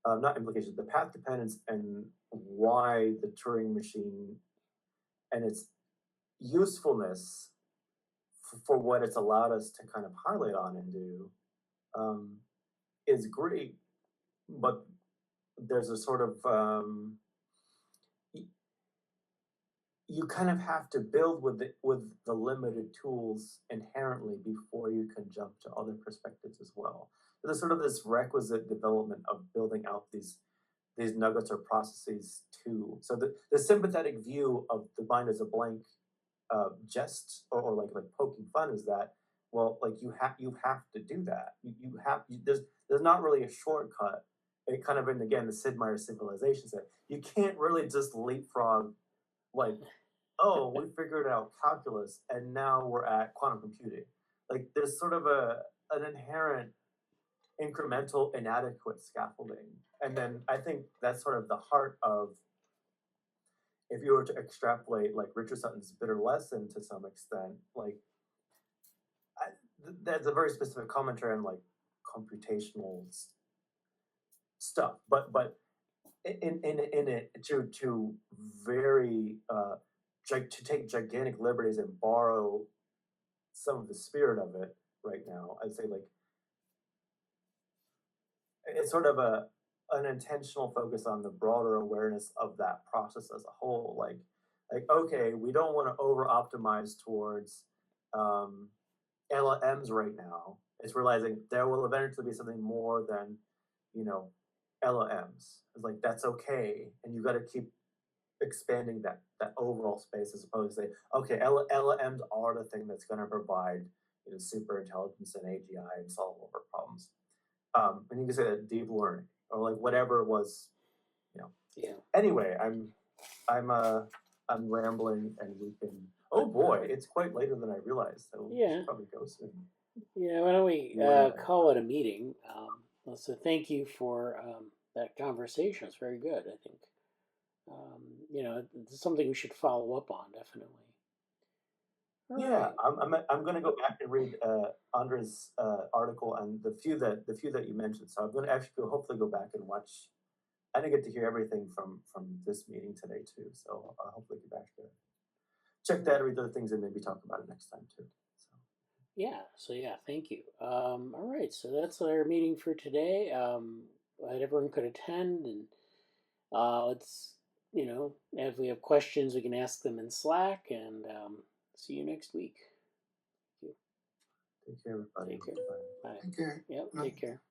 not implication, the path dependence and why the Turing machine and its usefulness for what it's allowed us to kind of highlight on and do is great, but there's a sort of you kind of have to build with the limited tools inherently before you can jump to other perspectives as well. So there's sort of this requisite development of building out these these nuggets or processes too. So the sympathetic view of the mind as a blank jest or like poking fun is that, well, like you have to do that. There's not really a shortcut. It kind of, and again, the Sid Meier civilization said you can't really just leapfrog like, oh, we figured out calculus and now we're at quantum computing. Like there's sort of an inherent incremental inadequate scaffolding. And then I think that's sort of the heart of, if you were to extrapolate like Richard Sutton's bitter lesson to some extent, like that's a very specific commentary on like computational stuff, but in it to very to take gigantic liberties and borrow some of the spirit of it right now, I'd say like it's sort of an intentional focus on the broader awareness of that process as a whole. Like okay, we don't want to over optimize towards LLMs right now. It's realizing there will eventually be something more than, LLMs. It's like that's okay, and you got to keep expanding that overall space as opposed to say, okay, LLMs are the thing that's going to provide super intelligence and AGI and solve all our problems. And you can say that deep learning or like whatever it was, Yeah. Anyway, I'm rambling, and we can. Oh boy, it's quite later than I realized. So we should probably go soon. Yeah. Why don't we call it a meeting? So thank you for that conversation. It's very good. I think it's something we should follow up on, definitely. Yeah, I'm going to go back and read Andre's article and the few that you mentioned. So I'm going to actually hopefully go back and watch. I didn't get to hear everything from this meeting today too. So I'll hopefully get back to check that, read other things, and maybe talk about it next time too. So thank you. All right, so that's our meeting for today. Glad everyone could attend, and let's if we have questions, we can ask them in Slack, and see you next week. Thank you. Take care, everybody. Take care. Bye. Take care. Yep. Take care.